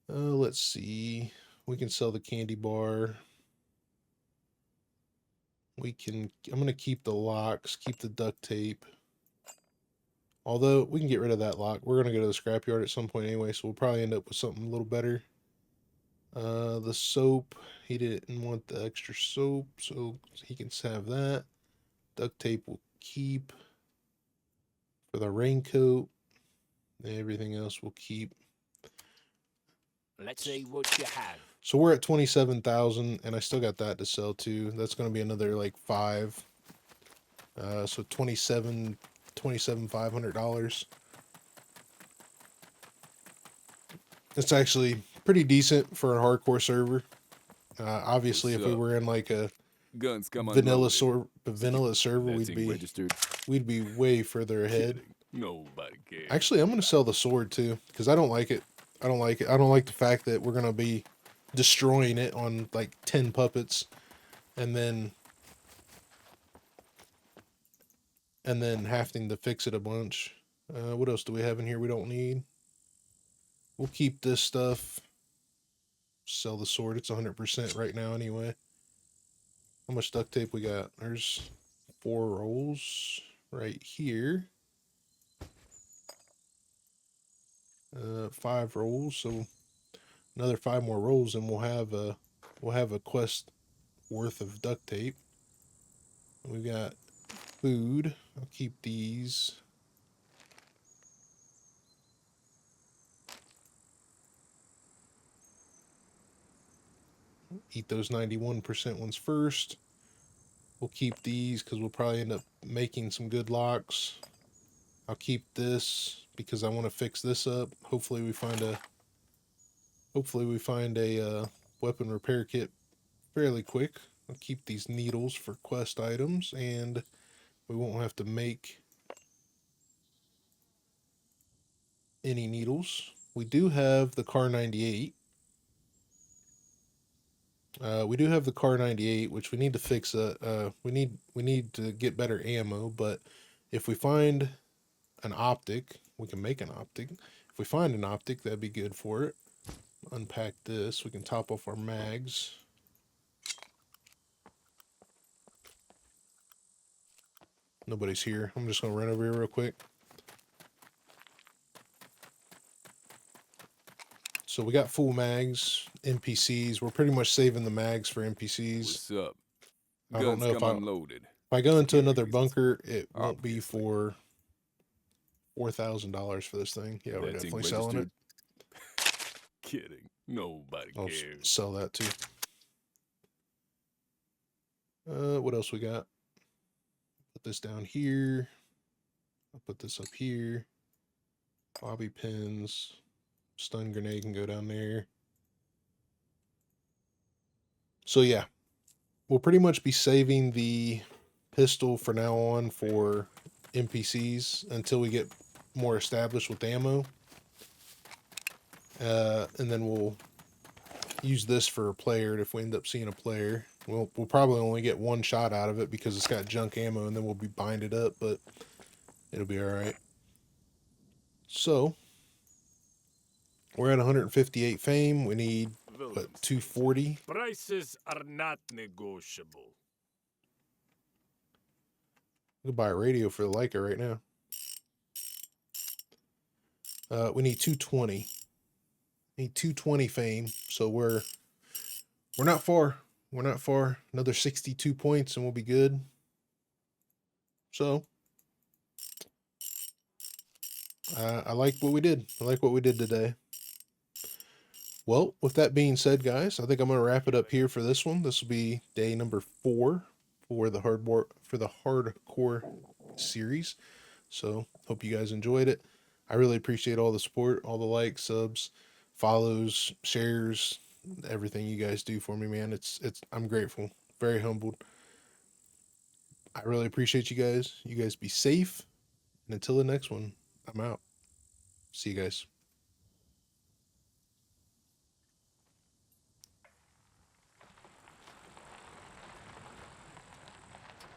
Let's see. We can sell the candy bar. I'm gonna keep the locks, keep the duct tape. Although we can get rid of that lock. We're gonna go to the scrapyard at some point anyway, so we'll probably end up with something a little better. The soap, he didn't want the extra soap, so he can have that. Duct tape will keep. For the raincoat, everything else will keep. Let's see what you have. So we're at 27,000, and I still got that to sell too. That's going to be another like 5. So $27,500. It's actually pretty decent for a hardcore server. Obviously, if we were in like a Guns come vanilla unloaded. server, That thing registered. we'd be way further ahead. Kidding. Nobody cares. Actually, I'm going to sell the sword too, because I don't like it. I don't like the fact that we're going to be destroying it on like 10 puppets and then having to fix it a bunch. What else do we have in here we don't need? We'll keep this stuff. Sell the sword. It's 100% right now anyway. How much duct tape we got? There's 4 rolls right here. 5 rolls, so another 5 more rolls, and we'll have a quest worth of duct tape. We got food. I'll keep these. Eat those 91% ones first. We'll keep these because we'll probably end up making some good locks. I'll keep this because I want to fix this up. Hopefully we find a weapon repair kit fairly quick. I'll keep these needles for quest items, and we won't have to make any needles. We do have the Car 98. We do have the Car 98, which we need to fix. We need to get better ammo. But if we find an optic, we can make an optic. If we find an optic, that'd be good for it. Unpack this. We can top off our mags. Nobody's here. I'm just gonna run over here real quick. So we got full mags, NPCs. We're pretty much saving the mags for NPCs. What's up? I don't Guns know come unloaded. if I go into Security another reasons. bunker, it won't be Obviously. for $4,000 for this thing. Yeah, we're That thing definitely selling it. registered. Kidding. Nobody I'll cares. sell that too. What else we got? Put this down here. I'll put this up here. Bobby pins. Stun grenade can go down there. So yeah, we'll pretty much be saving the pistol for now on for NPCs until we get more established with ammo. And then we'll use this for a player if we end up seeing a player. We'll probably only get one shot out of it because it's got junk ammo, and then we'll be binded up. But It'll be all right. So we're at 158 fame. We need what, 240? Prices are not negotiable. We could buy a radio for the Leica right now. We need 220. Need 220 fame. So we're not far. We're not far. Another 62 points and we'll be good. So I like what we did. I like what we did today. Well, with that being said, guys, I think I'm going to wrap it up here for this one. This will be day number 4 for the hardcore series. So hope you guys enjoyed it. I really appreciate all the support, all the likes, subs, follows, shares, everything you guys do for me, man. I'm grateful, very humbled. I really appreciate you guys. You guys be safe. And until the next one, I'm out. See you guys.